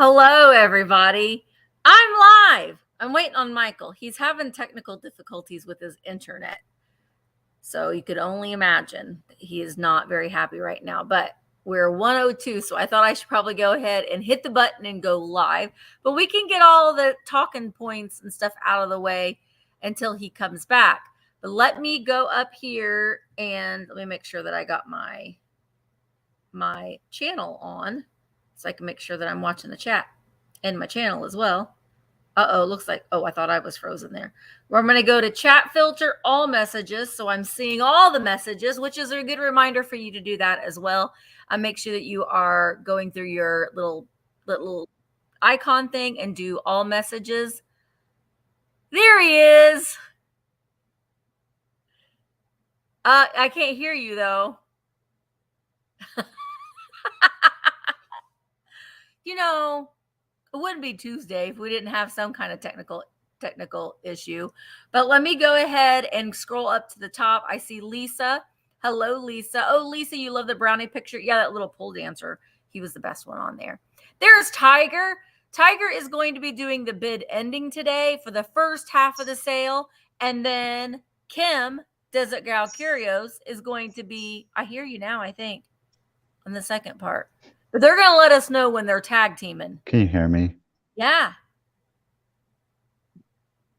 Hello, everybody. I'm live. I'm waiting on Michael. He's having technical difficulties with his internet. So you could only imagine he is not very happy right now. But we're 102, so I thought I should probably go ahead and hit the button and go live. But we can get all the talking points and stuff out of the way until he comes back. But let me go up here and let me make sure that I got my channel on, so I can make sure that I'm watching the chat and my channel as well. Looks like, I thought I was frozen there. I'm going to go to chat filter, all messages. So I'm seeing all the messages, which is a good reminder for you to do that as well. Make sure that you are going through your little icon thing and do all messages. There he is. I can't hear you though. You know, it wouldn't be Tuesday if we didn't have some kind of technical issue. But let me go ahead and scroll up to the top. I see Lisa. Hello, Lisa. Oh, Lisa, you love the brownie picture. Yeah, that little pole dancer. He was the best one on there. There's Tiger. Tiger is going to be doing the bid ending today for the first half of the sale. And then Kim, Desert Gal Curios, is going to be, I hear you now, I think, on the second part. But they're going to let us know when they're tag teaming. Can you hear me? Yeah.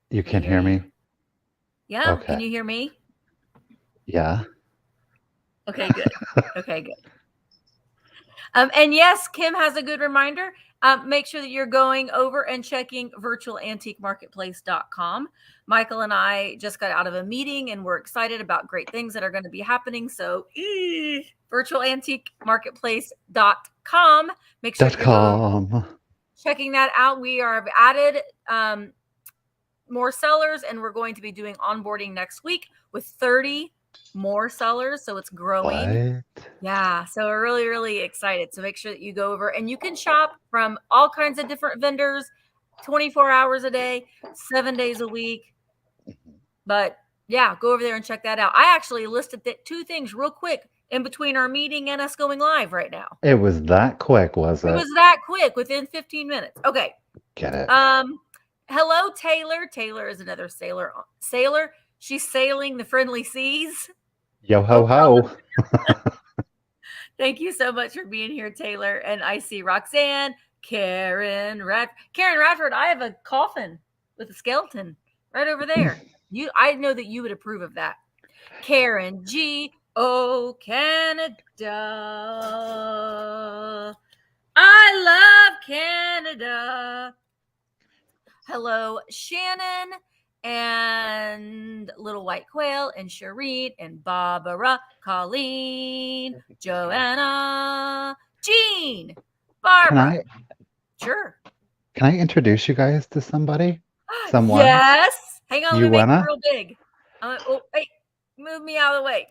You can hear me? Yeah. Okay. Can you hear me? Yeah. Okay, good. Okay, good. And yes, Kim has a good reminder. Make sure that you're going over and checking virtualantiquemarketplace.com. Michael and I just got out of a meeting and we're excited about great things that are going to be happening. So virtualantiquemarketplace.com. Make sure you're checking that out. We have added more sellers and we're going to be doing onboarding next week with 30 more sellers. So it's growing. What? Yeah. So we're really, really excited. So make sure that you go over and you can shop from all kinds of different vendors, 24 hours a day, 7 days a week. But yeah, go over there and check that out. I actually listed two things real quick in between our meeting and us going live right now. It was that quick, was it? It was that quick within 15 minutes. Okay. Get it. Hello, Taylor. Taylor is another sailor. She's sailing the friendly seas. Yo ho ho. Thank you so much for being here, Taylor. And I see Roxanne, Karen Radford. I have a coffin with a skeleton right over there. I know that you would approve of that. Karen G. Oh, Canada. I love Canada. Hello, Shannon and Little White Quail and Shireen and Barbara, Colleen, Joanna, Jean, Barbara. Sure. Can I introduce you guys to somebody? Someone? Yes. Hang on, let me make it real big. Hey, move me out of the way.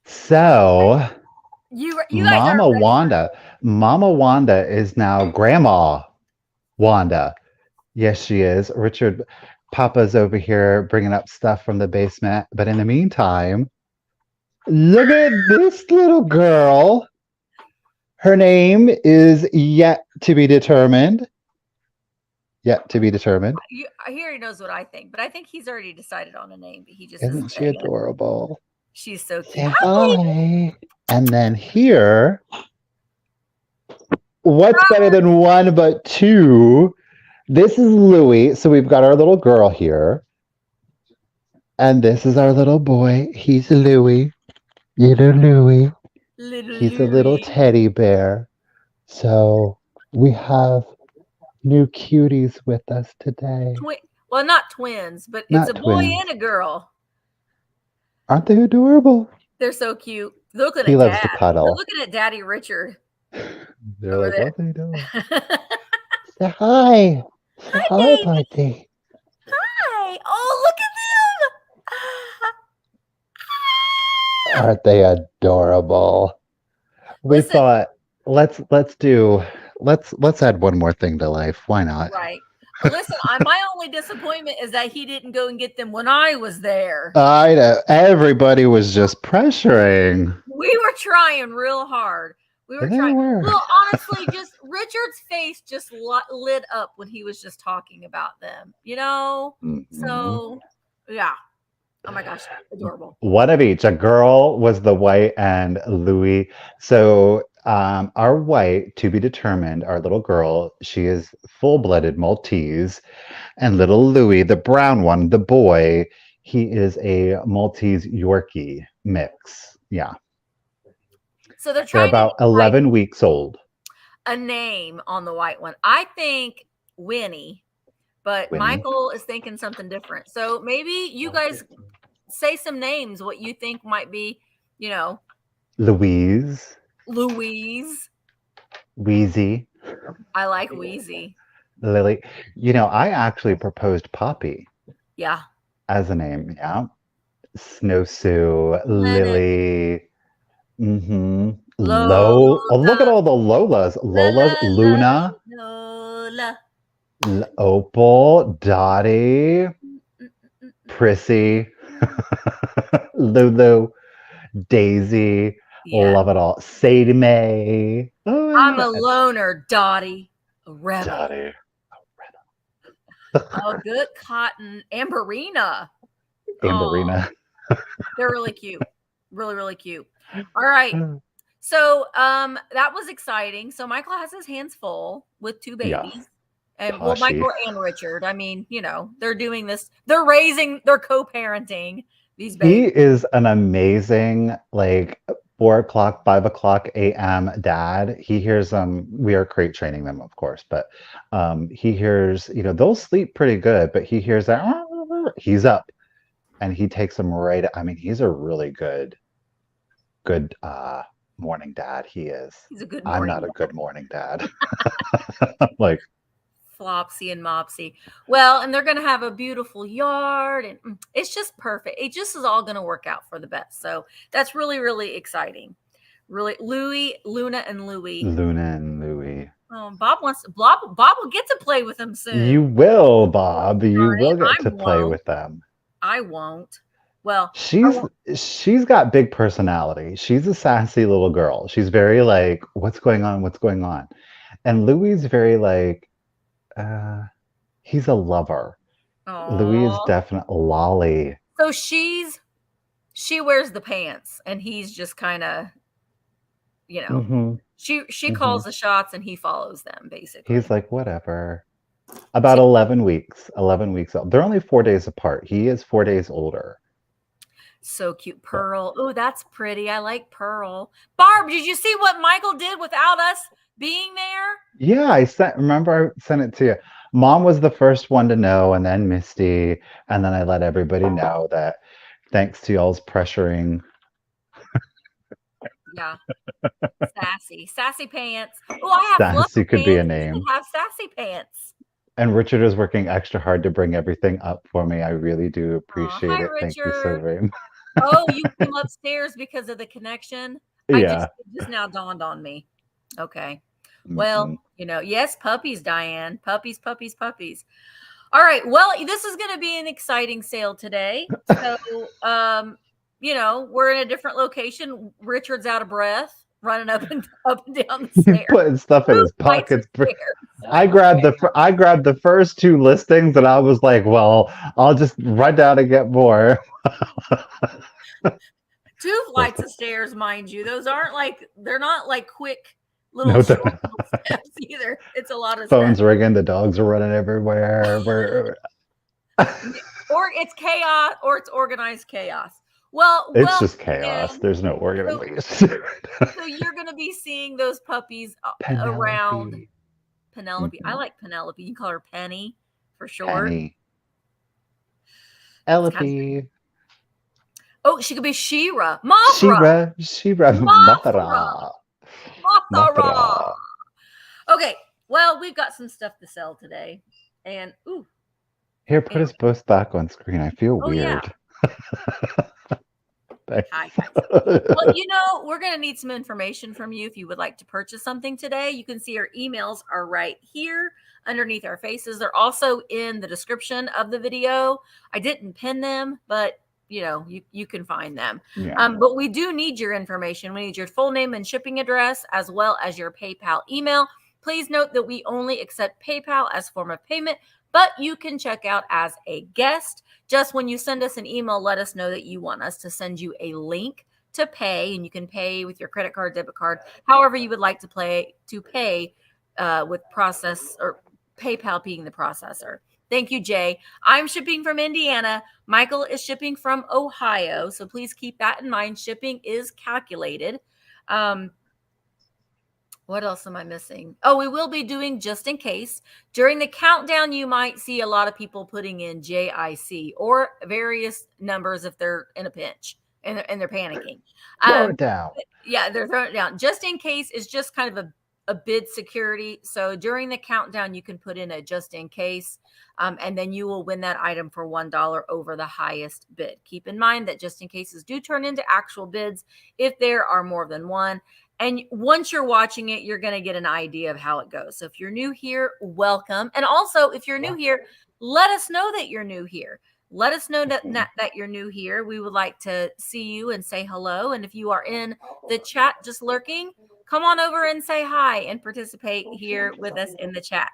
So, you Mama Wanda is now Grandma Wanda. Yes, she is. Richard, Papa's over here bringing up stuff from the basement. But in the meantime, look at this little girl. Her name is yet to be determined. Yet to be determined. He already knows what I think, but I think he's already decided on a name. But he just isn't she adorable? She's so cute. Say hi. And then here, what's better than one but two? This is Louie. So we've got our little girl here. And this is our little boy. He's Louie. Little Louie. He's a little teddy bear. So we have new cuties with us today. Well, not twins, but it's a boy and a girl. Aren't they adorable? They're so cute. He loves to cuddle. They're looking at Daddy Richard. They're like, what are they doing? Say hi. Say hi, buddy. Hi. Oh, look at them. Aren't they adorable? We thought let's add one more thing to life. Why not? Right. Listen, my only disappointment is that he didn't go and get them when I was there. I know. Everybody was just pressuring. We were trying real hard. We were trying. Well, honestly, just Richard's face just lit up when he was just talking about them, you know? So, yeah. Oh my gosh, adorable. One of each. A girl was the white and Louis. So our white, to be determined, our little girl, she is full-blooded Maltese. And little Louis, the brown one, the boy, he is a Maltese Yorkie mix. Yeah. So they're They're trying to about 11 weeks old. a name on the white one. I think Winnie, but Winnie. Michael is thinking something different. So maybe you guys say some names, what you think might be, you know. Louise. Louise. Wheezy. I like Wheezy. Lily. You know, I actually proposed Poppy. Yeah. As a name, yeah. Snowsue, Lily. Mm-hmm. Lola. Oh, look at all the Lolas. Lola's, Luna. Lola. Opal, Dottie, Prissy, Lulu, Daisy. Yeah. Love it all. Sadie Mae. Oh, I'm a loner, Dottie. A rebel. Dottie. Oh, good cotton. Amberina. Amberina. They're really cute. Really, really cute. All right. So that was exciting. So Michael has his hands full with two babies. Yes. And well, Michael and Richard. I mean, you know, they're doing this. They're co-parenting these babies. He is an amazing, like 4 o'clock, 5 o'clock a.m. dad. He hears them. We are crate training them, of course, but he hears, you know, they'll sleep pretty good, but he hears that he's up and he takes them right. I mean, he's a really good morning dad. He is. He's a good I'm morning not a dad. good morning dad. Like Flopsy and Mopsy. Well, and they're going to have a beautiful yard and it's just perfect. It just is all going to work out for the best. So that's really, really exciting. Really, Luna and Louie. Oh, Bob will get to play with them soon. You will, Bob. You will get to play with them. I won't. Well, she's got big personality. She's a sassy little girl. She's very like, what's going on? What's going on? And Louis is very like, he's a lover. Aww. Louis is definitely lolly. So she wears the pants and he's just kind of, you know, she calls the shots and he follows them basically. He's like, whatever. About 11 weeks old. They're only 4 days apart. He is 4 days older. So cute. Pearl. Oh, that's pretty. I like Pearl. Barb, did you see what Michael did without us being there? Yeah, remember I sent it to you. Mom was the first one to know, and then Misty, and then I let everybody know that thanks to y'all's pressuring. Yeah. Sassy pants. Oh, I have Sassy could be a name. You have sassy pants. And Richard is working extra hard to bring everything up for me. I really do appreciate it. Richard. Thank you so very much. Oh, you came upstairs because of the connection? Yeah. It just now dawned on me. Okay. Well, you know, yes, puppies, Diane. Puppies. All right. Well, this is going to be an exciting sale today. So, you know, we're in a different location. Richard's out of breath, running up and down the stairs. Putting stuff in his pockets. I grabbed the first 2 listings and I was like, well, I'll just run down and get more. 2 flights of stairs, mind you. Those aren't like, they're not like quick little steps either. It's a lot of phones ringing, the dogs are running everywhere. Or it's chaos, or it's organized chaos. Well, it's just chaos. There's no organization. So you're going to be seeing those puppies around Penelope. I like Penelope. You can call her Penny for short. Penny. Elope. Oh, she could be Shira. Mothra. Mothra. Okay. Well, we've got some stuff to sell today. And, ooh. Here, put us both back on screen. I feel weird. Yeah. Hi, guys. Well, you know, we're going to need some information from you if you would like to purchase something today. You can see our emails are right here underneath our faces. They're also in the description of the video. I didn't pin them, but you know, you can find them. Yeah. But we do need your information. We need your full name and shipping address, as well as your PayPal email. Please note that we only accept PayPal as form of payment, but you can check out as a guest. Just when you send us an email, let us know that you want us to send you a link to pay, and you can pay with your credit card, debit card, however you would like to pay with process or PayPal being the processor. Thank you, Jay. I'm shipping from Indiana. Michael is shipping from Ohio. So please keep that in mind. Shipping is calculated. What else am I missing? Oh, we will be doing just in case. During the countdown, you might see a lot of people putting in JIC or various numbers if they're in a pinch and they're panicking. Throw it down. Yeah, they're throwing it down. Just in case is just kind of a bid security. So during the countdown, you can put in a just in case, and then you will win that item for $1 over the highest bid. Keep in mind that just in cases do turn into actual bids if there are more than one. And once you're watching it, you're going to get an idea of how it goes. So if you're new here, welcome. And also, if you're new here, let us know that you're new here. Let us know that you're new here. We would like to see you and say hello. And if you are in the chat just lurking, come on over and say hi and participate here with us in the chat.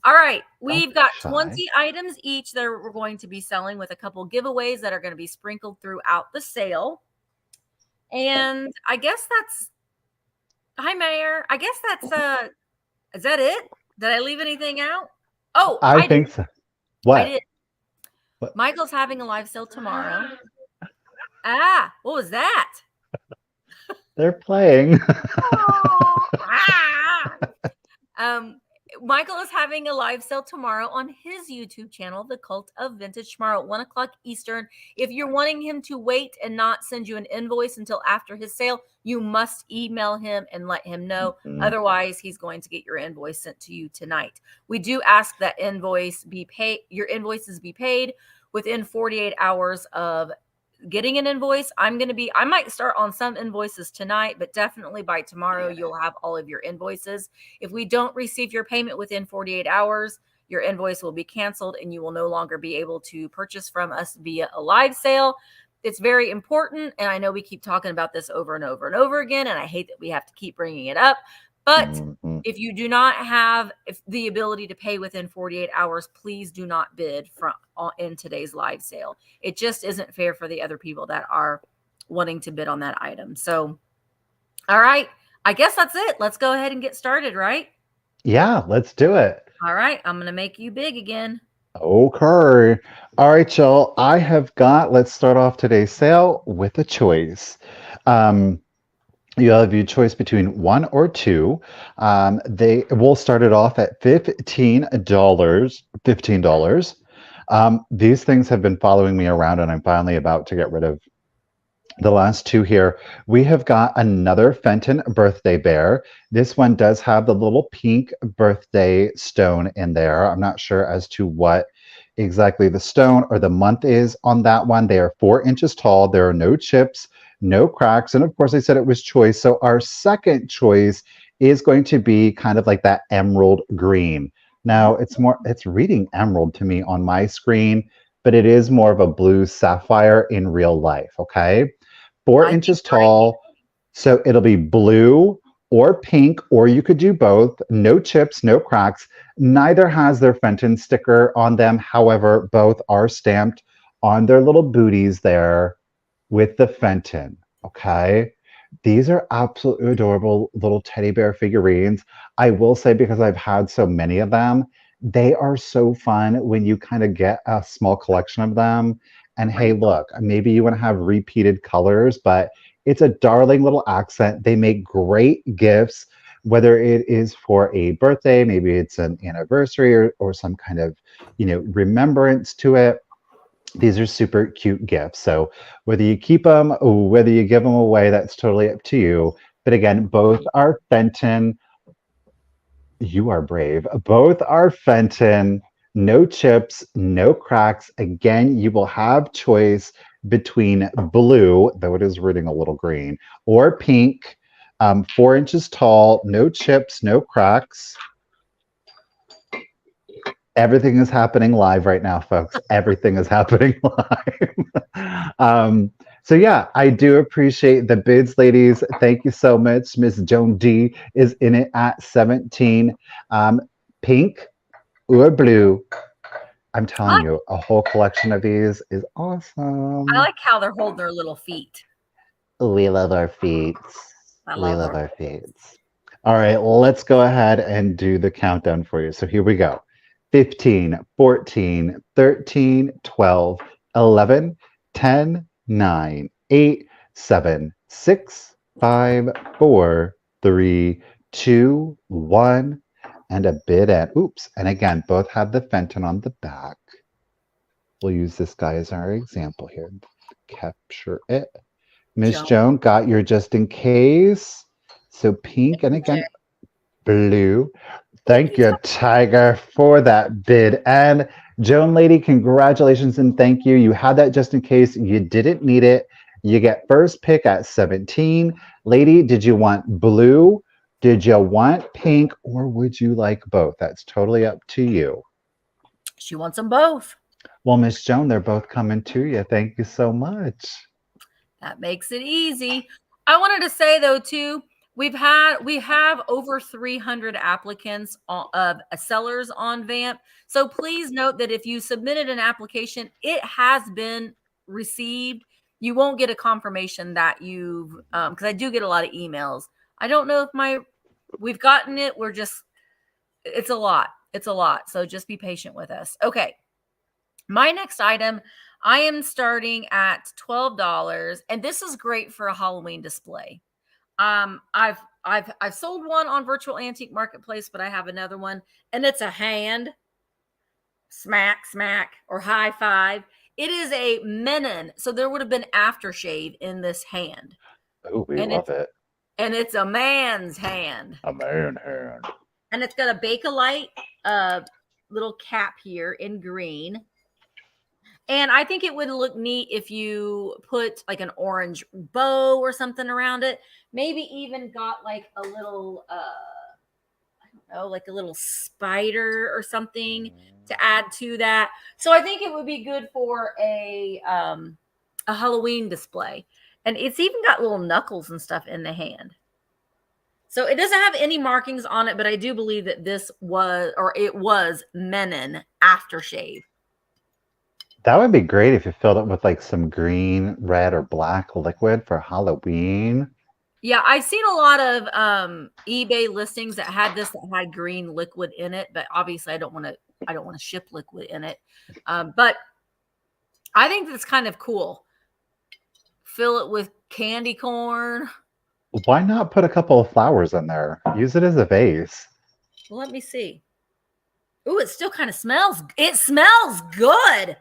All right. We've got 20 items each that we're going to be selling with a couple giveaways that are going to be sprinkled throughout the sale. And I guess that's... Hi, Mayor. I guess that's is that it? Did I leave anything out? Oh, I think so. What? I did. What? Michael's having a live sale tomorrow. What was that? They're playing. Michael is having a live sale tomorrow on his YouTube channel, The Cult of Vintage, tomorrow at 1 o'clock Eastern. If you're wanting him to wait and not send you an invoice until after his sale, you must email him and let him know. Mm-hmm. Otherwise, he's going to get your invoice sent to you tonight. We do ask that your invoices be paid within 48 hours of getting an invoice. I might start on some invoices tonight, but definitely by tomorrow, you'll have all of your invoices. If we don't receive your payment within 48 hours, your invoice will be canceled and you will no longer be able to purchase from us via a live sale. It's very important. And I know we keep talking about this over and over and over again, and I hate that we have to keep bringing it up. But if you do not have the ability to pay within 48 hours, please do not bid in today's live sale. It just isn't fair for the other people that are wanting to bid on that item. So, all right. I guess that's it. Let's go ahead and get started, right? Yeah, let's do it. All right. I'm going to make you big again. Okay. All right, y'all. Let's start off today's sale with a choice. You have your choice between one or two. They will start it off at $15. These things have been following me around, and I'm finally about to get rid of the last two here. We have got another Fenton birthday bear. This one does have the little pink birthday stone in there. I'm not sure as to what exactly the stone or the month is on that one. They are 4 inches tall. There are no chips, no cracks. And of course, I said it was choice. So our second choice is going to be kind of like that emerald green. Now it's reading emerald to me on my screen, but it is more of a blue sapphire in real life. Okay. 4 inches tall. So it'll be blue or pink, or you could do both. No chips, no cracks. Neither has their Fenton sticker on them. However, both are stamped on their little booties there with the Fenton. Okay. These are absolutely adorable little teddy bear figurines. I will say, because I've had so many of them, they are so fun when you kind of get a small collection of them. And hey, look, maybe you want to have repeated colors, but it's a darling little accent. They make great gifts, whether it is for a birthday, maybe it's an anniversary or some kind of, remembrance to it. These are super cute gifts. So whether you keep them or whether you give them away, that's totally up to you. But again, both are Fenton. You are brave. Both are Fenton. No chips, no cracks. Again, you will have choice between blue, though it is reading a little green, or pink. 4 inches tall, no chips, no cracks. Everything is happening live right now, folks. Everything is happening live. So yeah, I do appreciate the bids, ladies. Thank you so much. Miss Joan D is in it at 17. Um, pink or blue. I'm telling you, a whole collection of these is I awesome. like how they're holding their little feet. We love our feet. I We love love our our feet. All right, let's go ahead and do the countdown for you. So here we go. 15, 14, 13, 12, 11, 10, 9, 8, 7, 6, 5, 4, 3, 2, 1, and a bid at, oops, and again, both have the Fenton on the back. We'll use this guy as our example here. Capture it. Miss Joan. Joan got your just in case. So pink and again, blue. Thank Thank you, you, Tiger, for that bid. And Joan Lady, congratulations and thank you. You had that just in case you didn't need it. You get first pick at 17. Lady, did you want blue? Did you want pink? Or would you like both? That's totally up to you. She wants them both. Well, Miss Joan, they're both coming to you. Thank you so much. That makes it easy. I wanted to say though too, we have over 300 applicants of sellers on Vamp. So please note that if you submitted an application, it has been received. You won't get a confirmation that you've because I do get a lot of emails. I don't know if we've gotten it. It's a lot. It's a lot. So just be patient with us. Okay. My next item, I am starting at $12, and this is great for a Halloween display. I've sold one on Virtual Antique Marketplace, but I have another one, and it's a hand smack, smack, or high five. It is a Menon, so there would have been aftershave in this hand, Oh, we and love it. it's a man's hand, A man hand. and it's got a Bakelite little cap here in green. And I think it would look neat if you put like an orange bow or something around it. Maybe even got like a little, I don't know, like a little spider or something to add to that. So I think it would be good for a Halloween display. And it's even got little knuckles and stuff in the hand. So it doesn't have any markings on it, but I do believe that it was Menon Aftershave. That would be great if you filled it with like some green, red, or black liquid for Halloween. Yeah, I've seen a lot of eBay listings that had green liquid in it, but obviously I don't want to ship liquid in it. But I think that's kind of cool. Fill it with candy corn. Why not put a couple of flowers in there? Use it as a vase. Well, let me see. Ooh, it still kind of smells. It smells good.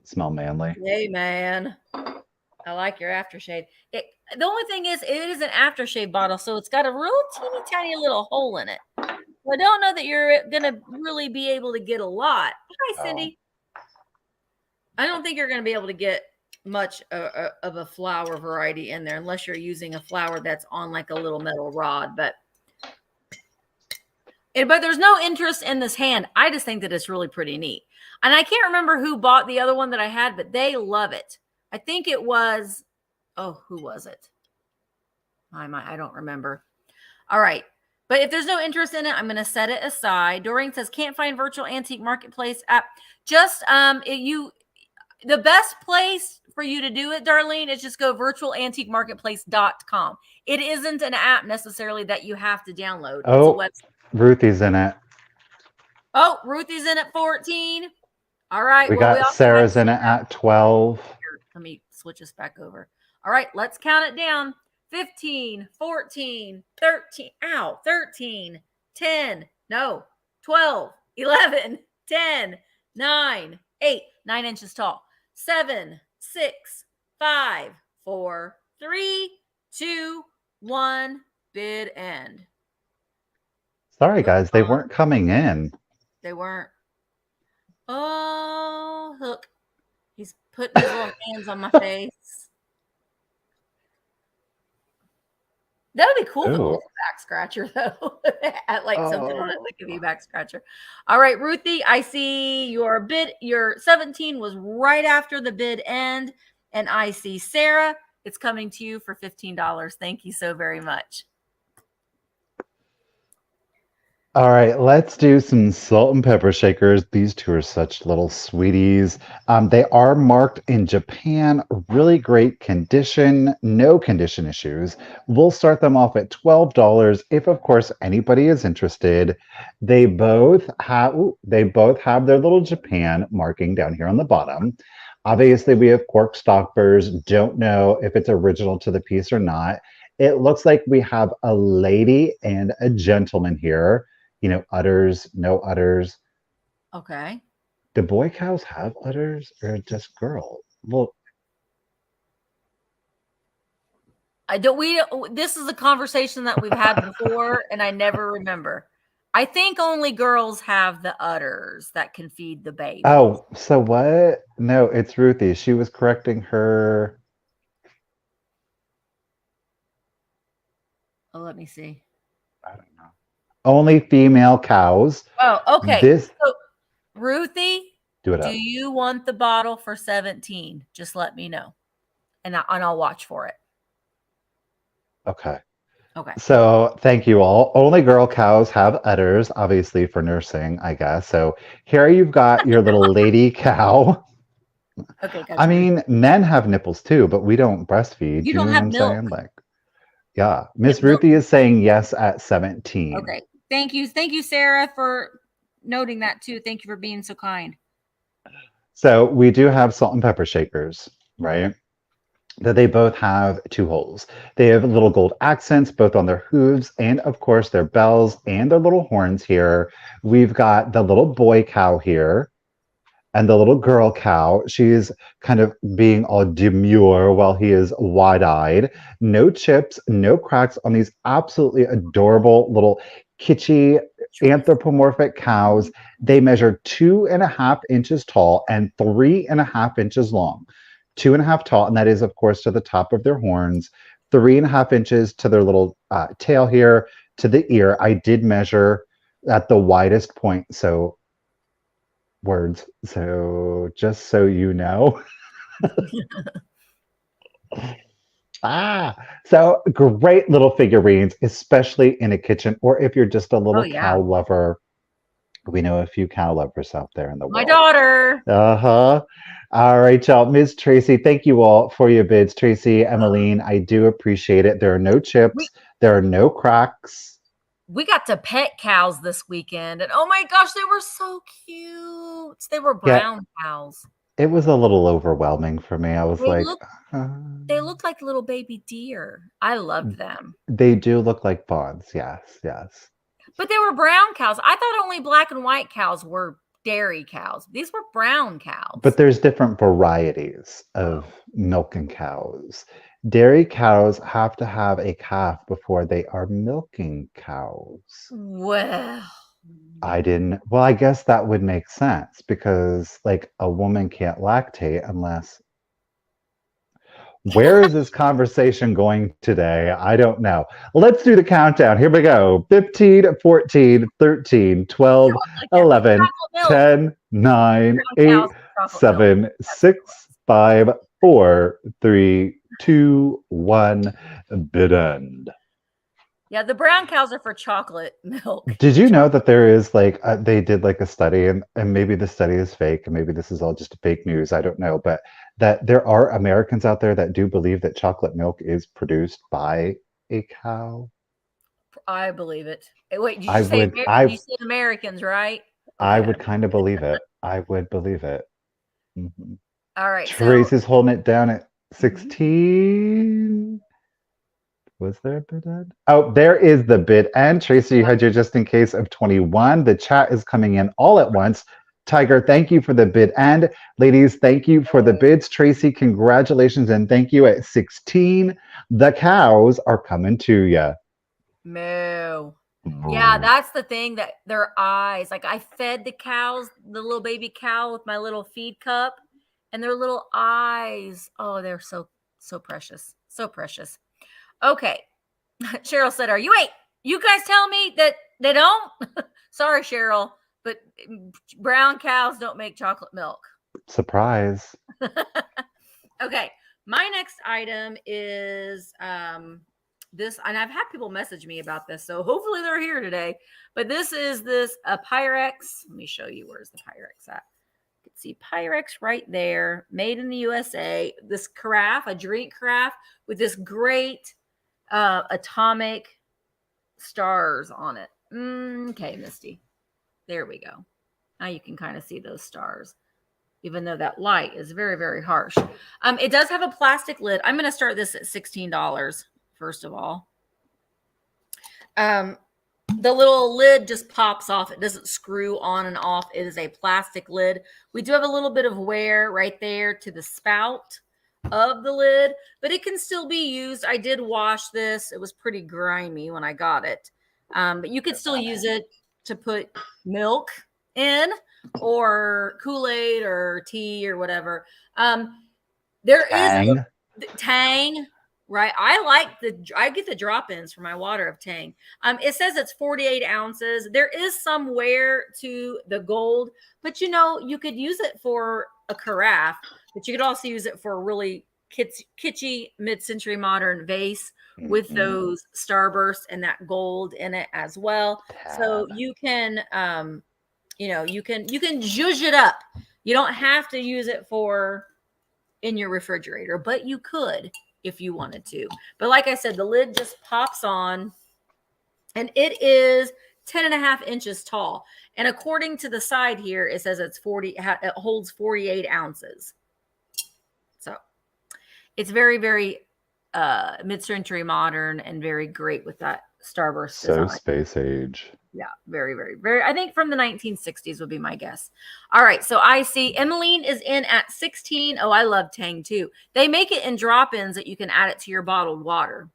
Smell manly. Hey, man. I like your aftershave. The only thing is, it is an aftershave bottle, so it's got a real teeny tiny little hole in it. I don't know that you're going to really be able to get a lot. Hi, Cindy. I don't think you're going to be able to get much of a flower variety in there unless you're using a flower that's on like a little metal rod. But there's no interest in this hand. I just think that it's really pretty neat. And I can't remember who bought the other one that I had, but they love it. I think it was, who was it? I don't remember. All right. But if there's no interest in it, I'm going to set it aside. Doreen says, can't find Virtual Antique Marketplace app. Just, the best place for you to do it, Darlene, is just go virtualantiquemarketplace.com. It isn't an app necessarily that you have to download. Oh, it's a website. Ruthie's in it. Oh, Ruthie's in at 14. All right. We got Sarah's in it at 12. Here, let me switch this back over. All right, let's count it down. 15, 14, 13, 13, 10, no, 12, 11, 10, 9, 8, 9 inches tall. 7, 6, 5, 4, 3, 2, 1, bid end. Sorry, guys, they weren't coming in. They weren't. Oh, look. He's putting his little hands on my face. That would be cool if it was a back scratcher, though. Like something on it that could be a back scratcher. All right, Ruthie, I see your 17 was right after the bid end. And I see Sarah. It's coming to you for $15. Thank you so very much. All right, let's do some salt and pepper shakers. These two are such little sweeties. They are marked in Japan, really great condition, no condition issues. We'll start them off at $12 if, of course, anybody is interested. They both have their little Japan marking down here on the bottom. Obviously, we have cork stoppers. Don't know if it's original to the piece or not. It looks like we have a lady and a gentleman here. Udders, no udders. Okay. Do boy cows have udders or just girl? Well, this is a conversation that we've had before and I never remember. I think only girls have the udders that can feed the baby. oh, so what? No, it's Ruthie. She was correcting her. Oh, let me see. I don't know. Only female cows. Oh, okay. So, Ruthie, do it do up. you want the bottle for 17? Just let me know. And I'll watch for it. Okay. Okay. So thank you all. Only girl cows have udders, obviously for nursing, I guess. So here you've got your little lady cow. Okay, gotcha. I mean, men have nipples too, but we don't breastfeed. You Do don't know have what I'm milk. saying? Like, yeah. Miss Ruthie is saying yes at 17. Okay. Thank you, Sarah, for noting that too. Thank you for being so kind. So we do have salt and pepper shakers, right? That they both have two holes. They have little gold accents both on their hooves and, of course, their bells and their little horns here. We've got the little boy cow here and the little girl cow. She's kind of being all demure while he is wide-eyed. No chips, no cracks on these absolutely adorable little kitschy anthropomorphic cows. They measure 2.5 inches tall and 3.5 inches long. 2.5 tall, and that is, of course, to the top of their horns. 3.5 inches to their little tail here, to the ear. I did measure at the widest point, so words. So just so you know. So great little figurines, especially in a kitchen, or if you're just a little cow lover. We know a few cow lovers out there in the world. My daughter. Uh-huh. All right, y'all. Ms. Tracy, thank you all for your bids. Tracy, Emmeline, I do appreciate it. There are no chips. There are no cracks. We got to pet cows this weekend, and oh my gosh, they were so cute. They were brown cows. It was a little overwhelming for me. I was they looked like little baby deer. I loved them. They do look like fawns. Yes, yes. But they were brown cows. I thought only black and white cows were dairy cows. These were brown cows. But there's different varieties of milking cows. Dairy cows have to have a calf before they are milking cows. Well, I guess that would make sense because like a woman can't lactate unless. Where is this conversation going today? I don't know. Let's do the countdown. Here we go. 15, 14, 13, 12, 11, 10, 9, 8, 7, 6, 5, 4, 3, 2, 1. Bid end. Yeah, the brown cows are for chocolate milk. Did you know that there is like, they did like a study, and maybe the study is fake, and maybe this is all just fake news. I don't know. But that there are Americans out there that do believe that chocolate milk is produced by a cow. I believe it. Wait, you said Americans, right? Okay. I would kind of believe it. I would believe it. Mm-hmm. All right. Tracy's holding it down at 16. Was there a bid end? Oh, there is the bid end. Tracy, you had your just in case of 21. The chat is coming in all at once. Tiger, thank you for the bid end. Ladies, thank you for the bids. Tracy, congratulations and thank you at 16. The cows are coming to you. Moo. Yeah, that's the thing, that their eyes. Like I fed the cows, the little baby cow with my little feed cup, and their little eyes. Oh, they're so precious. So precious. Okay. Cheryl said, you guys tell me that they don't? Sorry, Cheryl, but brown cows don't make chocolate milk. Surprise. Okay. My next item is this, and I've had people message me about this, so hopefully they're here today. But this is a Pyrex. Let me show you, where's the Pyrex at. You can see Pyrex right there, made in the USA. This carafe, a drink carafe with this great atomic stars on it. Okay, Misty. There we go. Now you can kind of see those stars, even though that light is very, very harsh. It does have a plastic lid. I'm going to start this at $16, first of all. The little lid just pops off. It doesn't screw on and off. It is a plastic lid. We do have a little bit of wear right there to the spout of the lid, but it can still be used. I did wash this. It was pretty grimy when I got it. But you could still use it to put milk in, or Kool-Aid or tea or whatever. There Tang. is Tang, right? I get the drop-ins for my water of Tang. It says it's 48 ounces. There is some wear to the gold, but you could use it for a carafe, but you could also use it for a really kitschy mid-century modern vase with those starbursts and that gold in it as well. So you can you can zhuzh it up. You don't have to use it for in your refrigerator, but you could if you wanted to. But like I said, the lid just pops on, and it is 10.5 inches tall. And according to the side here, it says it holds 48 ounces. So it's very, very mid-century modern and very great with that starburst design. So space age. Yeah, very, very, very. I think from the 1960s would be my guess. All right, so I see Emmeline is in at 16. Oh, I love Tang too. They make it in drop-ins that you can add it to your bottled water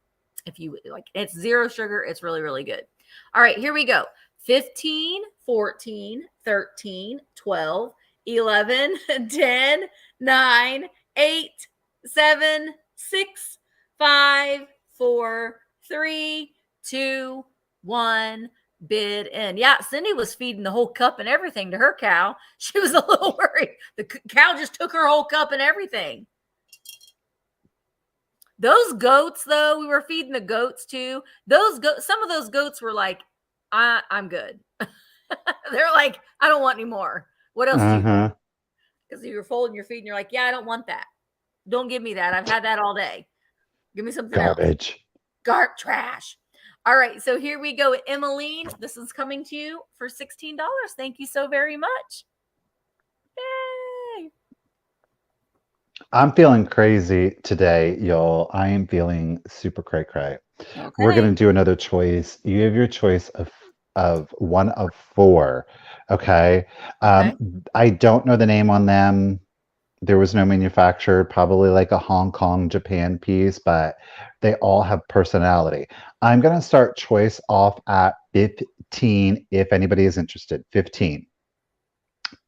if you like. It's 0 sugar. It's really, really good. All right, here we go. 15, 14, 13, 12, 11, 10, 9, 8, 7, 6, 5, 4, 3, 2, 1. Bid in. Yeah, Cindy was feeding the whole cup and everything to her cow. She was a little worried. The cow just took her whole cup and everything. Those goats, though, we were feeding the goats too. Some of those goats were like, I'm good. They're like, I don't want any more. What else do you want? Because you're folding your feet and you're like, yeah, I don't want that. Don't give me that. I've had that all day. Give me something else. Garbage. Trash. All right, so here we go. Emmeline, this is coming to you for $16. Thank you so very much. Yay! I'm feeling crazy today, y'all. I am feeling super cray-cray. Okay. We're going to do another choice. You have your choice of one of 4, okay? I don't know the name on them. There was no manufacturer, probably like a Hong Kong, Japan piece, but they all have personality. I'm going to start choice off at 15 if anybody is interested. 15.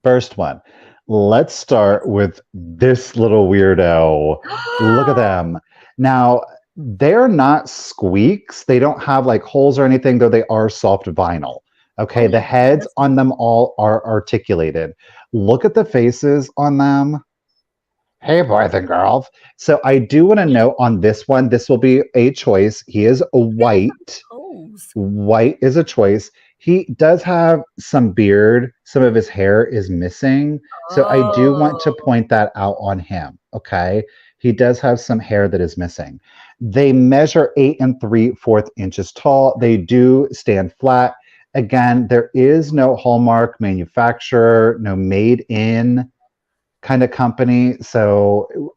First one. Let's start with this little weirdo. Look at them. Now, they're not squeaks. They don't have like holes or anything, though they are soft vinyl. Okay, the heads on them all are articulated. Look at the faces on them. Hey, boys and girls. So I do want to note on this one, this will be a choice. He is white. White is a choice. He does have some beard. Some of his hair is missing. So I do want to point that out on him. Okay. He does have some hair that is missing. They measure 8 3/4 inches tall. They do stand flat. Again, there is no hallmark manufacturer, no made in kind of company. So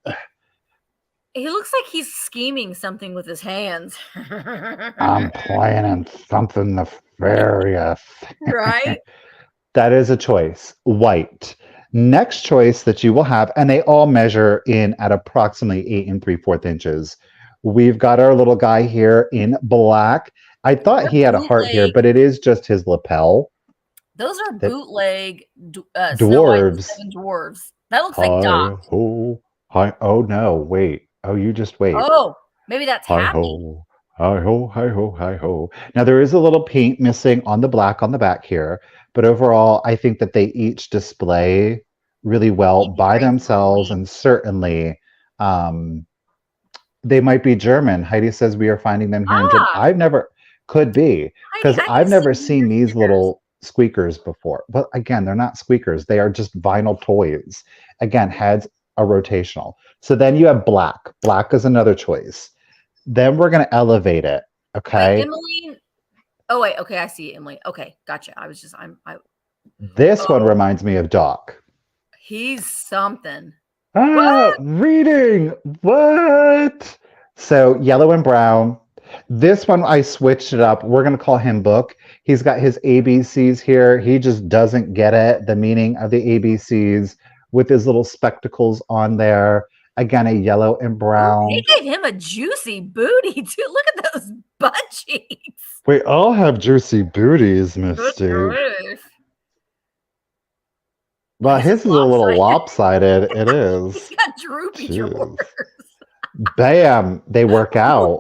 he looks like he's scheming something with his hands. I'm planning something nefarious. Right? That is a choice. White. Next choice that you will have, and they all measure in at approximately 8 3/4 inches. We've got our little guy here in black. I thought he had a heart here, but it is just his lapel. Those are bootleg dwarves. Dwarves. That looks like Doc. Hi, oh no, wait. Oh, you just wait. Oh, maybe that's Hi ho, hi ho, hi ho, hi ho. Now there is a little paint missing on the black on the back here, but overall, I think that they each display really well by themselves, and certainly They might be German. Heidi says we are finding them here in Germany. Ah, I've never, could be, Heidi, because I I've assume never these seen are these Snickers. little squeakers before. But again, they're not squeakers. They are just vinyl toys. Again, heads are rotational. So then you have black. Black is another choice. Then we're going to elevate it. Wait, Okay. Emily. Oh wait, okay, I see Emily. Okay, gotcha. This one Oh, reminds me of Doc. he's something. What? Ah, reading. What? So yellow and brown. This one I switched it up. We're gonna call him Book. He's got his ABCs here. He just doesn't get it, the meaning of the ABCs with his little spectacles on there. Again, a yellow and Ooh, they brown. gave him a juicy booty too. Look at those butt cheeks. We all have juicy booties, Good Misty. grief. Well, His is his is a little lopsided. lopsided. It He's is. got droopy drawers. Jeez. Bam, they work out.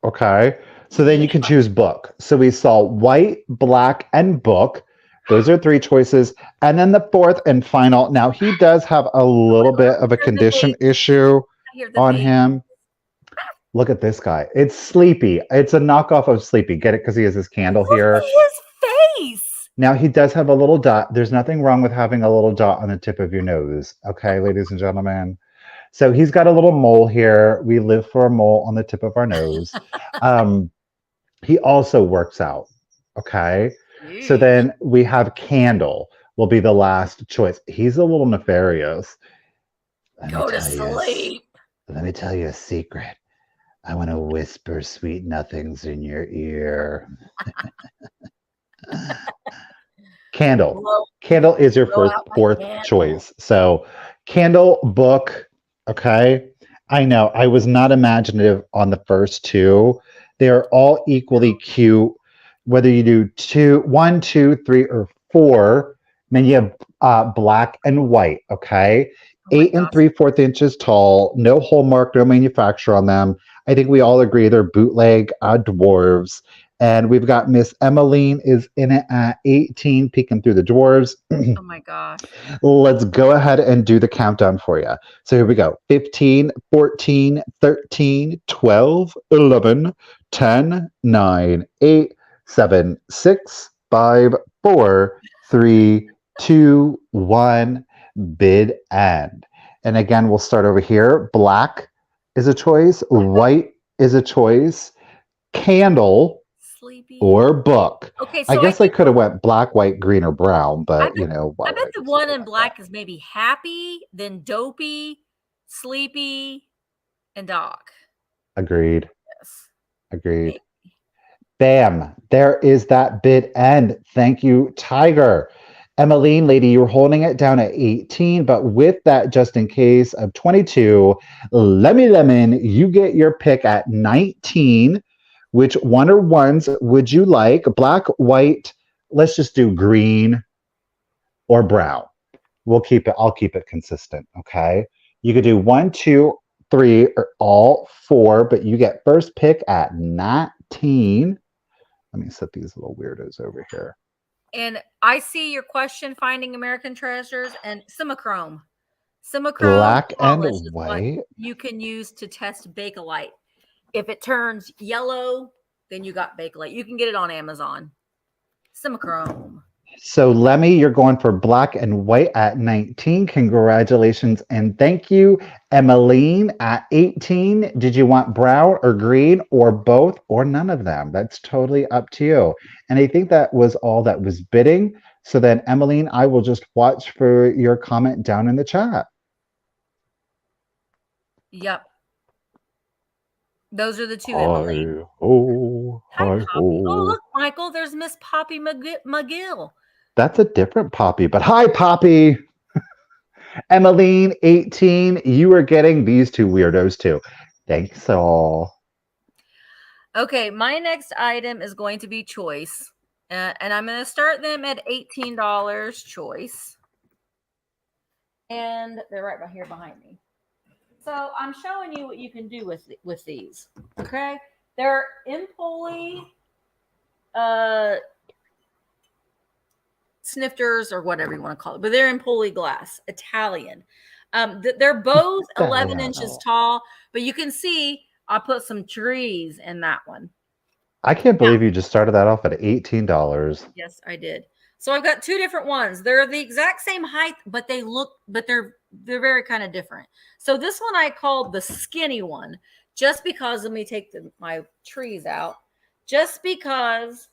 Okay. So then Yeah. you can choose book. So we saw white, black, and book. Those are three choices. And then the fourth and final. Now he does have a little bit of a Here's the condition baby. issue Here's the on baby. him. Look at this guy. It's Sleepy. It's a knockoff of Sleepy. Get it? Because he has his candle Look here. at his face. Now he does have a little dot. There's nothing wrong with having a little dot on the tip of your nose. Okay, ladies and gentlemen. So he's got a little mole here. We live for a mole on the tip of our nose. Um, he also works out. Okay. So Jeez. then we have Candle will be the last choice. He's a little nefarious. Let me Go to tell you, sleep. let me tell you a secret. I want to whisper sweet nothings in your ear. Candle. Blow, Candle is your blow out my fourth candle. choice. So, Candle, book. Okay. I know I was not imaginative on the first two. They are all equally cute. Whether you do two, one, two, three, or four, then you have black and white. Okay. Oh my 8 3/4 inches tall, no hallmark, no manufacturer on them. I think we all agree they're bootleg dwarves. And we've got Miss Emmeline is in it at 18, peeking through the dwarves. Oh my gosh. Let's go ahead and do the countdown for you. So here we go 15, 14, 13, 12, 11, 10, 9, 8, 7, 6, 5, 4, 3, 2, 1. Bid end. And again, we'll start over here. Black is a choice, white is a choice, candle Sleepy. or book. Okay, I so guess I could have went black, white, green, or brown, I but bet I why would bet I the do one something in like that? black is maybe happy, then dopey, sleepy, and dog. Agreed. Yes. Agreed. Maybe. Bam. There is that bid end. Thank you, Tiger. Emmeline, lady, you were holding it down at 18, but with that just in case of 22, Lemon, you get your pick at 19. Which one or ones would you like? Black, white, let's just do green or brown. I'll keep it consistent. Okay. You could do one, two, three, or all four, but you get first pick at 19. Let me set these little weirdos over here. And I see your question, finding American treasures, and Simichrome. Simichrome Black and polish is what white. you can use to test Bakelite. If it turns yellow, then you got Bakelite. You can get it on Amazon. Simichrome. So Lemmy, you're going for black and white at 19. Congratulations and thank you. Emmeline at 18. Did you want brown or green or both or none of them? That's totally up to you. And I think that was all that was bidding. So then, Emmeline, I will just watch for your comment down in the chat. Yep. Those are the two, Hi Emily. ho, Hi, hi Poppy. ho. Oh, look, Michael, there's Miss Poppy McGill. That's a different Poppy, but hi, Poppy. Emmeline, 18. You are getting these two weirdos too. Thanks all. Okay, my next item is going to be choice. And I'm going to start them at $18 choice. And they're right here behind me. So I'm showing you what you can do with these. Okay, they're Empoli snifters or whatever you want to call it, but they're Empoli glass, Italian. They're both That 11 yeah, inches no. tall, but you can see I put some trees in that one. I can't Yeah. believe you just started that off at $18. Yes, I did. So I've got two different ones. They're the exact same height, but they're very kind of different. So this one I called the skinny one, just because. Let me take my trees out. Just because,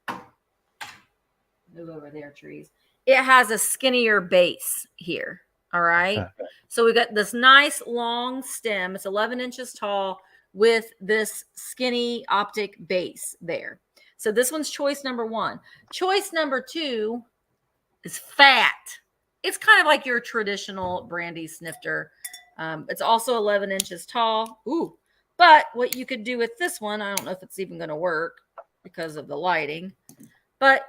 move over there, trees. It has a skinnier base here. All right. Okay. So we got this nice long stem. It's 11 inches tall with this skinny optic base there. So this one's choice number one. Choice number two is fat. It's kind of like your traditional brandy snifter. It's also 11 inches tall. Ooh. But what you could do with this one, I don't know if it's even going to work because of the lighting. But,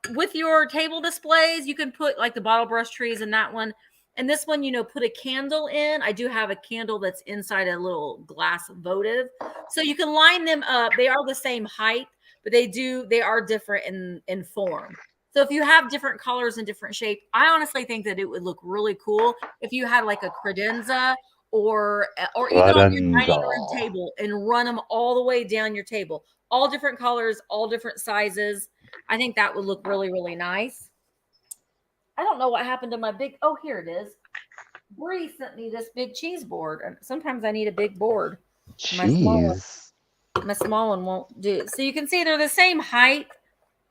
with your table displays, you can put like the bottle brush trees in that one. And this one, put a candle in. I do have a candle that's inside a little glass votive. So you can line them up. They are the same height, but they are different in form. So if you have different colors and different shapes, I honestly think that it would look really cool if you had like a credenza or even on your dining room Credenza. table and run them all the way down your table. All different colors, all different sizes. I think that would look really, really nice. I don't know what happened to my big. Oh, here it is. Bree sent me this big cheese board. And sometimes I need a big board. My Cheese. small one won't do. So you can see they're the same height,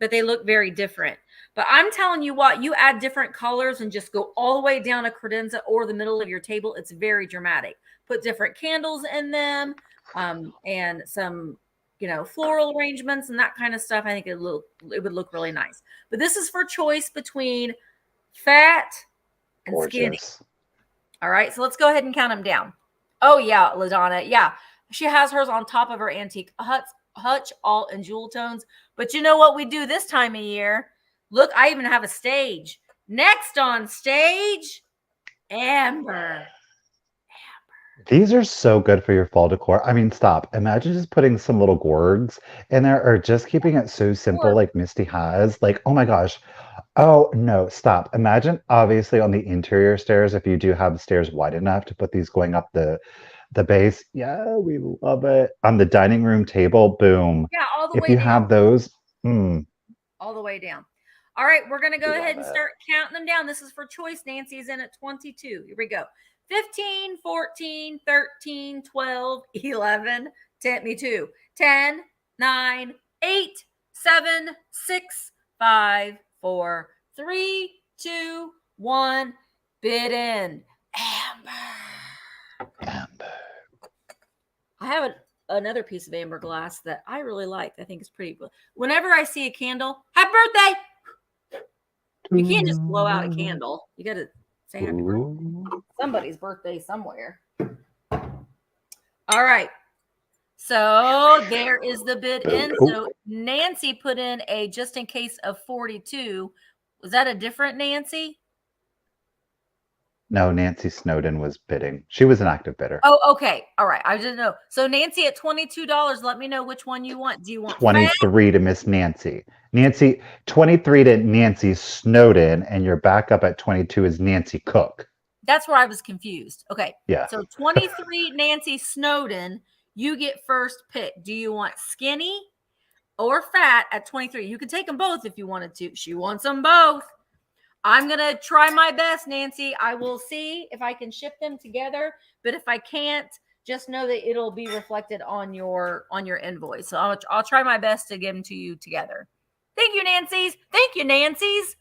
but they look very different. But I'm telling you what, you add different colors and just go all the way down a credenza or the middle of your table. It's very dramatic. Put different candles in them, and some floral arrangements and that kind of stuff. I think it would look really nice. But this is for choice between fat and skinny. Gorgeous. All right, so let's go ahead and count them down. Oh yeah, LaDonna, yeah, she has hers on top of her antique hutch, all in jewel tones. But you know what we do this time of year? Look, I even have a stage. Next on stage, amber. These are so good for your fall decor. I mean, stop. Imagine just putting some little gourds in there or just keeping it so simple Or like Misty has. Like, oh my gosh. Oh, no, stop. Imagine, obviously, on the interior stairs, if you do have the stairs wide enough to put these going up the base. Yeah, we love it. On the dining room table, boom. yeah, all the If way you down. have those, All the way down. All right, we're going to go ahead love and it. start counting them down. This is for choice. Nancy's in at 22. Here we go. 15, 14, 13, 12, 11, 10, me too. 10, 9, 8, 7, 6, 5, 4, 3, 2, 1. Bid in. Amber. Amber. I have another piece of amber glass that I really like. I think it's pretty. Whenever I see a candle, happy birthday. You can't just blow out a candle. You got to say happy birthday. Somebody's birthday somewhere. All right. So there is the bid in. So Nancy put in a just in case of 42. Was that a different Nancy? No, Nancy Snowden was bidding. She was an active bidder. Oh, okay. All right. I didn't know. So Nancy at $22. Let me know which one you want. Do you want 23 to Miss Nancy. 23 to Nancy Snowden, and your backup at 22 is Nancy Cook. That's where I was confused. Okay. Yeah. So 23 Nancy Snowden, you get first pick. Do you want skinny or fat at 23? You can take them both if you wanted to. She wants them both. I'm going to try my best, Nancy. I will see if I can ship them together, but if I can't, just know that it'll be reflected on your invoice. So I'll try my best to give them to you together. Thank you, Nancy's. Thank you, Nancy's.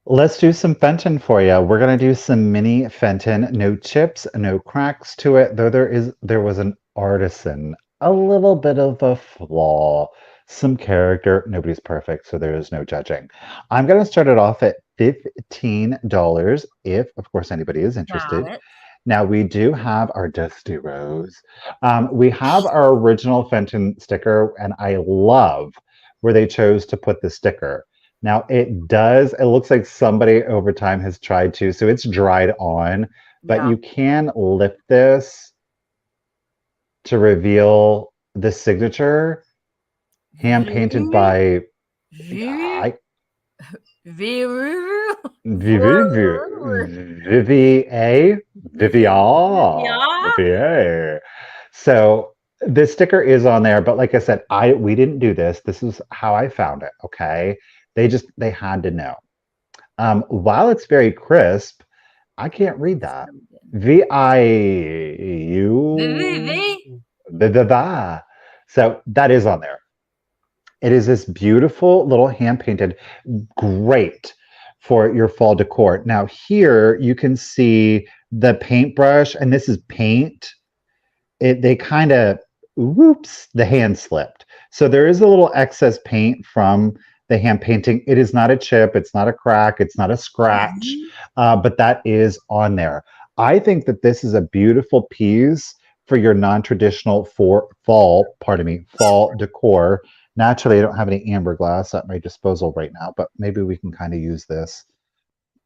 Let's do some Fenton for you. We're going to do some mini Fenton. No chips, no cracks to it, though there was an artisan, a little bit of a flaw, some character. Nobody's perfect, so there is no judging. I'm going to start it off at $15 if, of course, anybody is interested. Got it. Now, we do have our Dusty Rose. We have our original Fenton sticker, and I love where they chose to put the sticker. Now, it looks like somebody over time has tried to, so it's dried on, but Yeah. you can lift this to reveal the signature, hand painted by, Vivi- Vivia. Vivia. So this sticker is on there, but like I said, we didn't do this. This is how I found it. Okay. They had to know. While it's very crisp, I can't read that. Vivi- VIU. So that is on there. It is this beautiful little hand painted, great for your fall decor. Now, here you can see the paintbrush, and this is paint. They kind of, whoops, the hand slipped. So there is a little excess paint from the hand painting. It is not a chip, it's not a crack, it's not a scratch, but that is on there. I think that this is a beautiful piece for your non-traditional fall decor. Naturally, I don't have any amber glass at my disposal right now, but maybe we can kind of use this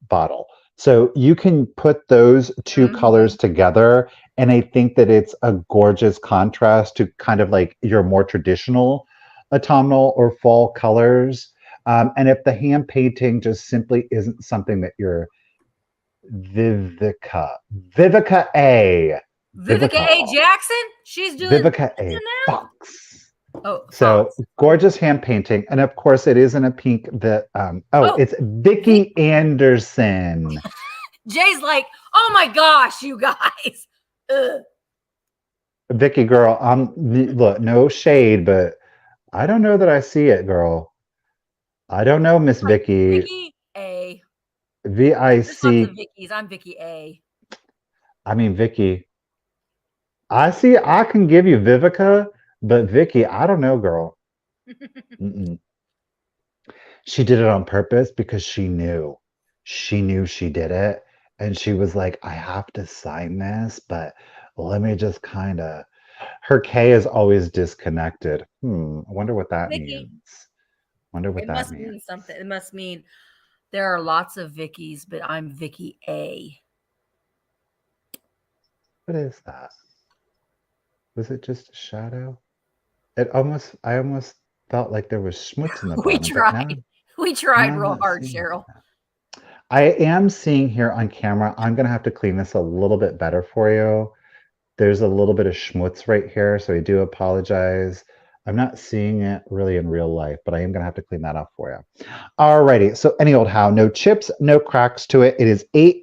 bottle. So you can put those two colors together, and I think that it's a gorgeous contrast to kind of like your more traditional autumnal or fall colors. And if the hand painting just simply isn't something that you're Vivica A. Vivica A. Jackson? She's doing Vivica A. Fox. Oh, so Fox. Gorgeous hand painting, and of course it is in a pink that it's Vicki Anderson. Jay's like, oh my gosh, you guys. Ugh. Vicky girl, look, no shade, but I don't know that I see it, girl. I don't know, Miss Vicky. Vicky A. VIC. There's lots of Vickies. I'm Vicky A. I mean Vicky. I can give you Vivica, but Vicky, I don't know, girl. She did it on purpose because she knew she did it, and she was like, I have to sign this, but let me just kind of, her K is always disconnected. I wonder what that means. It must mean something. It must mean there are lots of Vickies, but I'm Vicky A. What is that? Was it just a shadow? I almost felt like there was schmutz in the bottom. We tried real hard, Cheryl. I am seeing here on camera, I'm going to have to clean this a little bit better for you. There's a little bit of schmutz right here, so I do apologize. I'm not seeing it really in real life, but I am going to have to clean that up for you. Alrighty, so any old how, no chips, no cracks to it. It is 8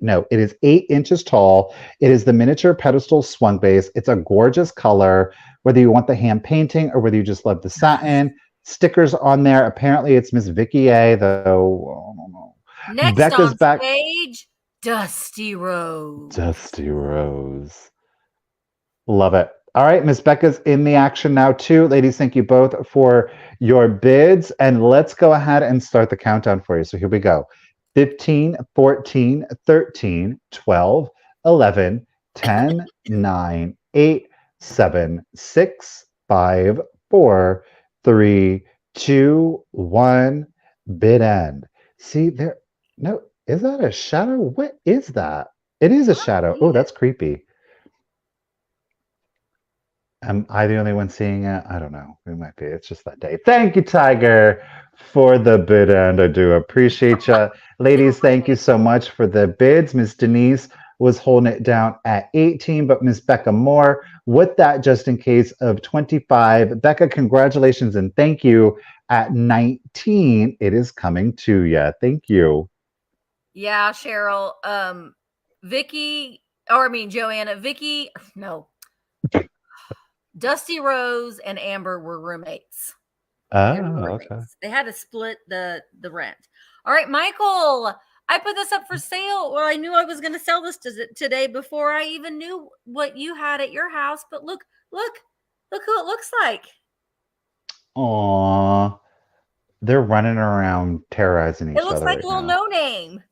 inches tall. It is the miniature pedestal swung base. It's a gorgeous color, whether you want the hand painting or whether you just love the satin. Stickers on there. Apparently it's Miss Vicky A, though. I don't know. Next Becca's on stage, Dusty Rose. Dusty Rose. Love it. All right, Miss Becca's in the action now too. Ladies, thank you both for your bids. And let's go ahead and start the countdown for you. So here we go. 15, 14, 13, 12, 11, 10, 9, 8, 7, 6, 5, 4, 3, 2, 1. Bid end. See there. No, is that a shadow? What is that? It is a shadow. Oh, that's creepy. Am I the only one seeing it? I don't know. It might be. It's just that day. Thank you, Tiger, for the bid end. I do appreciate you. Ladies, thank you so much for the bids. Miss Denise was holding it down at 18, but Miss Becca Moore with that just in case of 25. Becca, congratulations and thank you. At 19, it is coming to you. Thank you. Yeah, Cheryl. Joanna. Vicky, no. Dusty Rose and Amber were roommates. Okay. They had to split the rent. All right, Michael, I put this up for sale. Well, I knew I was going to sell this today before I even knew what you had at your house. But look who it looks like. Aw, they're running around terrorizing each other. It looks like little no name.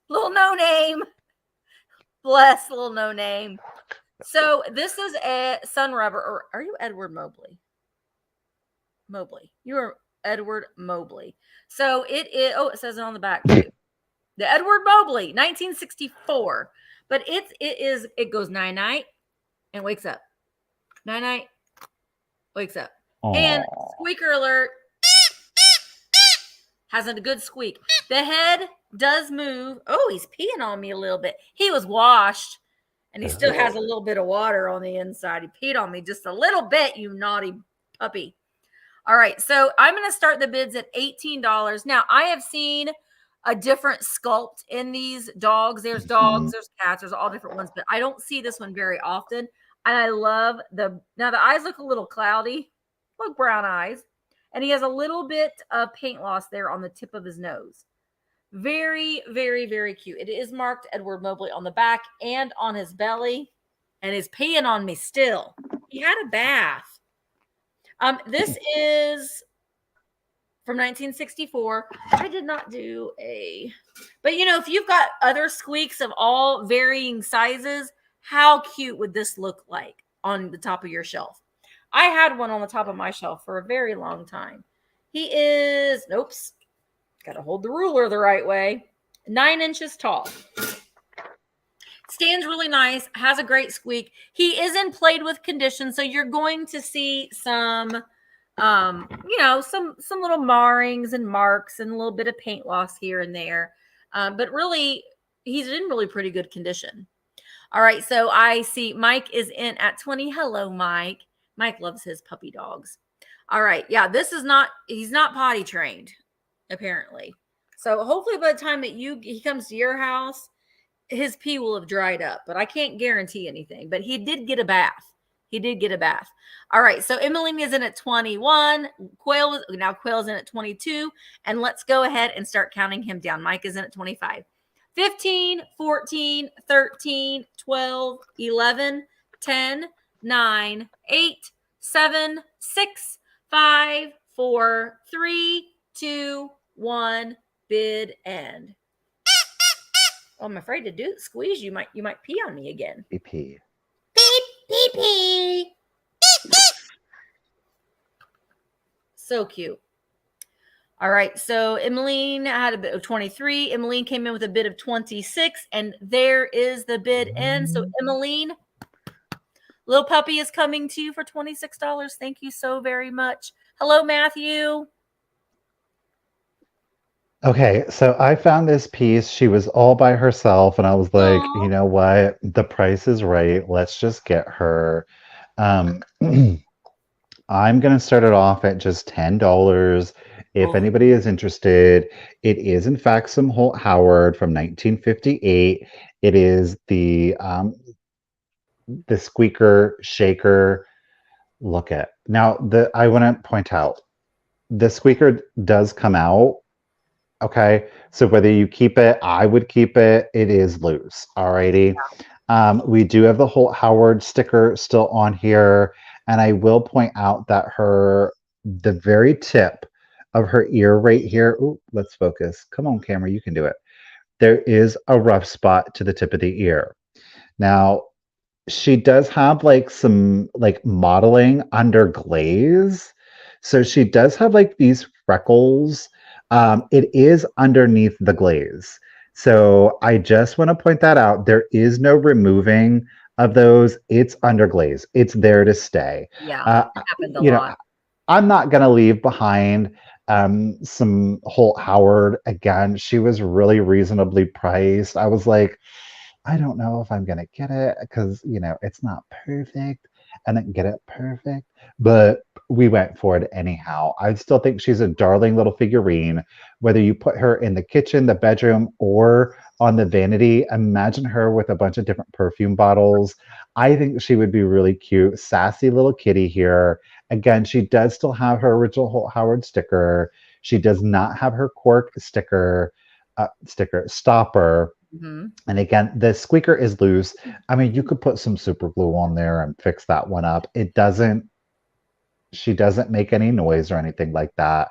Bless little no name. So this is a Sun Rubber, or are you Edward Mobley? Mobley. You are Edward Mobley. So it is, it says it on the back too. The Edward Mobley, 1964. But it goes night-night and wakes up. Night-night, wakes up. Aww. And squeaker alert. Has a good squeak. The head does move. Oh, he's peeing on me a little bit. He was washed, and he still has a little bit of water on the inside. He peed on me just a little bit, you naughty puppy. All right, so I'm going to start the bids at $18. Now, I have seen a different sculpt in these dogs. There's dogs, there's cats, there's all different ones, but I don't see this one very often. And I love now the eyes look a little cloudy, look brown eyes. And he has a little bit of paint loss there on the tip of his nose. Very, very, very cute. It is marked Edward Mobley on the back and on his belly. And is peeing on me still. He had a bath. This is from 1964. I did not do but if you've got other squeaks of all varying sizes, how cute would this look like on the top of your shelf? I had one on the top of my shelf for a very long time. He is, got to hold the ruler the right way, 9 inches tall. Stands really nice, has a great squeak. He is in played with condition, so you're going to see some some little marrings and marks and a little bit of paint loss here and there. But really, he's in really pretty good condition. All right, so I see Mike is in at 20. Hello, Mike. Mike loves his puppy dogs. All right, yeah, he's not potty trained, apparently. So hopefully by the time that he comes to your house, his pee will have dried up, but I can't guarantee anything. But he did get a bath. All right, so Emmeline is in at 21. Quail's in at 22. And let's go ahead and start counting him down. Mike is in at 25. 15, 14, 13, 12, 11, 10, 9, 8, 7, 6, 5, 4, 3, 2, 1. Bid end. Oh, I'm afraid to squeeze. You might pee on me again. Pee. Beep, beep. So cute. All right, so Emmeline had a bid of 23. Emmeline came in with a bid of 26, and there is the bid end. So Emmeline, little puppy is coming to you for $26. Thank you so very much. Hello, Matthew. Okay, so I found this piece. She was all by herself, and I was like, Aww. you know what? The price is right. Let's just get her. I'm going to start it off at just $10. If anybody is interested, it is in fact some Holt Howard from 1958. It is the squeaker shaker. Look at now. I want to point out the squeaker does come out. Okay, so whether you keep it, I would keep it. It is loose. Alrighty. We do have the Holt Howard sticker still on here, and I will point out that the very tip of her ear right here. Ooh, let's focus. Come on, camera, you can do it. There is a rough spot to the tip of the ear. Now, she does have like some like modeling under glaze, so she does have like these freckles. It is underneath the glaze. So I just want to point that out. There is no removing of those. It's under glaze. It's there to stay. Yeah, it happens a lot. I'm not going to leave behind some Holt Howard. Again, she was really reasonably priced. I was like, I don't know if I'm going to get it because, it's not perfect. I didn't get it perfect, but we went for it anyhow. I still think she's a darling little figurine. Whether you put her in the kitchen, the bedroom, or on the vanity, imagine her with a bunch of different perfume bottles. I think she would be really cute. Sassy little kitty here. Again, she does still have her original Holt Howard sticker. She does not have her cork stopper. Mm-hmm. And again, the squeaker is loose. I mean, you could put some super glue on there and fix that one up. She doesn't make any noise or anything like that.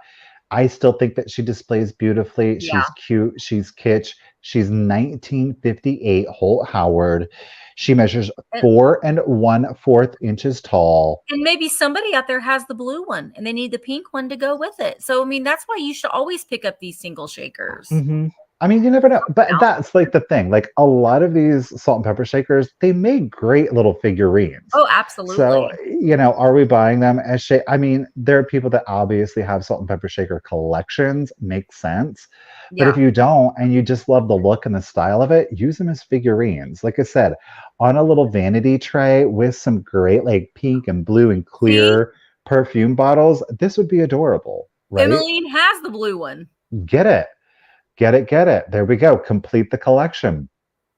I still think that she displays beautifully. Yeah. She's cute. She's kitsch. She's 1958 Holt Howard. She measures 4 1/4 inches tall. And maybe somebody out there has the blue one and they need the pink one to go with it. So, I mean, that's why you should always pick up these single shakers. Mm-hmm. I mean, you never know. But that's like the thing. Like a lot of these salt and pepper shakers, they make great little figurines. Oh, So, absolutely. are we buying them as I mean, there are people that obviously have salt and pepper shaker collections, makes sense. But if Yeah. you don't and you just love the look and the style of it, use them as figurines. Like I said, on a little vanity tray with some great like pink and blue and See, clear perfume bottles, this would be adorable, right? Emmeline has the blue one. Get it. Get it, get it. There we go. Complete the collection.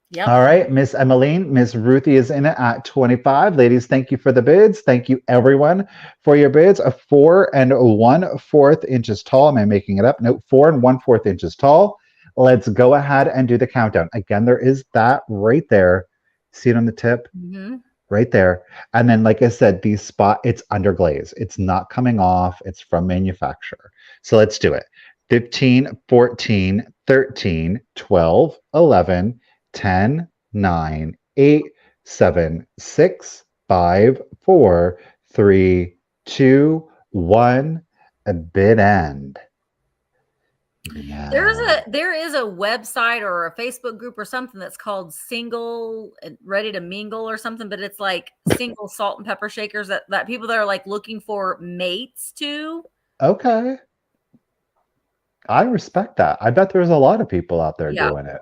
Yep. All right, Miss Emmeline, Miss Ruthie is in it at 25. Ladies, thank you for the bids. Thank you, everyone, for your bids. A 4 and 1/4 inches tall. Am I making it up? Nope, 4 and 1/4 inches tall. Let's go ahead and do the countdown. Again, there is that right there. See it on the tip? Hmm. Right there. And then, like I said, these spot, it's underglaze. It's not coming off. It's from manufacturer. So let's do it. 15, 14, 13, 12, 11, 10, 9, 8, 7, 6, 5, 4, 3, 2, 1. A bid end. Yeah. There is a website or a Facebook group or something that's called Single and Ready to Mingle or something, but it's like single salt and pepper shakers that people that are like looking for mates to. Okay. I respect that. I bet there's a lot of people out there Yeah. doing it.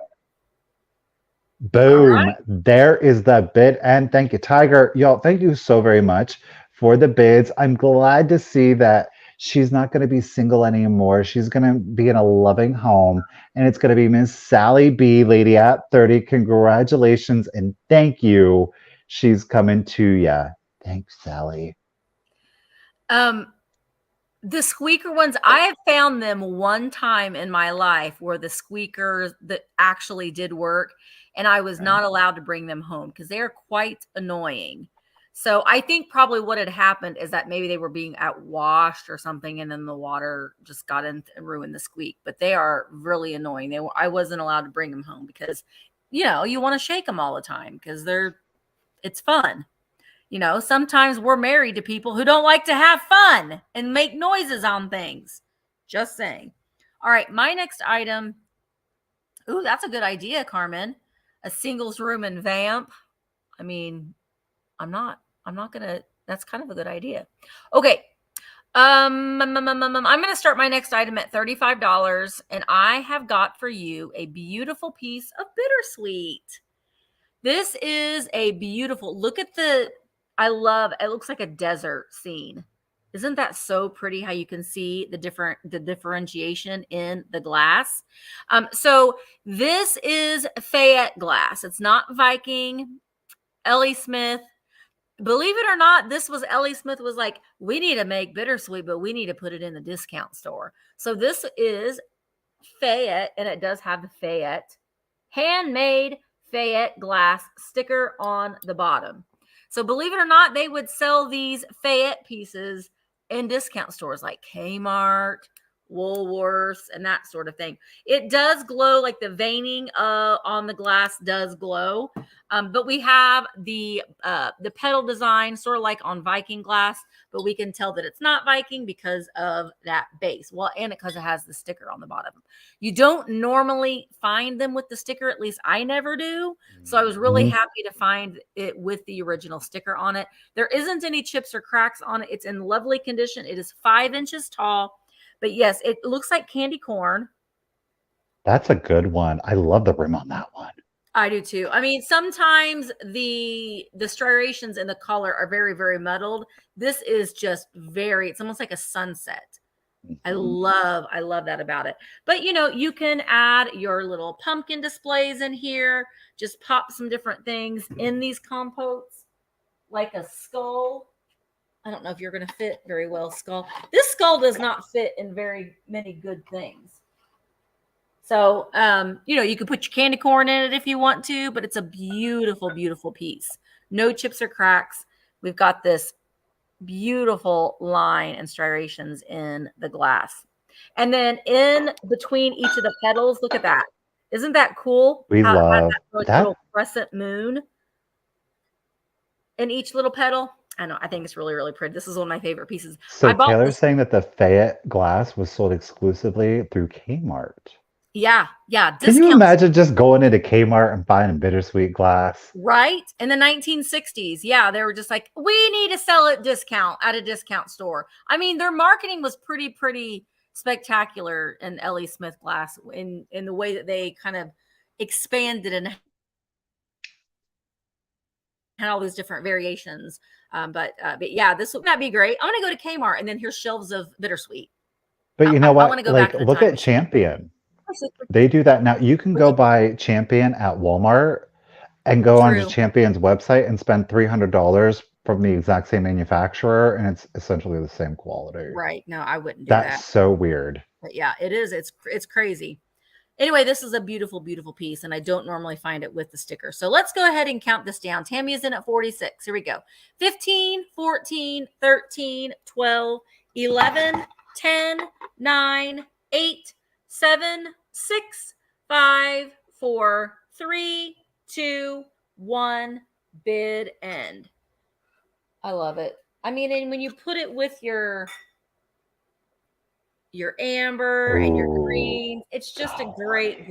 All Boom. right. There is the bid. And thank you, Tiger. Y'all, thank you so very much for the bids. I'm glad to see that she's not going to be single anymore. She's going to be in a loving home. And it's going to be Miss Sally B, lady at 30. Congratulations and thank you. She's coming to ya. Thanks, Sally. The squeaker ones, I have found them one time in my life where the squeakers that actually did work, and I was Okay. not allowed to bring them home because they are quite annoying. So I think probably what had happened is that maybe they were being outwashed or something, and then the water just got in and ruined the squeak. But they are really annoying. I wasn't allowed to bring them home because, you want to shake them all the time because it's fun. Sometimes we're married to people who don't like to have fun and make noises on things. Just saying. All right, my next item. Ooh, that's a good idea, Carmen. A singles room and vamp. I mean, I'm not gonna. That's kind of a good idea. Okay. I'm gonna start my next item at $35, and I have got for you a beautiful piece of bittersweet. This is a beautiful look at I love it looks like a desert scene. Isn't that so pretty how you can see the differentiation in the glass? So this is Fayette glass. It's not Viking. Ellie Smith, believe it or not, this was Ellie Smith was like, we need to make bittersweet, but we need to put it in the discount store. So this is Fayette, and it does have the Fayette handmade Fayette glass sticker on the bottom. So believe it or not, they would sell these Fayette pieces in discount stores like Kmart, Woolworths, and that sort of thing. It does glow, like the veining on the glass does glow. But we have the pedal design sort of like on Viking glass, but we can tell that it's not Viking because of that base. Well, and because it has the sticker on the bottom. You don't normally find them with the sticker, at least I never do. So I was really Mhm. happy to find it with the original sticker on it. There isn't any chips or cracks on it. It's in lovely condition. It is 5 inches tall. But yes, it looks like candy corn. That's a good one. I love the rim on that one. I do too. I mean, sometimes the striations in the color are very, very muddled. This is just it's almost like a sunset. Mhm. I love that about it. But you can add your little pumpkin displays in here. Just pop some different things in these compotes, like a skull. I don't know if you're going to fit very well, skull. This skull does not fit in very many good things. So, you could put your candy corn in it if you want to, but it's a beautiful, beautiful piece. No chips or cracks. We've got this beautiful line and striations in the glass. And then in between each of the petals, look at that. Isn't that cool? We How it has love that like that. little crescent moon in each little petal. I know. I think it's really, really pretty. This is one of my favorite pieces. So I bought Taylor's this. saying that the Fayette glass was sold exclusively through Kmart. Yeah. Yeah. Can you Discounts. imagine just going into Kmart and buying a bittersweet glass? Right. In the 1960s. Yeah. They were just like, we need to sell it discount at a discount store. I mean, their marketing was pretty spectacular in L.E. Smith glass in the way that they kind of expanded and had all these different variations. But yeah, this would not be great. I'm going to go to Kmart and then here's shelves of bittersweet. But you know I want what? to go back Like, in the look time at machine. Champion. They do that now. You can go buy Champion at Walmart and go onto True. Champion's website and spend $300 from the exact same manufacturer, and it's essentially the same quality. Right. No, I wouldn't do That's that. so weird. But yeah, it is. It's crazy. Anyway, this is a beautiful, beautiful piece, and I don't normally find it with the sticker. So let's go ahead and count this down. Tammy is in at 46. Here we go. 15, 14, 13, 12, 11, 10, 9, 8, 7, 6, 5, 4, 3, 2, 1. Bid end. I love it. I mean, and when you put it with your amber and your Ooh. green. It's just a great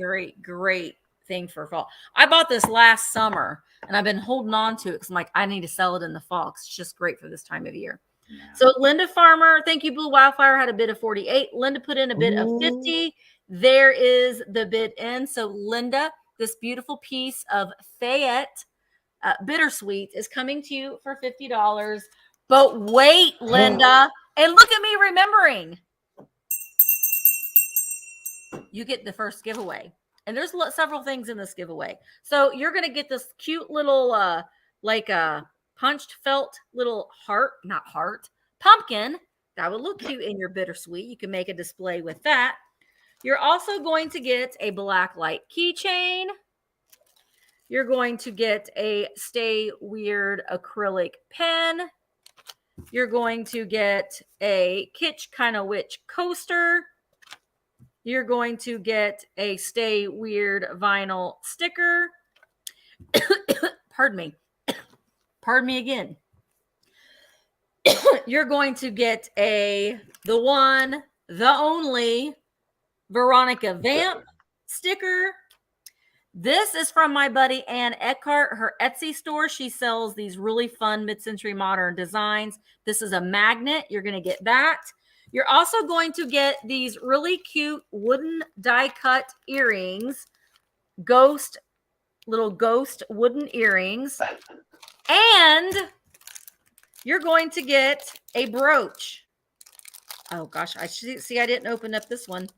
thing for fall. I bought this last summer and I've been holding on to it because I'm like, I need to sell it in the fall. It's just great for this time of year. Yeah. So Linda Farmer, thank you, Blue Wildfire, had a bid of 48. Linda put in a bid of 50. There is the bid in. So Linda, this beautiful piece of Fayette bittersweet is coming to you for $50. But wait, Linda, and look at me remembering. You get the first giveaway. And there's several things in this giveaway. So you're going to get this cute little, like a punched felt little pumpkin. That would look cute in your bittersweet. You can make a display with that. You're also going to get a black light keychain. You're going to get a Stay Weird acrylic pen. You're going to get a Kitsch Kinda Witch coaster. You're going to get a Stay Weird vinyl sticker. Pardon me. Pardon me again. You're going to get the one, the only Veronica Vamp sticker. This is from my buddy Ann Eckhart, her Etsy store. She sells these really fun mid-century modern designs. This is a magnet. You're going to get that. You're also going to get these really cute wooden die-cut earrings, little ghost wooden earrings. And you're going to get a brooch. Oh, gosh. I didn't open up this one.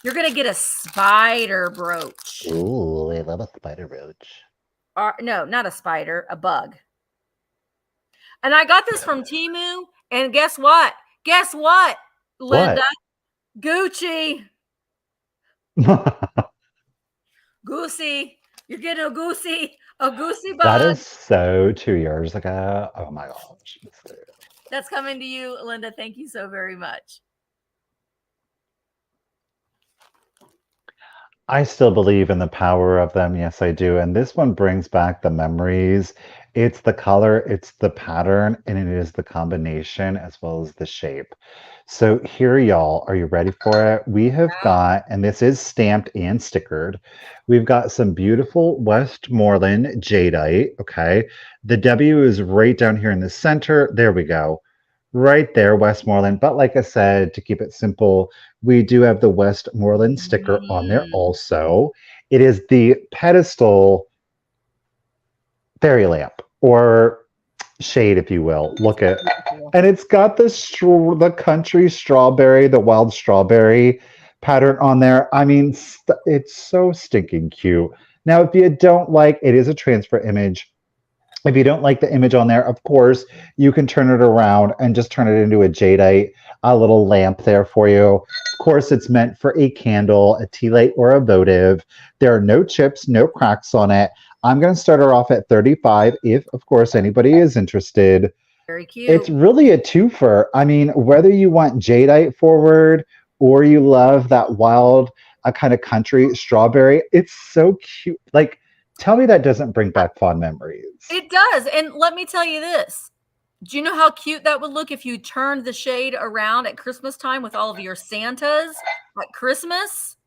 You're going to get a spider brooch. Ooh, I love a spider brooch. No, not a spider, a bug. And I got this from Temu. And guess what? Linda? What? Gucci. Goosey. You're getting a goosey bug. That is so 2 years ago. Oh my gosh. That's coming to you, Linda. Thank you so very much. I still believe in the power of them. Yes, I do. And this one brings back the memories. It's the color, it's the pattern, and it is the combination as well as the shape. So here, y'all, are you ready for it? We have got, and this is stamped and stickered, we've got some beautiful Westmoreland jadeite, okay? The W is right down here in the center. There we go. Right there, Westmoreland. But like I said, to keep it simple, we do have the Westmoreland sticker on there also. It is the pedestal fairy lamp or shade, if you will. Look at, and it's got the country strawberry, the wild strawberry pattern on there. I mean, it's so stinking cute. Now, if you don't like, it is a transfer image. If you don't like the image on there, of course, you can turn it around and just turn it into a jadeite, a little lamp there for you. Of course, it's meant for a candle, a tea light, or a votive. There are no chips, no cracks on it. I'm going to start her off at 35 if, of course, anybody is interested. Very cute. It's really a twofer. I mean, whether you want jadeite forward or you love that wild kind of country strawberry, it's so cute. Like, tell me that doesn't bring back fond memories. It does. And let me tell you this. Do you know how cute that would look if you turned the shade around at Christmas time with all of your Santas at Christmas?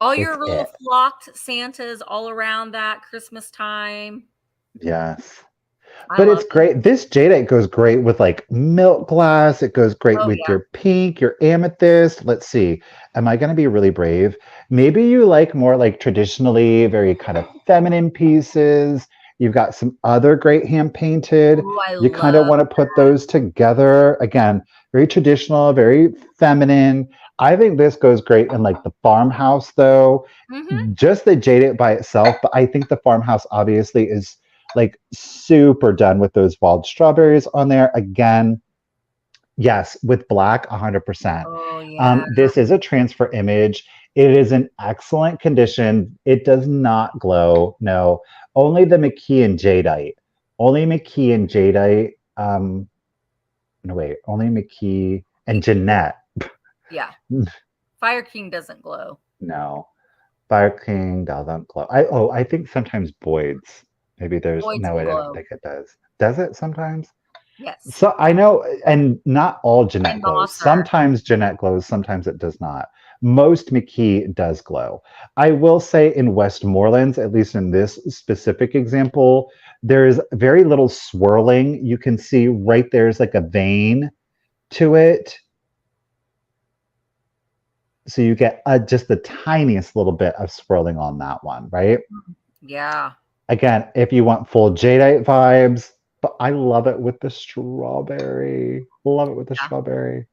All It's your little it. flocked Santas all around that Christmas time. Yes. I But love it's great. This jadeite goes great with like milk glass. It goes great Oh, with yeah. your pink, your amethyst. Let's see. Am I going to be really brave? Maybe you like more like traditionally very kind of feminine pieces. You've got some other great hand painted. Ooh, I You kind of love want to put those together. Again, very traditional, very feminine. I think this goes great in like the farmhouse though. Mhm. Just the jadeite by itself, but I think the farmhouse obviously is like super done with those wild strawberries on there. Again, yes, with black, 100%. Oh, yeah. This is a transfer image. It is in excellent condition. It does not glow. No, only the McKee and jadeite. Only McKee and jadeite. No, wait, only McKee and Jeanette. Yeah. Fire King doesn't glow. No, Fire King doesn't glow. I think sometimes Boyd's. Maybe there's Boyd's no, will I don't glow. think it does. Does it sometimes? Yes. So I know, and not all Jeanette And glows. Mosser. Sometimes Jeanette glows, sometimes it does not. Most McKee does glow. I will say in Westmoreland's, at least in this specific example, there's very little swirling. You can see right there's like a vein to it. So you get just the tiniest little bit of swirling on that one, right? Yeah. Again, if you want full jadeite vibes, but I love it with the strawberry. Love it with the Yeah. strawberry.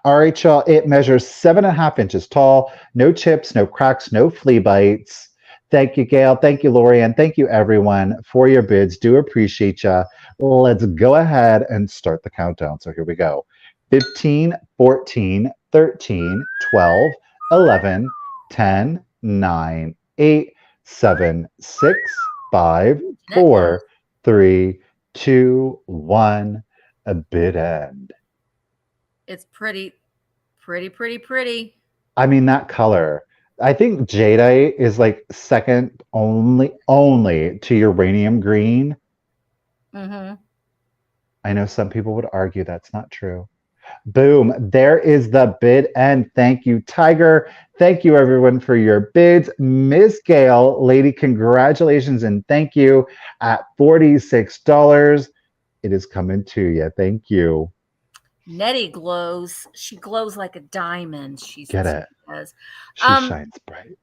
All right, y'all. It measures 7.5 inches tall. No chips, no cracks, no flea bites. Thank you, Gail. Thank you, Lori. And thank you, everyone, for your bids. Do appreciate you. Let's go ahead and start the countdown. So here we go 15, 14, 13, 12, 11, 10, 9, 8, 7, 6, 5, Ooh, Jeanette glows. 4, 3, 2, 1. A bid end. It's pretty, pretty, pretty, pretty. I mean, that color. I think jadeite is like second only to uranium green. Mm-hmm. I know some people would argue that's not true. Boom. There is the bid end. Thank you, Tiger. Thank you, everyone, for your bids. Miss Gail, lady, congratulations and thank you at $46. It is coming to you. Thank you. Nettie glows. She glows like a diamond. She Get says. it. Says. She Um, shines bright.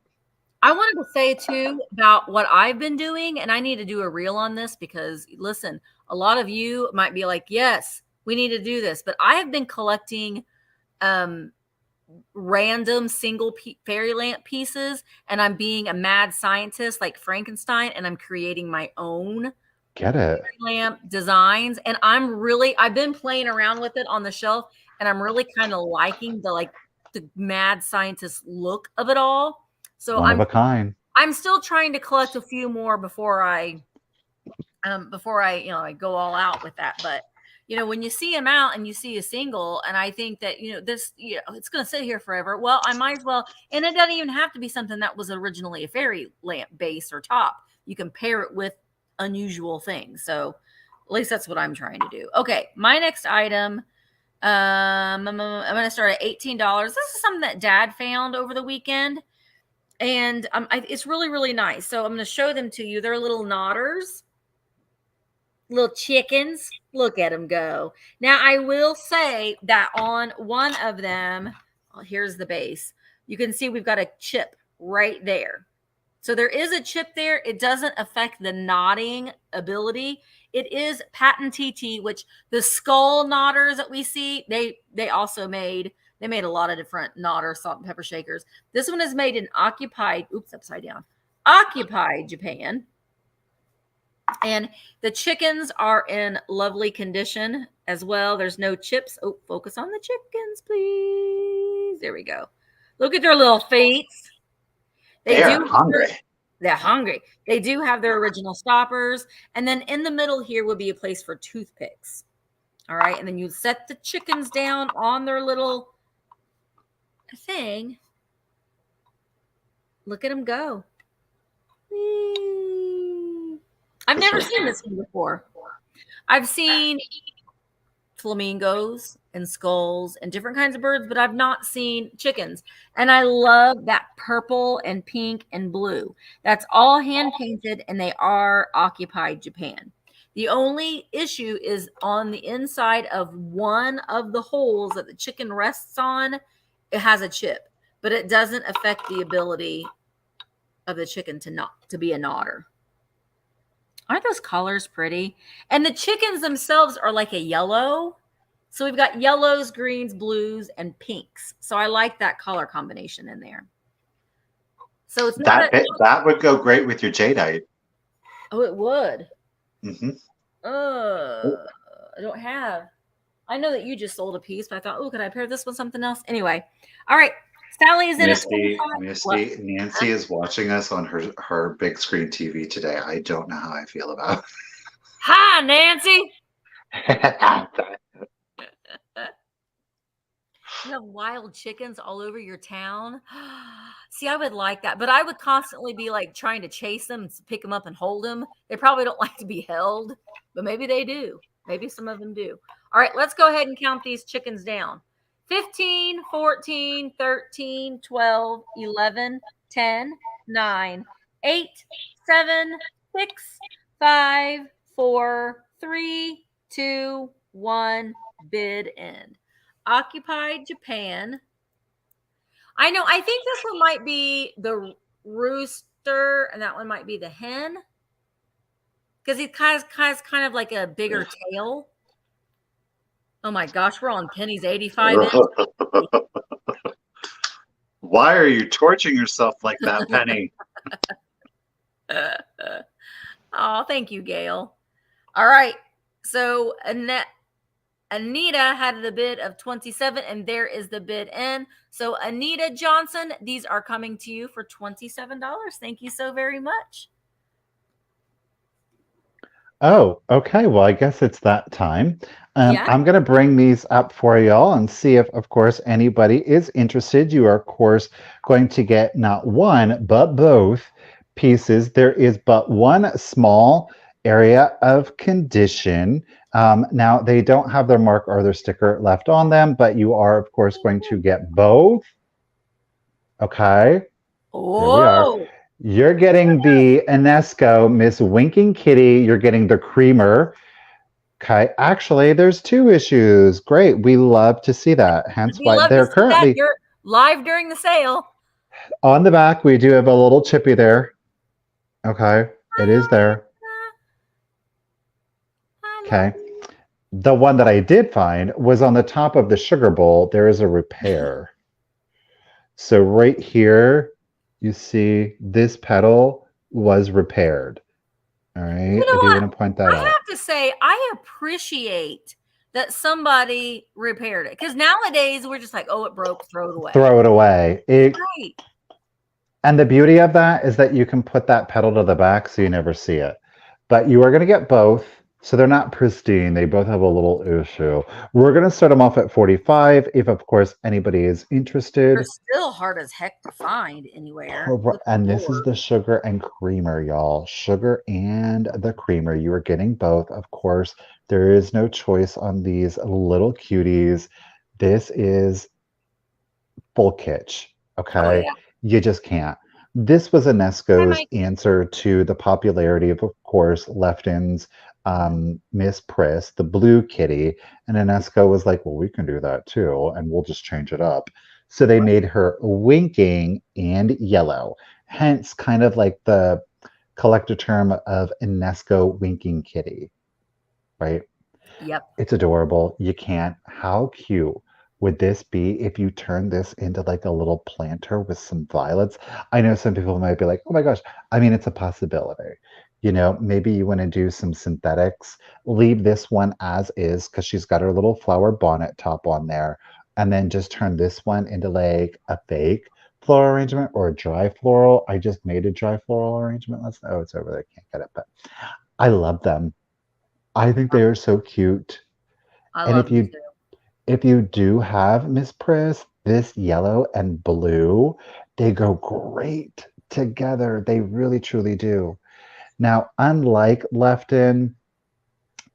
I wanted to say too about what I've been doing, and I need to do a reel on this because listen, a lot of you might be like, yes, we need to do this, but I have been collecting um random single fairy lamp pieces, and I'm being a mad scientist like Frankenstein, and I'm creating my own Get it. lamp designs. And I've been playing around with it on the shelf, and I'm really kind of liking the mad scientist look of it all. So One of a kind. I'm still trying to collect a few more before I I go all out with that. But when you see them out and you see a single, and I think that this it's going to sit here forever. Well, I might as well. And it doesn't even have to be something that was originally a fairy lamp base or top. You can pair it with unusual things. So at least that's what I'm trying to do. Okay, my next item. I'm going to start at $18. This is something that Dad found over the weekend, and it's really, really nice. So I'm going to show them to you. They're little knotters, little chickens. Look at them go. Now, I will say that on one of them, here's the base. You can see we've got a chip right there. So there is a chip there. It doesn't affect the knotting ability. It is patent TT, which the skull knotters that we see, they also made. They made a lot of different knotter salt and pepper shakers. This one is made in occupied Japan. And the chickens are in lovely condition as well. There's no chips. Oh, focus on the chickens, please. There we go. Look at their little feet. They're hungry. They're hungry. They do have their original stoppers. And then in the middle here would be a place for toothpicks. All right. And then you set the chickens down on their little thing. Look at them go. I've never seen this one before. I've seen flamingos and skulls and different kinds of birds, but I've not seen chickens. And I love that purple and pink and blue. That's all hand painted, and they are occupied Japan. The only issue is on the inside of one of the holes that the chicken rests on, it has a chip, but it doesn't affect the ability of the chicken to be a nodder. Aren't those colors pretty? And the chickens themselves are like a yellow. So we've got yellows, greens, blues, and pinks. So I like that color combination in there. So it's not that would go great with your jadeite. Oh, it would. Mm-hmm. I don't have. I know that you just sold a piece, but I thought, oh, could I pair this with something else? Anyway, all right. Sally is in Misty, Nancy is watching us on her big screen TV today. I don't know how I feel about it. Hi, Nancy. You have wild chickens all over your town. See, I would like that, but I would constantly be like trying to chase them and pick them up and hold them. They probably don't like to be held, but maybe they do. Maybe some of them do. All right, let's go ahead and count these chickens down. 15, 14, 13, 12, 11, 10, 9, 8, 7, 6, 5, 4, 3, 2, 1, bid end. Occupied Japan. I know, I think this one might be the rooster, and that one might be the hen. Because he kind of like a bigger tail. Oh my gosh, we're on Penny's 85 inch. Why are you torturing yourself like that, Penny? Oh, thank you, Gail. All right. So Anita had the bid of 27, and there is the bid in. So Anita Johnson, these are coming to you for $27. Thank you so very much. Oh, okay. Well, I guess it's that time. Yeah. I'm going to bring these up for y'all and see if, of course, anybody is interested. You are, of course, going to get not one, but both pieces. There is but one small area of condition. Now, they don't have their mark or their sticker left on them, but you are, of course, going to get both. Okay. Whoa. There we are. You're getting the Enesco Miss Winking Kitty. You're getting the creamer. Okay. Actually, there's two issues. Great. We love to see that. Hence why they're currently You're live during the sale. On the back. We do have a little chippy there. Okay. It is there. Okay. The one that I did find was on the top of the sugar bowl. There is a repair. So right here, you see this petal was repaired. All right. I do want to point that out. I have to say, I appreciate that somebody repaired it. Because nowadays we're just like, oh, it broke, throw it away. Throw it away. Right. And the beauty of that is that you can put that petal to the back so you never see it. But you are going to get both. So they're not pristine. They both have a little issue. We're going to start them off at 45. If, of course, anybody is interested. They're still hard as heck to find anywhere. And this is the sugar and creamer, y'all. Sugar and the creamer. You are getting both. Of course, there is no choice on these little cuties. This is full kitsch. Okay. Oh, yeah. You just can't. This was Enesco's answer to the popularity of course, Lefton's Miss Priss, the blue kitty. And Enesco was like, well, we can do that too, and we'll just change it up. So they made her winking and yellow, hence kind of like the collector term of Enesco winking kitty, right? Yep. It's adorable. You can't. How cute would this be if you turn this into like a little planter with some violets? I know some people might be like, oh my gosh. I mean, it's a possibility. You know, maybe you want to do some synthetics. Leave this one as is because she's got her little flower bonnet top on there. And then just turn this one into like a fake floral arrangement or a dry floral. I just made a dry floral arrangement. Oh, it's over there. Can't get it. But I love them. I think they are so cute. And if you do have Miss Priss, this yellow and blue, they go great together. They really, truly do. Now, unlike Lefton,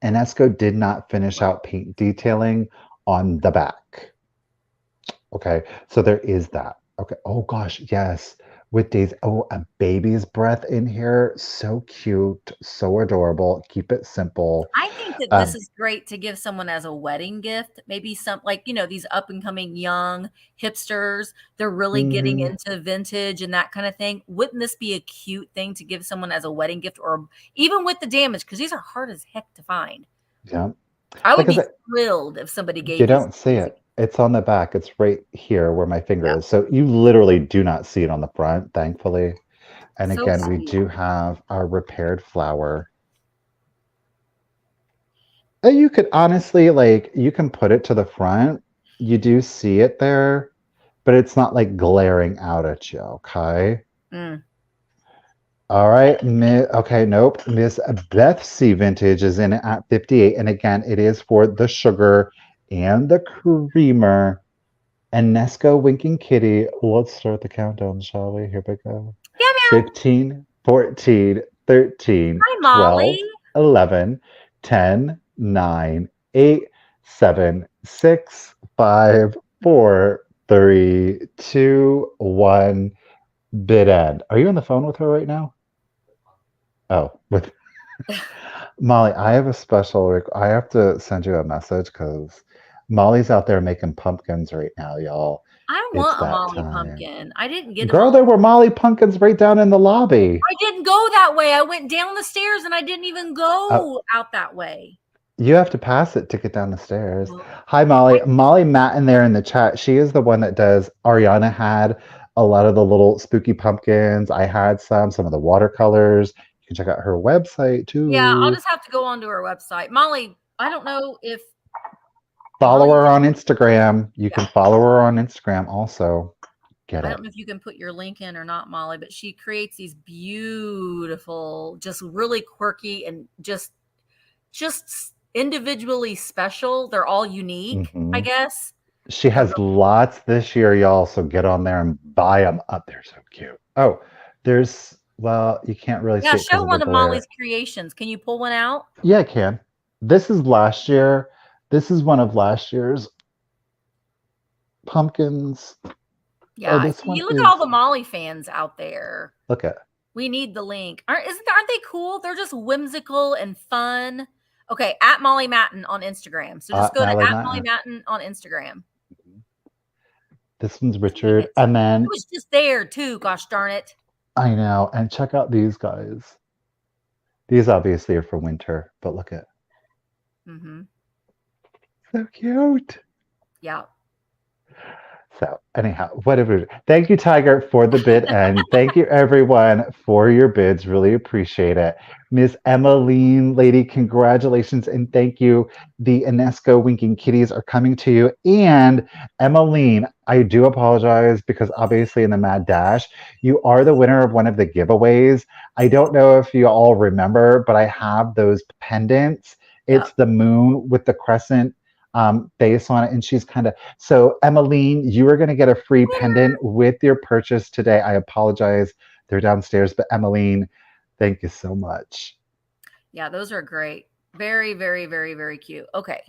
Enesco did not finish out paint detailing on the back. Okay, so there is that. Okay. Oh gosh, yes. With Daisy. Oh, a baby's breath in here. So cute, so adorable. Keep it simple. I think that this Um, is great to give someone as a wedding gift. Maybe some like, these up and coming young hipsters, they're really getting mhm, into vintage and that kind of thing. Wouldn't this be a cute thing to give someone as a wedding gift, or even with the damage? Because these are hard as heck to find. yeah. I would Like I be said, thrilled if somebody you gave you don't see some. it. It's on the back. It's right here where my finger Yeah, is. So you literally do not see it on the front, thankfully. And so again, we sweet. do have our repaired flower. And you could honestly, like, you can put it to the front. You do see it there, but it's not like glaring out at you, okay? Mm. All right, okay, nope. Miss Bethsy Vintage is in at 58. And again, it is for the sugar and the creamer. And Nesco Winking Kitty. Let's start the countdown, shall we? Here we go. Yeah, meow. 15, 14, 13, Hi, Molly. 12, 11, 10, 9, 8, 7, 6, 5, 4, 3, 2, 1. Bid end. Are you on the phone with her right now? Oh, with Molly, I have a special I have to send you a message because Molly's out there making pumpkins right now, y'all. I It's want a that Molly time. pumpkin. I didn't get a Girl, Molly. there were Molly pumpkins right down in the lobby. I didn't go that way. I went down the stairs and I didn't even Uh, go out that way. you have to pass it to get down the stairs. Well, Hi, Molly. Molly Matt in there in the chat. She is the one that does. Ariana had a lot of the little spooky pumpkins. I had some of the watercolors. You can check out her website yeah, I'll too. just have to go onto her website. Molly, I don't know if Follow Molly, her on Instagram. You yeah, can follow her on Instagram also. Get I it. don't know if you can put your link in or not, Molly, but she creates these beautiful, just really quirky and just individually special. They're all unique, I Hmm. guess. She They're has lots this year, y'all. So get on there and buy them up. They're so cute. Oh, well, you can't really Yeah, see it because show of the one of Molly's glare. creations. Can you pull one out? Yeah, I can. This is last year. This is one of last year's pumpkins. Oh, Yeah, this one you look at is, all the Molly fans out there. look at, We need the link. Aren't they cool? They're just whimsical and fun. Okay, at Molly Matten on Instagram. So just go to Mallory at Molly Matin. Matten on Instagram. This one's Dang Richard. it. And I then, was just there too, gosh darn it. I know, and check out these guys. These obviously are for winter, but look at, Mm-hmm. so cute. Yeah. So anyhow, whatever. Thank you, Tiger, for the bid, and thank you everyone for your bids. Really appreciate it. Miss Emmeline, lady, congratulations and thank you. The UNESCO Winking Kitties are coming to you. And Emmeline, I do apologize because obviously in the Mad Dash, you are the winner of one of the giveaways. I don't know if you all remember, but I have those pendants. Yeah. It's the moon with the crescent base on it, and she's kind of so, Emmeline, you are going to get a free pendant with your purchase today. I apologize. They're downstairs, but Emmeline, thank you so much. Yeah, those are great. Very, very, very, very cute. Okay.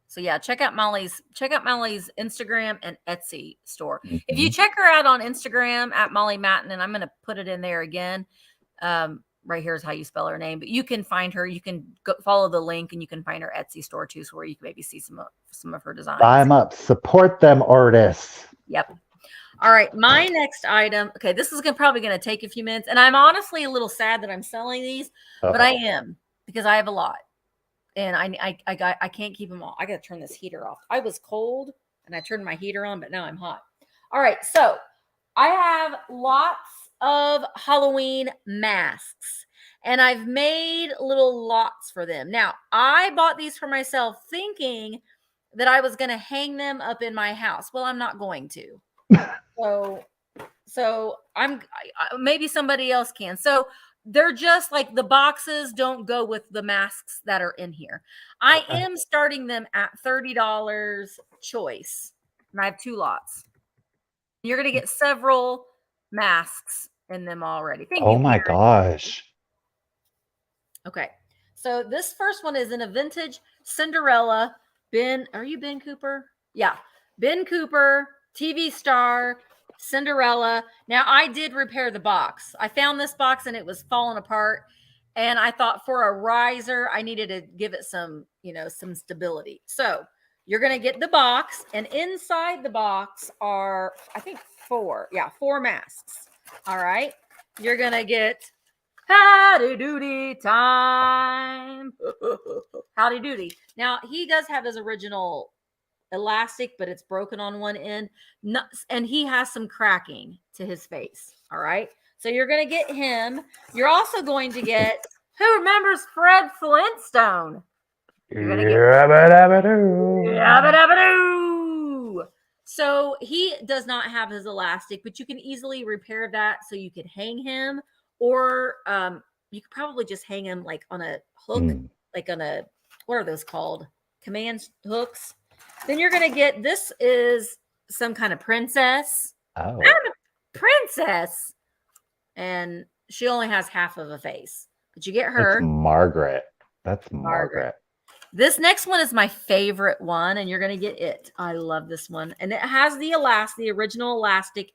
So yeah, check out Molly's Instagram and Etsy store. If you Mhm. check her out on Instagram at Molly Matten, and I'm going to put it in there again. Right here is how you spell her name, but you can find her. You can go follow the link, and you can find her Etsy store too, so where you can maybe see some of her Buy designs. them up. Support them artists. Yep. All right, my next item. Okay, this is probably going to take a few minutes, and I'm honestly a little sad that I'm selling these, but I Uh-oh. am because I have a lot, and I can't keep them all. I got to turn this heater off. I was cold, and I turned my heater on, but now I'm hot. All right, so I have lots of Halloween masks, and I've made little lots for them. Now, I bought these for myself thinking that I was going to hang them up in my house. Well, I'm not going to. So maybe somebody else can. So they're just like the boxes don't go with the masks that are in here. I Okay. am starting them at $30 choice, and I have two lots. You're going to get several masks in them already. Thank Oh you, my Karen. gosh. Okay. So this first one is in a vintage Cinderella Ben, are you Ben Cooper? Yeah. Ben Cooper, TV star, Cinderella. Now, I did repair the box. I found this box and it was falling apart. And I thought for a riser, I needed to give it some, some stability. So you're going to get the box. And inside the box are, I think, four masks. All right. You're going to get Howdy Doody time. Howdy Doody. Now, he does have his original elastic, but it's broken on one end. And he has some cracking to his face. All right. So you're going to get him. You're also going to get, who remembers Fred Flintstone? You're going to get Yabba-dabba-doo. So he does not have his elastic, but you can easily repair that so you could hang him, or you could probably just hang him like on a hook, like on a, what are those called? Command hooks. Then you're going to get, this is some kind of princess. Oh. I'm a princess. And she only has half of a face. But you get her. It's Margaret. That's Margaret. This next one is my favorite one, and you're going to get it. I love this one. And it has the original elastic,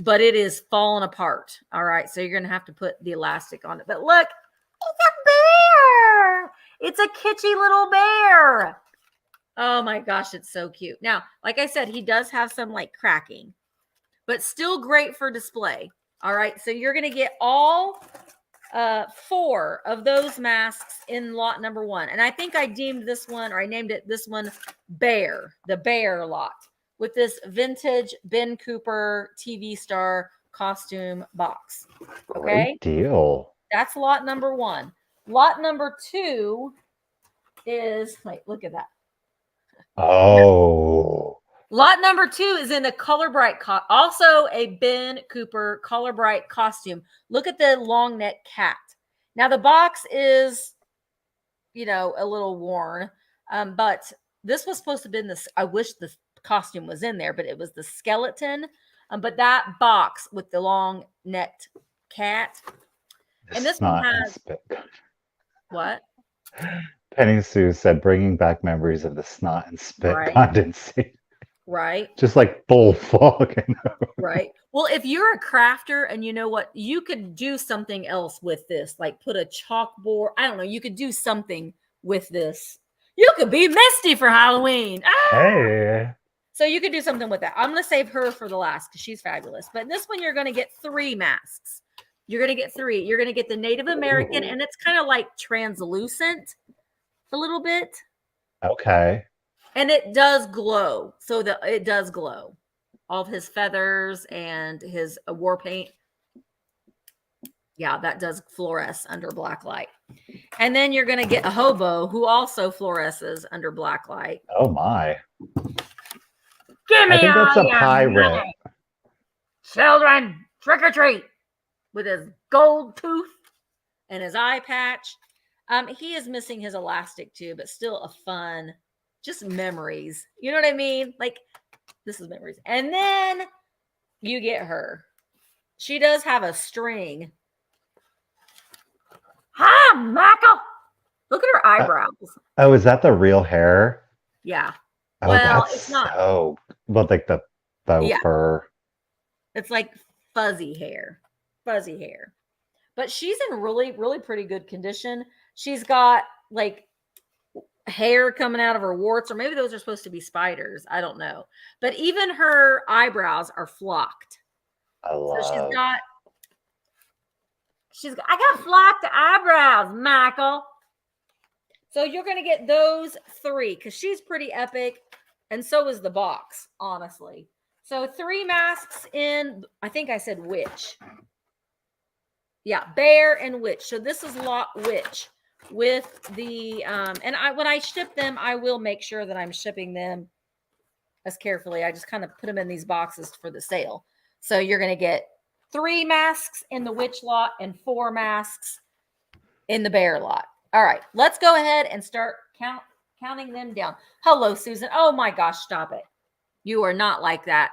but it is falling apart. All right. So you're going to have to put the elastic on it. But look, it's a bear. It's a kitschy little bear. Oh my gosh, it's so cute. Now, like I said, he does have some like cracking, but still great for display. All right, so you're going to get all 4 of those masks in lot number 1. And I think I named this one Bear, the Bear lot, with this vintage Ben Cooper TV star costume box. Okay. Great deal. That's lot number 1. Lot number 2 is, wait, look at that. Oh. Lot number 2 is in a color bright, also a Ben Cooper color bright costume. Look at the long neck cat. Now the box is, a little worn, but this was supposed to have been this. I wish the costume was in there, but it was the skeleton. But that box with the long necked cat, and this one has what? Penny Sue said, bringing back memories of the snot and spit condensate. Right. Just like full fog. Right. Well, if you're a crafter and you know what, you could do something else with this, like put a chalkboard. I don't know. You could do something with this. You could be Misty for Halloween. Ah! Hey. So you could do something with that. I'm going to save her for the last because she's fabulous. But in this one, you're going to get 3 masks. You're going to get 3. You're going to get the Native American, and it's kind of like translucent a little bit. Okay. And it does glow. So it does glow. All of his feathers and his war paint. Yeah, that does fluoresce under black light. And then you're going to get a hobo who also fluoresces under black light. Oh, my. Give me I think that's a pirate. Children, trick or treat. With his gold tooth and his eye patch. He is missing his elastic too, but still a fun, just memories. You know what I mean? Like, this is memories. And then you get her. She does have a string. Hi, Michael. Look at her eyebrows. Oh, is that the real hair? Yeah. Oh, well, that's it's not. so, but like the faux fur. It's like fuzzy hair. But she's in really, really pretty good condition. She's got like hair coming out of her warts, or maybe those are supposed to be spiders. I don't know. But even her eyebrows are flocked. So I got flocked eyebrows, Michael. So you're going to get those 3 because she's pretty epic. And so is the box, honestly. So 3 masks in, I think I said witch. Yeah, bear and witch. So this is lot witch with the, when I ship them, I will make sure that I'm shipping them as carefully. I just kind of put them in these boxes for the sale. So you're going to get 3 masks in the witch lot and 4 masks in the bear lot. All right, let's go ahead and start counting them down. Hello, Susan. Oh my gosh, stop it. You are not like that.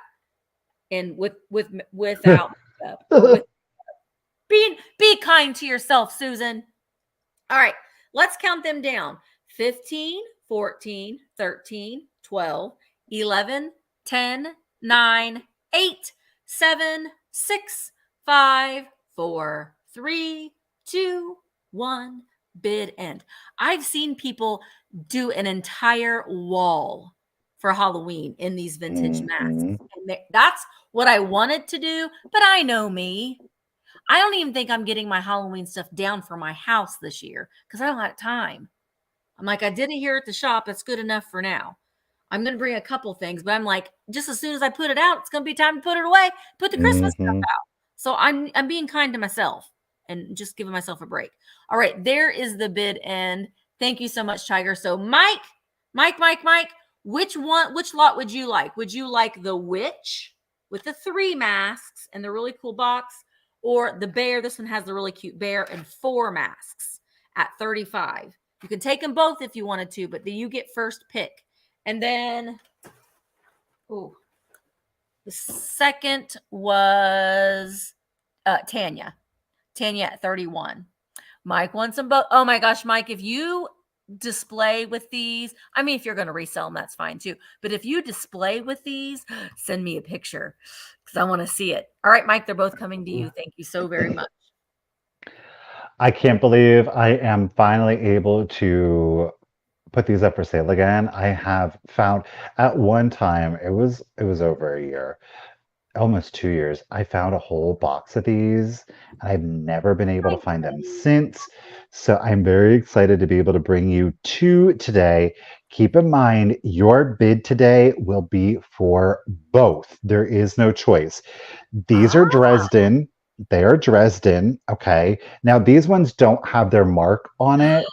And without be kind to yourself, Susan. All right, let's count them down. 15, 14, 13, 12, 11, 10, 9, 8, 7, 6, 5, 4, 3, 2, 1. Bid end. I've seen people do an entire wall for Halloween in these vintage masks. Mm-hmm. And that's what I wanted to do, but I know me. I don't even think I'm getting my Halloween stuff down for my house this year because I don't have time. I'm like, I did it here at the shop. That's good enough for now. I'm going to bring a couple things, but I'm like, just as soon as I put it out, it's going to be time to put it away, put the Christmas stuff Mm-hmm. out. So I'm being kind to myself and just giving myself a break. All right, there is the bid end. Thank you so much, Tiger. So Mike, which lot would you like? Would you like the witch with the 3 masks and the really cool box, or the bear? This one has the really cute bear and 4 masks at 35. You can take them both if you wanted to, but you get first pick. And then, the second was Tanya. Tanya at 31. Mike wants them both. Oh my gosh, Mike, if you display with these, I mean, if you're going to resell them, that's fine too. But if you display with these, send me a picture because I want to see it. All right, Mike, they're both coming to you. Thank you so very much. I can't believe I am finally able to put these up for sale again. I have found at one time, it was over a year, almost 2 years, I found a whole box of these and I've never been able to find them since. So I'm very excited to be able to bring you 2 today. Keep in mind, your bid today will be for both. There is no choice. These are Dresden. They are Dresden. Okay. Now, these ones don't have their mark on it.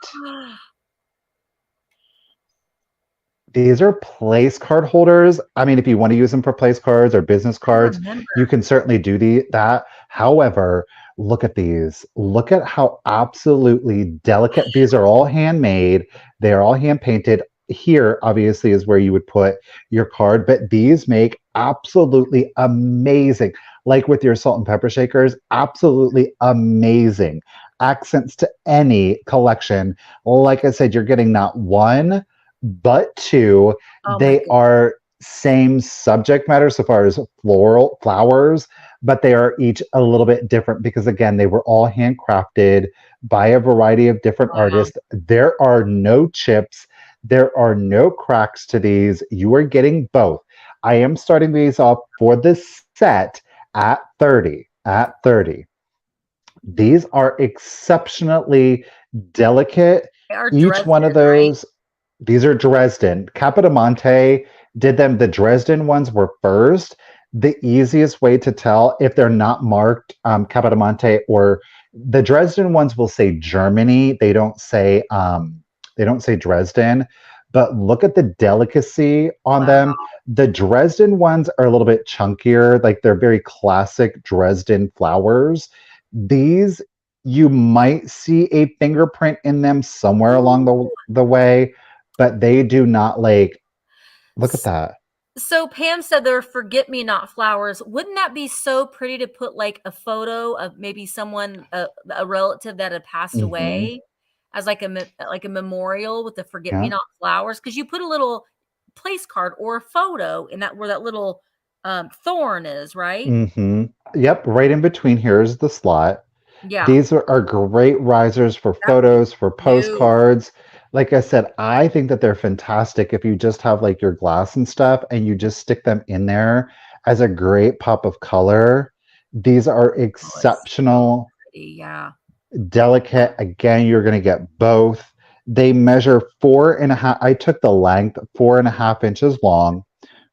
These are place card holders. I mean, if you want to use them for place cards or business cards, you can certainly do that. However, look at these. Look at how absolutely delicate. These are all handmade. They are all hand painted. Here, obviously, is where you would put your card, but these make absolutely amazing. Like with your salt and pepper shakers, absolutely amazing accents to any collection. Like I said, you're getting not one, but 2. They are same subject matter so far as floral flowers, but they are each a little bit different because again, they were all handcrafted by a variety of different artists. There are no chips, there are no cracks to these. You are getting both. I am starting these off for the set at 30. At 30. These are exceptionally delicate. Each one of those, these are Dresden. Capodimonte did them. The Dresden ones were first. The easiest way to tell if they're not marked Capodimonte, or the Dresden ones will say Germany. They don't say Dresden. But look at the delicacy on them. The Dresden ones are a little bit chunkier, like they're very classic Dresden flowers. These, you might see a fingerprint in them somewhere along the way, but they do not look at that. So Pam said they're forget-me-not flowers. Wouldn't that be so pretty to put like a photo of maybe someone, a relative that had passed away, as like a memorial with the forget-me-not flowers? Because you put a little place card or a photo in that where that little thorn is, right? Yep, right in between here is the slot. Yeah. These are great risers for photos, for postcards. Like I said, I think that they're fantastic if you just have like your glass and stuff and you just stick them in there as a great pop of color. These are exceptional, delicate. Again, you're going to get both. They measure 4.5. I took the length, 4.5 inches long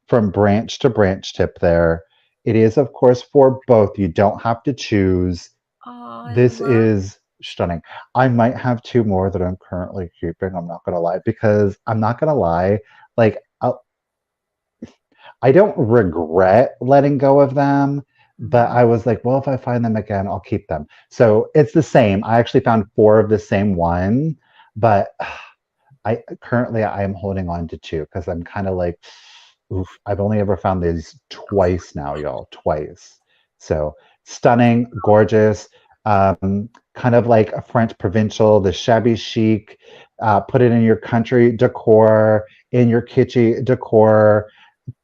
from branch to branch tip there. It is, of course, for both. You don't have to choose. This is stunning. I might have 2 more that I'm currently keeping. I'm not going to lie, because I'm not going to lie. Like, I don't regret letting go of them, but I was like, well, if I find them again, I'll keep them. So it's the same. I actually found 4 of the same one, but I am holding on to 2 because I'm kind of like, oof, I've only ever found these twice now, y'all, twice. So stunning, gorgeous. kind of like a French provincial, the shabby chic. Put it in your country decor, in your kitschy decor,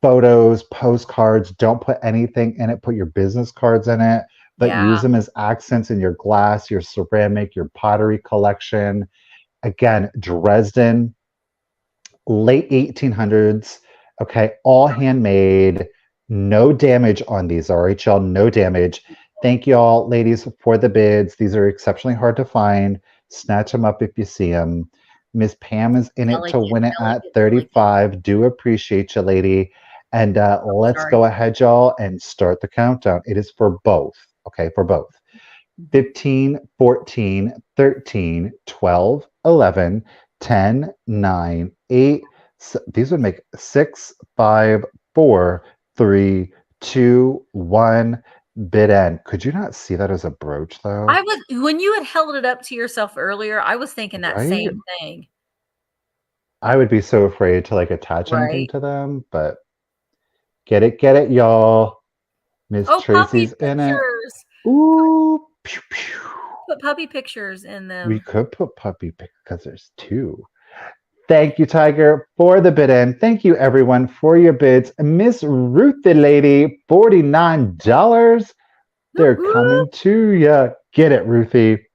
photos, postcards. Don't put anything in it. Put your business cards in it, but Yeah. use them as accents in your glass, your ceramic, your pottery collection. Again, Dresden, late 1800s. Okay, all handmade, no damage on these. All right, y'all, no damage. Thank y'all, ladies, for the bids. These are exceptionally hard to find. Snatch them up if you see them. Miss Pam is in it to Elegant, win it at elegant, elegant. 35. Do appreciate you, lady. And Oh, let's sorry. go ahead, y'all, and start the countdown. It is for both. Okay, for both. 15, 14, 13, 12, 11, 10, 9, 8. These would make 6, 5, 4, 3, 2, 1. Bid end. Could you not see that as a brooch, though? I was when you had held it up to yourself earlier, I was thinking that Right? same thing. I would be so afraid to like attach anything Right. to them, but get it, y'all. Miss Oh, puppy Tracy's in it. pictures. Ooh, pew, pew. Put puppy pictures in We them. could put puppy because there's two. Thank you, Tiger, for the bid in. Thank you, everyone, for your bids. Miss Ruth the Lady, $49. They're Woo-hoo. coming to you. Get it, Ruthie.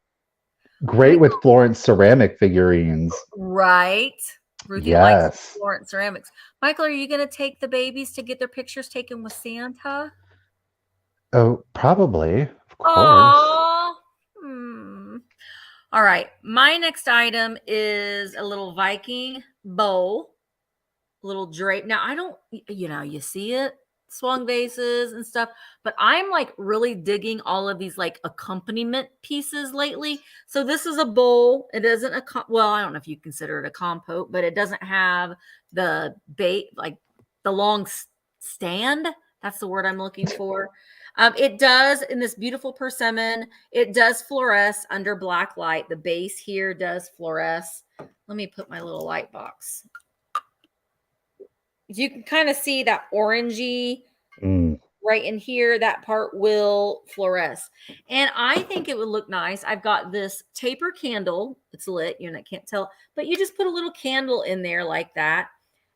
Great with Michael, Florence ceramic figurines. right? Ruthie likes Yes. Florence ceramics. Michael, are you going to take the babies to get their pictures taken with Santa? Oh, probably. Of course. Oh. Hmm. All right. My next item is a little Viking bowl, little drape. Now, I don't, you see it, swung vases and stuff, but I'm like really digging all of these like accompaniment pieces lately. So this is a bowl. It isn't well, I don't know if you consider it a compote, but it doesn't have the bait, like the long stand. That's the word I'm looking for. It does in this beautiful persimmon. It does fluoresce under black light. The base here does fluoresce. Let me put my little light box. You can kind of see that orangey Mm. right in here. That part will fluoresce. And I think it would look nice. I've got this taper candle. It's lit. Can't tell. But you just put a little candle in there like that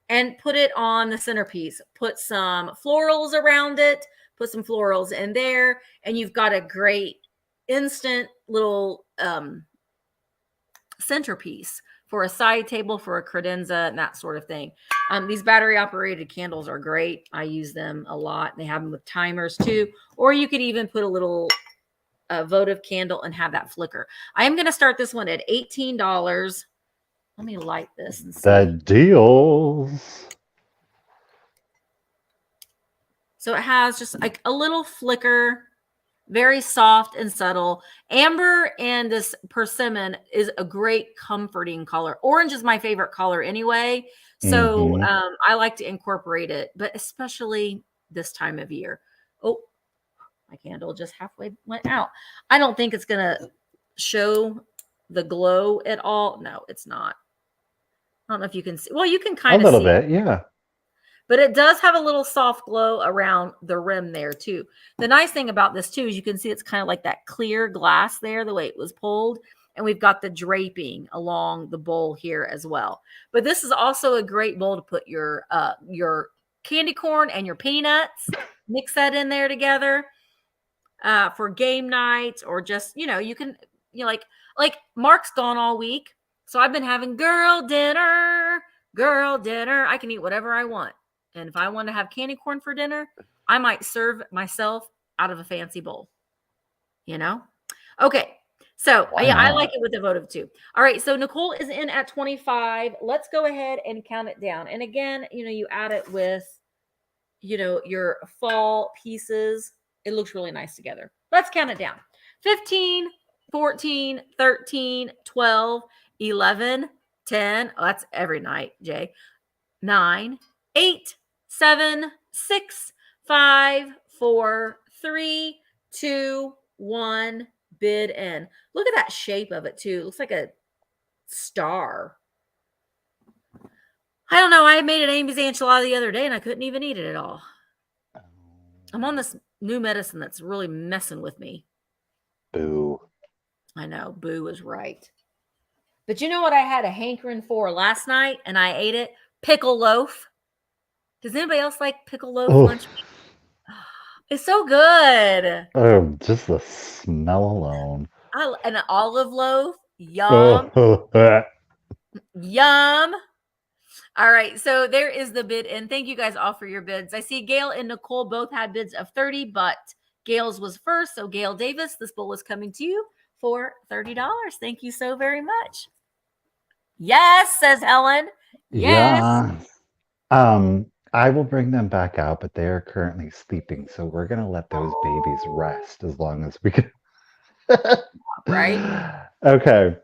and put it on the centerpiece. Put some florals around it. Put some florals in there. And you've got a great instant little centerpiece for a side table, for a credenza, and that sort of thing. These battery operated candles are great. I use them a lot. They have them with timers too. Or you could even put a little votive candle and have that flicker. I am going to start this one at $18. Let me light this and The see. deals. So it has just like a little flicker, very soft and subtle. Amber and this persimmon is a great comforting color. Orange is my favorite color anyway. So Mm-hmm. I like to incorporate it, but especially this time of year. Oh, my candle just halfway went out. I don't think it's going to show the glow at all. No, it's not. I don't know if you can see. Well, you can A kind of little see, bit, yeah. but it does have a little soft glow around the rim there too. The nice thing about this too is you can see it's kind of like that clear glass there, the way it was pulled. And we've got the draping along the bowl here as well. But this is also a great bowl to put your candy corn and your peanuts. Mix that in there together for game nights, or just you can like Mark's gone all week, so I've been having girl dinner. I can eat whatever I want. And if I want to have candy corn for dinner, I might serve myself out of a fancy bowl. Okay. So Why yeah, I like not? it with the votive too. All right. So Nicole is in at 25. Let's go ahead and count it down. And again, you add it with, your fall pieces. It looks really nice together. Let's count it down. 15, 14, 13, 12, 11, 10. Oh, that's every night, Jay. 9, 8, 7, 6, 5, 4, 3, 2, 1. Bid in. Look at that shape of it too. It looks like a star. I don't know. I made an Amy's enchilada the other day and I couldn't even eat it at all. I'm on this new medicine that's really messing with me. Boo. I know. Boo was right. But you know what I had a hankering for last night and I ate it? Pickle loaf. Does anybody else like pickle loaf Oh, lunch? It's so good. oh, just the smell alone. An olive loaf. Yum. Oh, Yum. All right. So there is the bid. And thank you guys all for your bids. I see Gail and Nicole both had bids of 30, but Gail's was first. So Gail Davis, this bowl is coming to you for $30. Thank you so very much. Yes, says Helen. Yes. yeah. I will bring them back out, but they are currently sleeping, so we're gonna let those babies rest as long as we can. Right. Okay.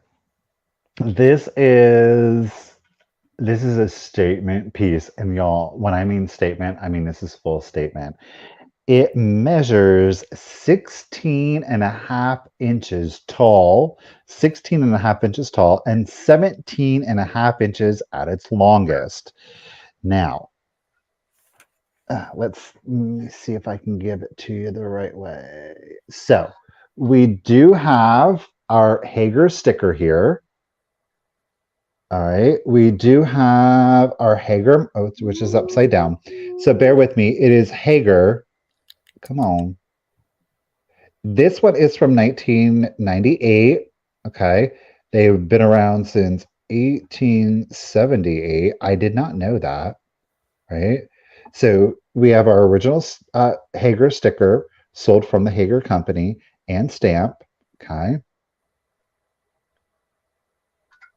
This is a statement piece, and y'all, when I mean statement, I mean this is full statement. It measures 16 and a half inches tall, 16 and a half inches tall, and 17 and a half inches at its longest. Now, let me see if I can give it to you the right way. So, we do have our Hager sticker here. All right, we do have our Hager, which is upside down. So bear with me. It is Hager. Come on. This one is from 1998. Okay. They've been around since 1878. I did not know that. Right. So we have our original Hager sticker sold from the Hager company and stamp. Okay.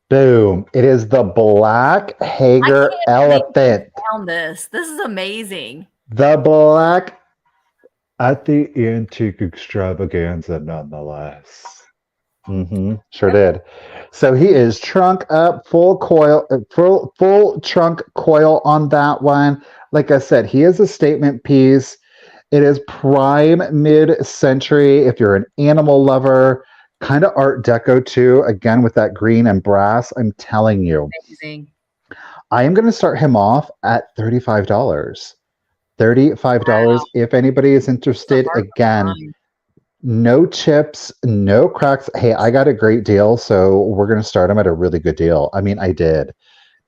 Boom. It is the black Hager elephant. Found this. This is amazing. The black at the antique extravaganza, nonetheless. Sure did. So he is trunk up, full coil, full trunk coil on that one. Like I said, he is a statement piece. It is prime mid-century. If you're an animal lover, kind of Art Deco too. Again with that green and brass. I'm telling you. Amazing. I am going to start him off at $35. $35. Wow. If anybody is interested, again, no chips, no cracks. Hey, I got a great deal, so we're going to start him at a really good deal. I mean, I did.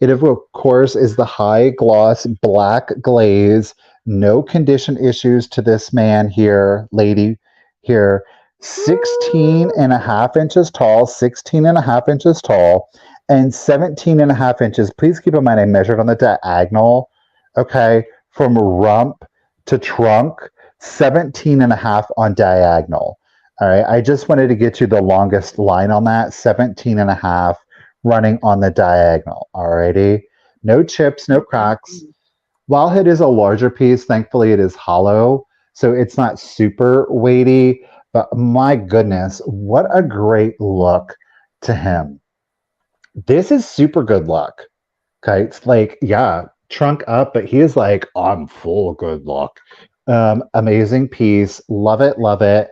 It, of course, is the high gloss black glaze. No condition issues to this man here, lady here. 16 and a half inches tall, 16 and a half inches tall, and 17 and a half inches. Please keep in mind, I measured on the diagonal, okay, from rump to trunk, 17 and a half on diagonal. All right, I just wanted to get you the longest line on that, 17 and a half running on the diagonal. All righty, no chips, no cracks. While it is a larger piece, thankfully it is hollow, so it's not super weighty, but my goodness, what a great look to him. This is super good luck. Okay, it's like, yeah, trunk up, but he is like on full good luck. Amazing piece. Love it, love it.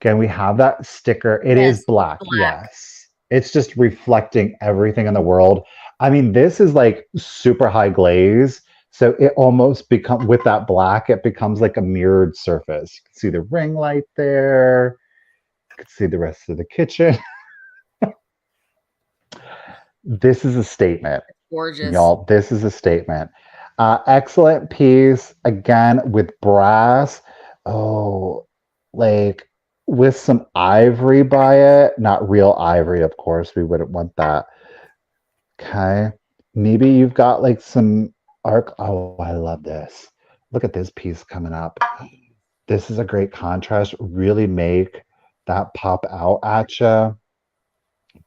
Again, we have that sticker. It is black. Yes. It's just reflecting everything in the world. I mean, this is like super high glaze. So it almost becomes, with that black, it becomes like a mirrored surface. You can see the ring light there. You can see the rest of the kitchen. This is a statement. Gorgeous. Y'all, this is a statement. Excellent piece, again, with brass. Oh, like with some ivory by it. Not real ivory, of course. We wouldn't want that. Okay. Maybe you've got like some arc. Oh, I love this. Look at this piece coming up. This is a great contrast. Really make that pop out at you. I'm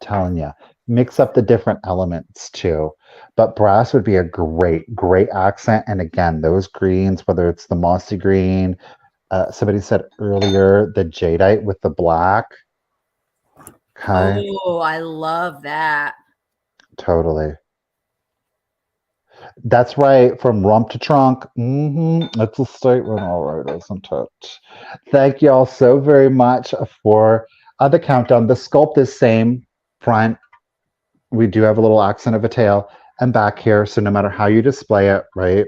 telling you. Mix up the different elements too. But brass would be a great, great accent. And again, those greens, whether it's the mossy green, somebody said earlier, the jadeite with the black. Okay. Oh, I love that. Totally. That's right. From rump to trunk. It's a statement, all right, isn't it? Thank you all so very much for the countdown. The sculpt is same front. We do have a little accent of a tail and back here. So no matter how you display it, right?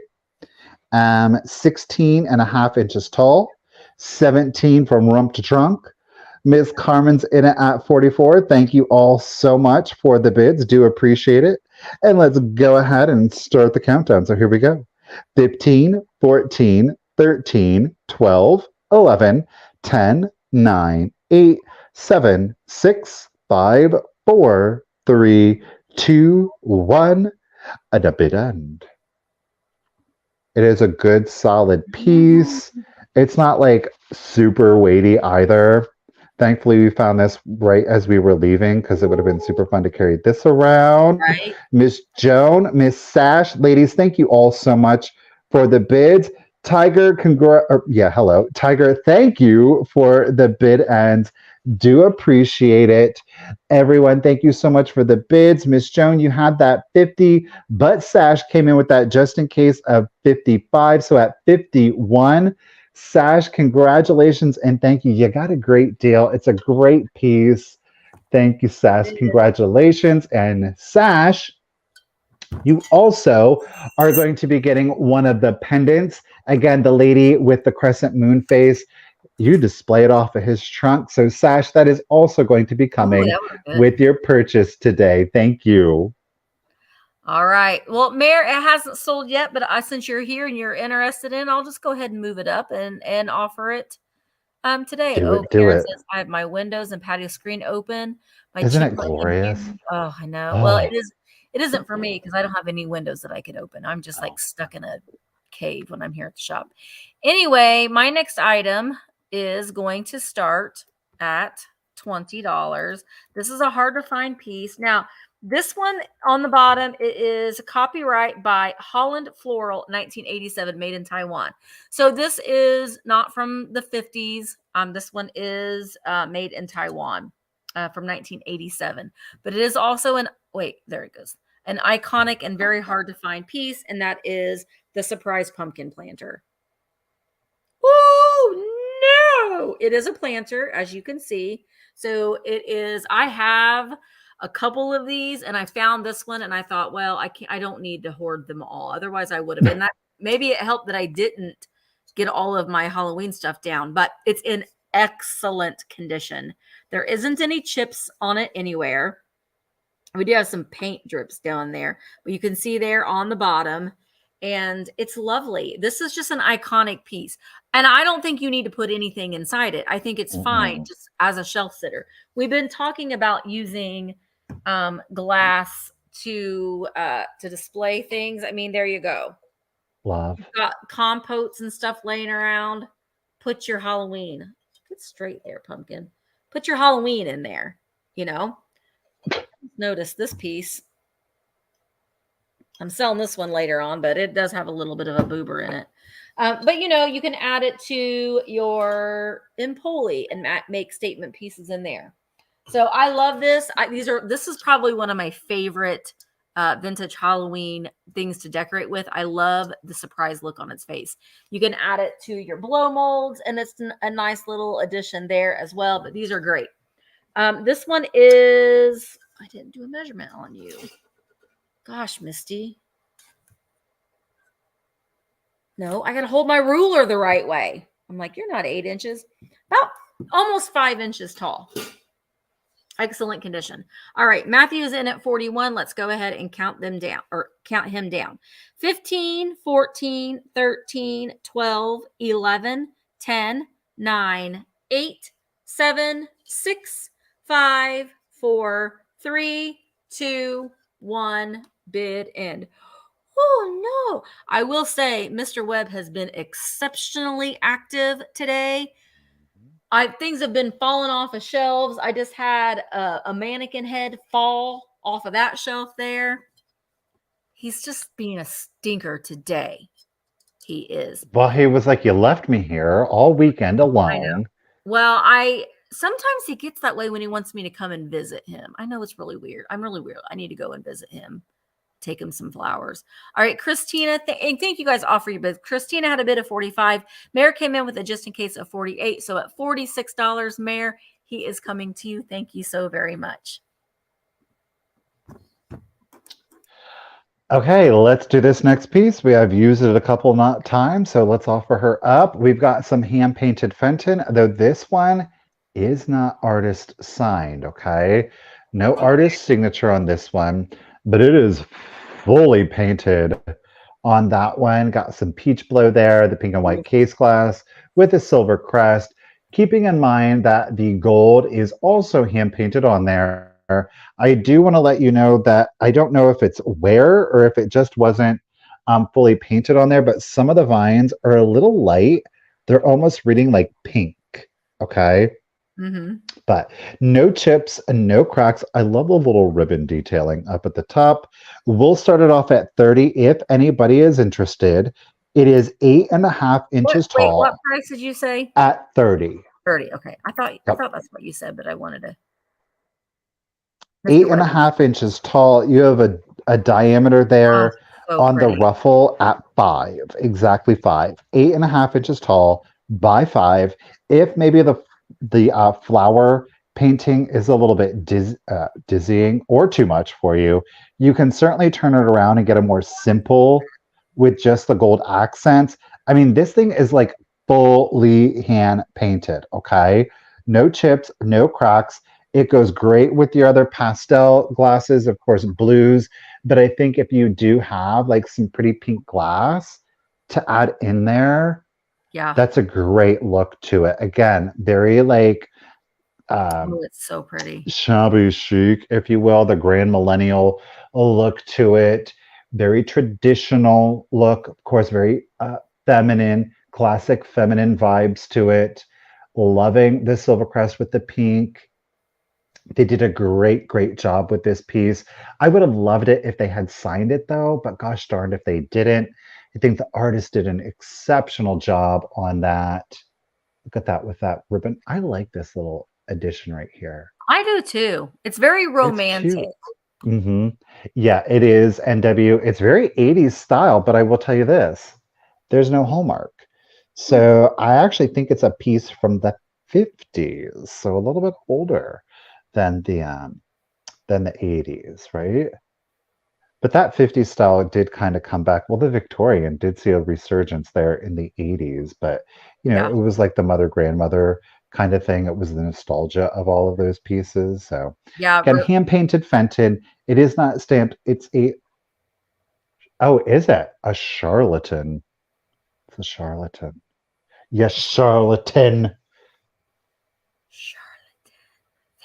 16 and a half inches tall, 17 from rump to trunk, Miss Carmen's in it at 44. Thank you all so much for the bids. Do appreciate it. And let's go ahead and start the countdown. So here we go. 15, 14, 13, 12, 11, 10, 9, 8, 7, 6, 5, 4, 3, 2, 1. And a bid end. It is a good solid piece. It's not like super weighty either. Thankfully, we found this right as we were leaving because it would have been super fun to carry this around. Right. Miss Joan, Miss Sash, ladies, thank you all so much for the bids. Tiger, hello. Tiger, thank you for the bid and do appreciate it. Everyone, thank you so much for the bids. Miss Joan, you had that 50, but Sash came in with that just in case of 55. So at 51, Sash, congratulations and thank you. You got a great deal. It's a great piece. Thank you, Sash. Congratulations. And Sash, you also are going to be getting one of the pendants. Again, the lady with the crescent moon face, you display it off of his trunk. So, Sash, that is also going to be coming with your purchase today. Thank you. All right. Well, Mare, it hasn't sold yet, but since you're here and you're interested in, I'll just go ahead and move it up and offer it today. Do it. Says, I have my windows and patio screen open. Isn't it glorious? Oh, I know. Oh. Well, it isn't for me because I don't have any windows that I could open. I'm just like stuck in a cave when I'm here at the shop. Anyway, my next item is going to start at $20. This is a hard to find piece. Now, this one on the bottom, it is copyright by Holland Floral 1987, made in Taiwan. So this is not from the 50s. This one is made in Taiwan from 1987. But it is also there it goes. An iconic and very hard to find piece, and that is the surprise pumpkin planter. Oh, no! It is a planter, as you can see. So it is, I have a couple of these and I found this one and I thought, well, I don't need to hoard them all. Otherwise I would have been that. Maybe it helped that I didn't get all of my Halloween stuff down, but it's in excellent condition. There isn't any chips on it anywhere. We do have some paint drips down there, but you can see there on the bottom, and it's lovely. This is just an iconic piece. And I don't think you need to put anything inside it. I think it's fine just as a shelf sitter. We've been talking about using glass to display things. I mean, there you go. Love. You've got compotes and stuff laying around. Put your Halloween. Get straight there, pumpkin. Put your Halloween in there, you know. Notice this piece. I'm selling this one later on, but it does have a little bit of a boober in it. But, you know, you can add it to your Empoli and make statement pieces in there. So I love this. This is probably one of my favorite vintage Halloween things to decorate with. I love the surprise look on its face. You can add it to your blow molds, and it's a nice little addition there as well. But these are great. This one is, I didn't do a measurement on you. Gosh, Misty. No, I got to hold my ruler the right way. I'm like, you're not 8 inches. About almost 5 inches tall. Excellent condition. All right, Matthew is in at 41. Let's go ahead and count him down. 15, 14, 13, 12, 11, 10, 9, 8, 7, 6, 5, 4, 3, 2, 1. Bid end. Oh, no. I will say Mr. Webb has been exceptionally active today. Things have been falling off of shelves. I just had a mannequin head fall off of that shelf there. He's just being a stinker today. He is. Well, he was like, you left me here all weekend alone. I know. Well, sometimes he gets that way when he wants me to come and visit him. I know it's really weird. I'm really weird. I need to go and visit him. Take him some flowers. All right, Christina, and thank you guys all for your bids. Christina had a bid of 45. Mayor came in with a just in case of 48. So at $46, Mayor, he is coming to you. Thank you so very much. Okay, let's do this next piece. We have used it a couple times, so let's offer her up. We've got some hand-painted Fenton, though this one is not artist signed, okay? No Okay. artist signature on this one, but it is fully painted on that one. Got some peach blow there, the pink and white case glass with a silver crest. Keeping in mind that the gold is also hand painted on there. I do want to let you know that I don't know if it's wear or if it just wasn't fully painted on there, but some of the vines are a little light. They're almost reading like pink. Okay. Mm-hmm. But no chips and no cracks. I love the little ribbon detailing up at the top. We'll start it off at 30 if anybody is interested. It is 8.5 inches Wait, what tall price did you say? at 30. 30. Okay. I Yep. thought that's what you said, but I wanted to. Eight Mr. and What? a half inches tall. You have a diameter Oh, there so on the pretty. ruffle at 5, exactly 5. 8.5 inches tall by 5. If maybe the flower painting is a little bit dizzying or too much for you, you can certainly turn it around and get a more simple with just the gold accents. I mean, this thing is like fully hand painted, okay? No chips, no cracks. It goes great with your other pastel glasses, of course, blues. But I think if you do have like some pretty pink glass to add in there, Yeah. that's a great look to it. Again, very like um, Oh, it's so pretty. shabby chic, if you will, the grand millennial look to it. Very traditional look, of course, very feminine, classic feminine vibes to it. Loving the silver crest with the pink. They did a great job with this piece. I would have loved it if they had signed it though, but gosh darned if they didn't. I think the artist did an exceptional job on that. Look at that with that ribbon. I like this little addition right here. I do too. It's very It's romantic. cute. Hmm. Yeah, it is. NW. It's very 80s style, but I will tell you this, there's no hallmark. Hmm. So I actually think it's a piece from the 50s, so a little bit older than the 80s, right? But that 50s style did kind of come back. Well, the Victorian did see a resurgence there in the 80s, but Yeah. it was like the mother grandmother kind of thing. It was the nostalgia of all of those pieces. So Yeah. again, hand painted Fenton. It is not stamped. It's a oh, is it a charlatan? It's a charlatan. Yes, charlatan.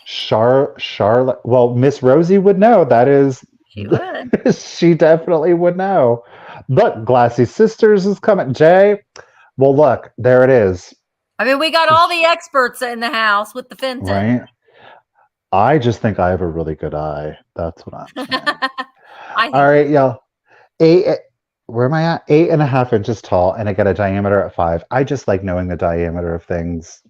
Charlotte. Charlotte. Well, Miss Rosie would know. That is, She would. she definitely would know. Look, Glassy Sisters is coming. Jay, well, look, there it is. I mean, we got all the experts in the house with the Fenton. Right? I just think I have a really good eye. That's what I'm saying. I All think you right, y'all. Eight, where am I at? 8.5 inches tall, and I got a diameter at 5. I just like knowing the diameter of things.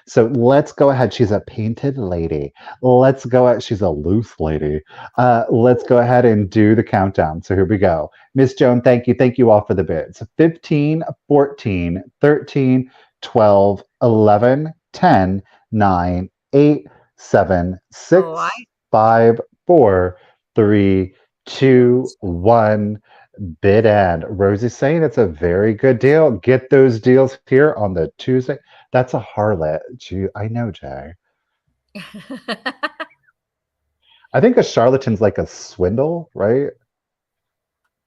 So let's go ahead. She's a painted lady. Let's go ahead. She's a loose lady. Let's go ahead and do the countdown. So here we go. Miss Joan, thank you. Thank you all for the bids. 15, 14, 13, 12, 11, 10, 9, 8, 7, Oh, I 6, 5, 4, 3, 2, 1. Bid end. Rosie's saying it's a very good deal. Get those deals here on the Tuesday. That's a harlot. I know, Jay. I think a charlatan's like a swindle, right?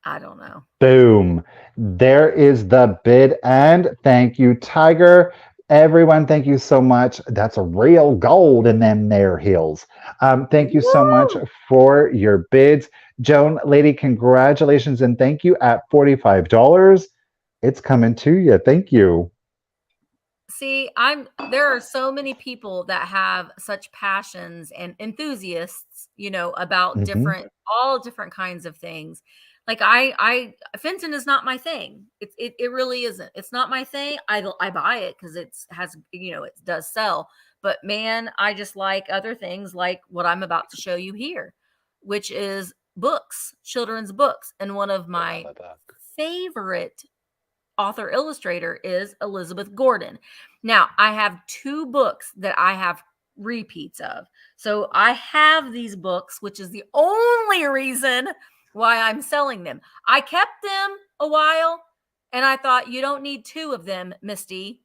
I don't know. Boom. There is the bid end. Thank you, Tiger. Everyone, thank you so much. That's real gold in them there hills. Thank you so much Woo! for your bids. Joan, lady, congratulations and thank you at $45. It's coming to you. Thank you. See, there are so many people that have such passions and enthusiasts, about Hmm. all different kinds of things. Like I Fenton is not my thing. It really isn't. It's not my thing. I buy it because it does sell. But man, I just like other things like what I'm about to show you here, which is books, children's books. And one of I love my a book. favorite author illustrator is Elizabeth Gordon. Now, I have two books that I have repeats of. So I have these books, which is the only reason why I'm selling them. I kept them a while and I thought, you don't need two of them, Misty.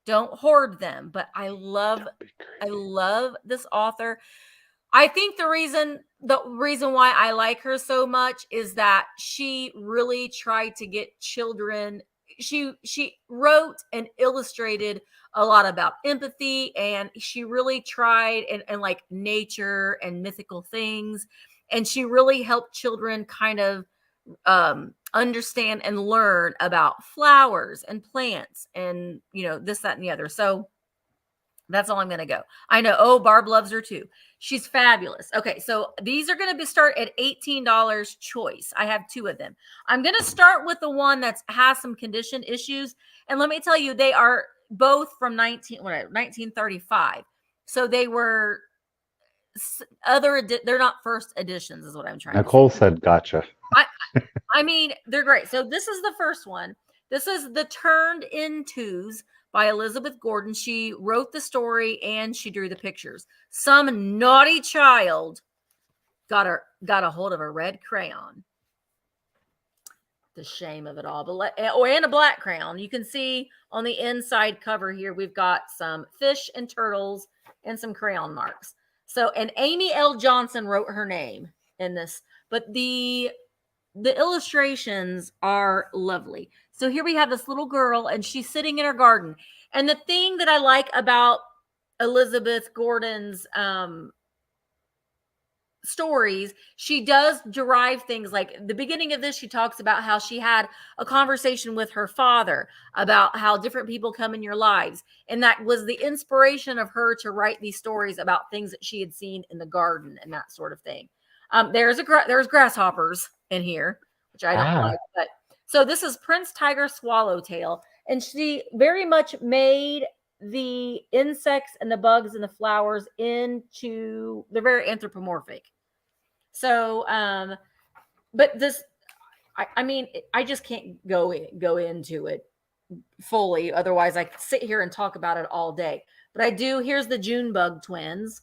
Don't hoard them. But I love this author. I think the reason why I like her so much is that she really tried to get children. She wrote and illustrated a lot about empathy, and she really tried and like nature and mythical things, and she really helped children kind of understand and learn about flowers and plants and this, that, and the other. So that's all I'm going to go. I know. Oh, Barb loves her too. She's fabulous. Okay, so these are going to start at $18 choice. I have 2 of them. I'm going to start with the one that has some condition issues. And let me tell you, they are both from 1935. So they were they're not first editions is what I'm trying Nicole to say. said, gotcha. I mean, they're great. So this is the first one. This is The Turned Intos by Elizabeth Gordon. She wrote the story and she drew the pictures. Some naughty child got a hold of a red crayon. The shame of it all. But and a black crayon. You can see on the inside cover here, we've got some fish and turtles and some crayon marks. So, and Amy L. Johnson wrote her name in this, but the illustrations are lovely. So here we have this little girl and she's sitting in her garden. And the thing that I like about Elizabeth Gordon's stories, she does derive things. Like the beginning of this, she talks about how she had a conversation with her father about how different people come in your lives, and that was the inspiration of her to write these stories about things that she had seen in the garden and that sort of thing. There's grasshoppers in here, which I don't like, but so this is Prince Tiger Swallowtail, and she very much made the insects and the bugs and the flowers into, they're very anthropomorphic. So, but this, I mean, I just can't go into it fully. Otherwise I could sit here and talk about it all day, but I do. Here's the Junebug twins.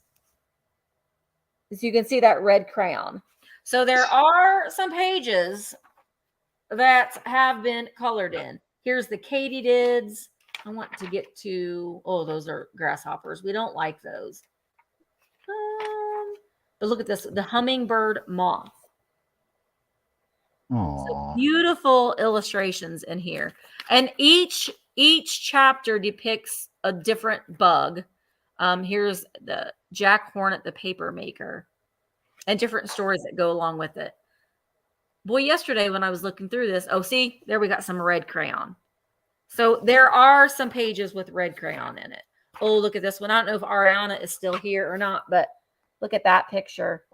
As you can see, that red crayon. So there are some pages that have been colored in. Here's the katydids. I want to get to, oh, those are grasshoppers. We don't like those. But look at this, the hummingbird moth. So beautiful illustrations in here. And each chapter depicts a different bug. Here's the Jack Hornet, the paper maker, and different stories that go along with it. Boy, yesterday when I was looking through this, oh, see, there we got some red crayon. So there are some pages with red crayon in it. Oh, look at this one. I don't know if Ariana is still here or not, but look at that picture.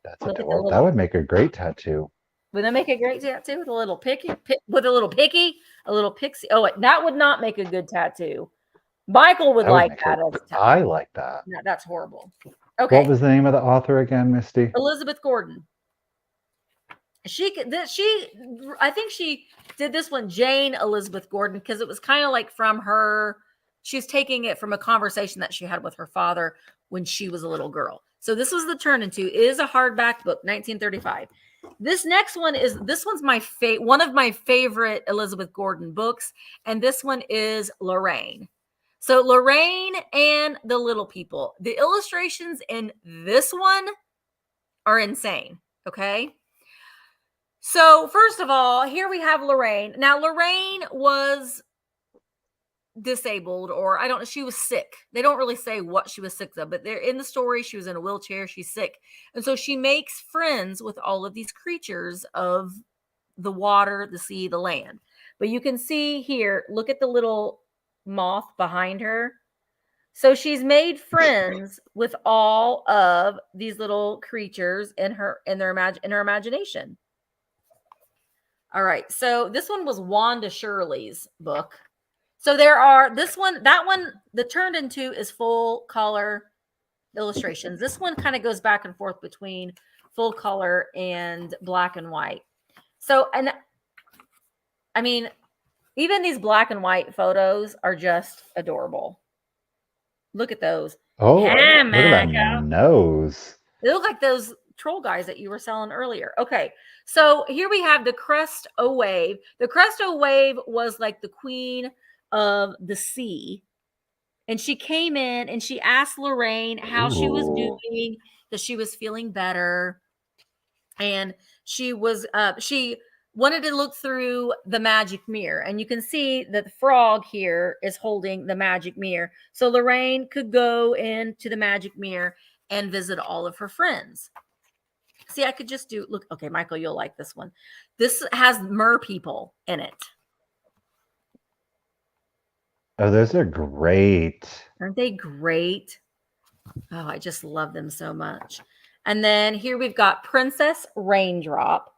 That's adorable. That would make a great tattoo. Would that make a great tattoo with a little picky, a little pixie? Oh, that would not make a good tattoo. Michael would like that. I like that. No, that's horrible. Okay. What was the name of the author again, Misty? Elizabeth Gordon. I think she did this one, Jane Elizabeth Gordon, because it was kind of like from her. She's taking it from a conversation that she had with her father when she was a little girl. So this was The Turn Into. It is a hardback book, 1935. This next one one's one of my favorite Elizabeth Gordon books, and this one is Lorraine. So Lorraine and the Little People. The illustrations in this one are insane, okay? So first of all, here we have Lorraine. Now, Lorraine was disabled, or I don't know, she was sick. They don't really say what she was sick of, but they're in the story. She was in a wheelchair. She's sick. And so she makes friends with all of these creatures of the water, the sea, the land. But you can see here, look at the little moth behind her. So she's made friends with all of these little creatures in her imagination. All right. So this one was Wanda Shirley's book. So there are that one, The Turned Into is full color illustrations. This one kind of goes back and forth between full color and black and white. So, and I mean, even these black and white photos are just adorable. Look at those. Oh, look at that nose. They look like those troll guys that you were selling earlier. Okay, so here we have the Crest O Wave. The Crest O Wave was like the queen of the sea. And she came in and she asked Lorraine how she was Ooh. doing, that she was feeling better. And she wanted to look through the magic mirror. And you can see that the frog here is holding the magic mirror. So Lorraine could go into the magic mirror and visit all of her friends. See, I could just do, look, okay, Michael, you'll like this one. This has mer people in it. Oh, those are great. Aren't they great? Oh, I just love them so much. And then here we've got Princess Raindrop.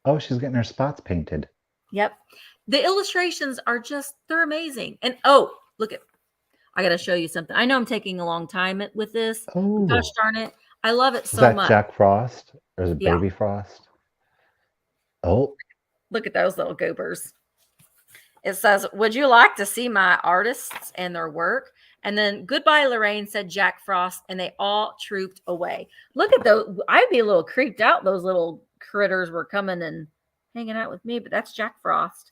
Oh, she's getting her spots painted. Yep. The illustrations are just, they're amazing. And oh, look at, I got to show you something. I know I'm taking a long time with this. Oh, Gosh darn it. I love it is so that much. Jack Frost or is it Yeah. Baby Frost? Oh, Look at those little goobers. It says, would you like to see my artists and their work? And then goodbye, Lorraine, said Jack Frost, and they all trooped away. Look at those. I'd be a little creeped out. Those little critters were coming and hanging out with me, but that's Jack Frost.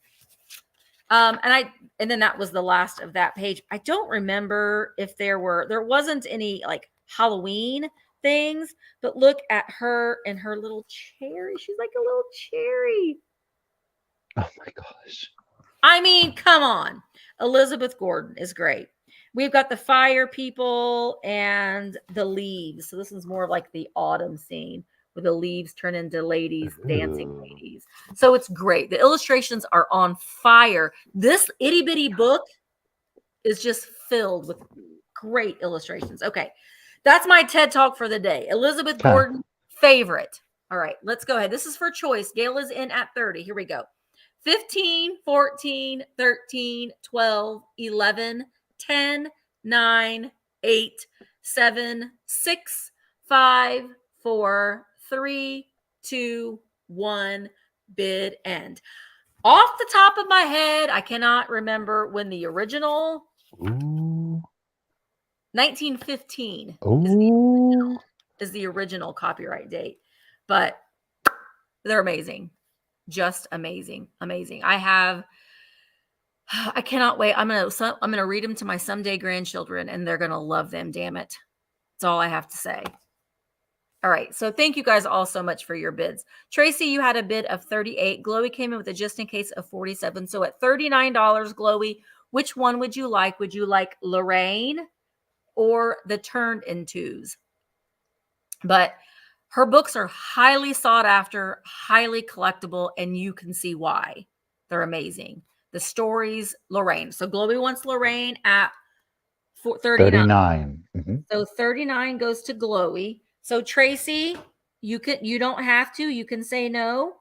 And then that was the last of that page. I don't remember if there wasn't any like Halloween things, but look at her and her little cherry. She's like a little cherry. oh my gosh. I mean, come on. Elizabeth Gordon is great. We've got the fire people and the leaves. So this is more like the autumn scene where the leaves turn into ladies, dancing ladies. So it's great. The illustrations are on fire. This itty bitty book is just filled with great illustrations. Okay. That's my TED Talk for the day. Elizabeth Gordon, favorite. All right, let's go ahead. This is for choice. Gail is in at 30. Here we go. 15, 14, 13, 12, 11, 10, 9, 8, 7, 6, 5, 4, 3, 2, 1, bid end. Off the top of my head, I cannot remember when the original. Ooh. 1915 Ooh. is the original copyright date, but they're amazing. Just amazing. I cannot wait. I'm gonna read them to my someday grandchildren, and they're gonna love them. Damn it. That's all I have to say. All right. So thank you guys all so much for your bids. Tracy, you had a bid of 38. Glowy came in with a just in case of 47. So at $39, Glowy, which one would you like? Would you like Lorraine or the Turned Intos? But her books are highly sought after, highly collectible, and you can see why. They're amazing. The stories, Lorraine. So Glowy wants Lorraine at 39. Mm-hmm. So 39 goes to Glowy. So Tracy, you don't have to. You can say no.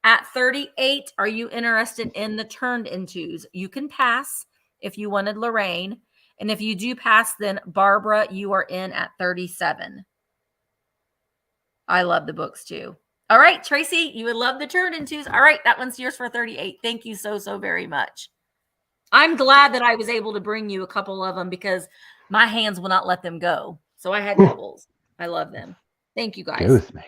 At 38, are you interested in the Turned Intos? You can pass if you wanted Lorraine. And if you do pass, then Barbara, you are in at 37. I love the books too. All right, Tracy, you would love the Turned Intos. All right, that one's yours for 38. Thank you so very much. I'm glad that I was able to bring you a couple of them because my hands will not let them go. So I had doubles. I love them. Thank you guys. Go with me.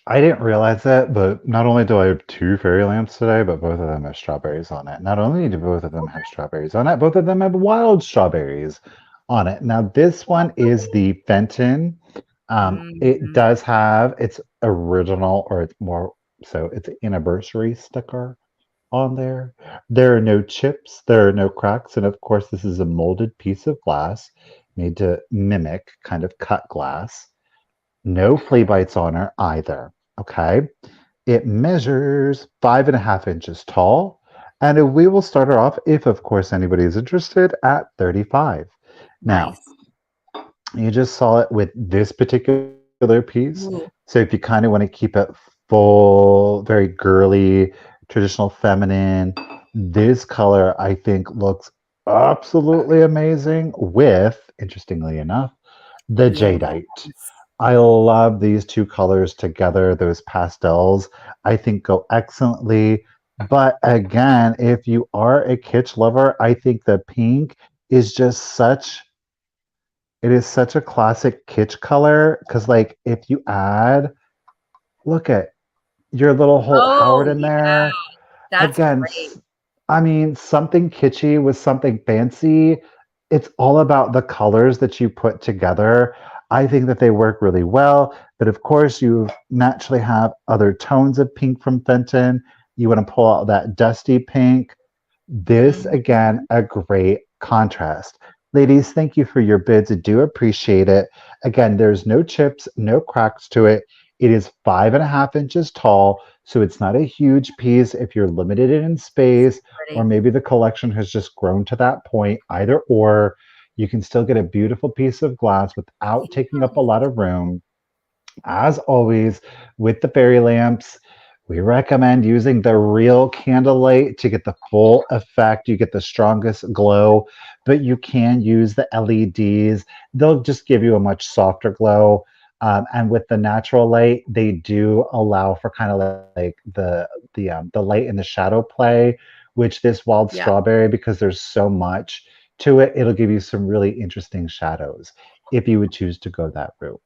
I didn't realize that, but not only do I have 2 fairy lamps today, but both of them have strawberries on it. Not only do both of them have strawberries on it, both of them have wild strawberries on it. Now, this one is the Fenton. It does have its original, or it's more so, it's an anniversary sticker on there. There are no chips, there are no cracks, and of course, this is a molded piece of glass made to mimic kind of cut glass. No flea bites on her either. Okay. It measures 5.5 inches tall. And we will start her off, if of course anybody is interested, at 35. Now, you just saw it with this particular piece. Ooh. So if you kind of want to keep it full, very girly, traditional feminine, this color I think looks absolutely amazing with, interestingly enough, the jadeite. I love these 2 colors together. Those pastels, I think, go excellently. But again, if you are a kitsch lover, I think the pink is just it is such a classic kitsch color. Because, like, if you add, look at your little Holt Howard in there. That's Again, great. I mean, something kitschy with something fancy. It's all about the colors that you put together. I think that they work really well. But of course, you naturally have other tones of pink from Fenton. You want to pull out that dusty pink. This, again, Mhm. a great contrast. Ladies, thank you for your bids. I do appreciate it. Again, there's no chips, no cracks to it. It is 5.5 inches tall, so it's not a huge piece if you're limited in space, or Pretty. maybe the collection has just grown to that point. Either or, you can still get a beautiful piece of glass without taking up a lot of room. As always, with the fairy lamps, we recommend using the real candlelight to get the full effect. You get the strongest glow, but you can use the LEDs. They'll just give you a much softer glow. And with the natural light, they do allow for kind of like the light and the shadow play, which this wild Yeah. strawberry, because there's so much to it, it'll give you some really interesting shadows if you would choose to go that route.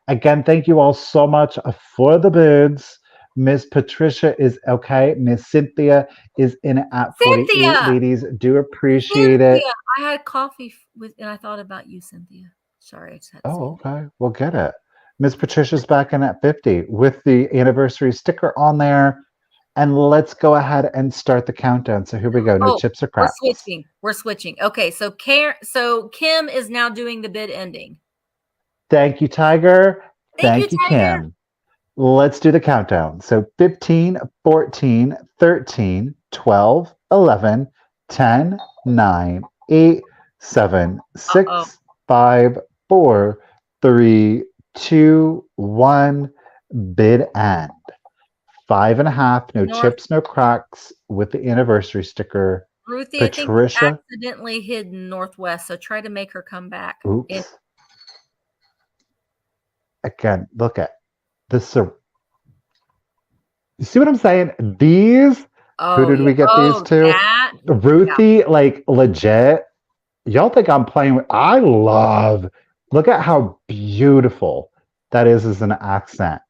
Again, thank you all so much for the bids. Miss Patricia is okay. Miss Cynthia is in at 48. Cynthia. Ladies, do appreciate it. Cynthia. I had coffee with, and I thought about you, Cynthia. Sorry, I just had to say Oh, it. okay. We'll get it. Miss Patricia's back in at 50 with the anniversary sticker on there. And let's go ahead and start the countdown. So here we go. No Oh, chips or we're cracks. switching. We're switching. Okay, so Kim is now doing the bid ending. Thank you, Tiger. Thank you, Thank you, Tiger. Kim. Let's do the countdown. So 15, 14, 13, 12, 11, 10, 9, 8, 7, Uh-oh. 6, 5, 4, 3, 2, 1. Bid end. 5.5, no North chips, no cracks with the anniversary sticker. Ruthie, I think you Patricia, accidentally hid Northwest, so try to make her come back. And oops. Again, look at this. You see what I'm saying? These, who oh did yeah. we get these Oh, to? that. Yeah. Ruthie, like legit. Y'all think I'm playing with, I love, look at how beautiful that is as an accent.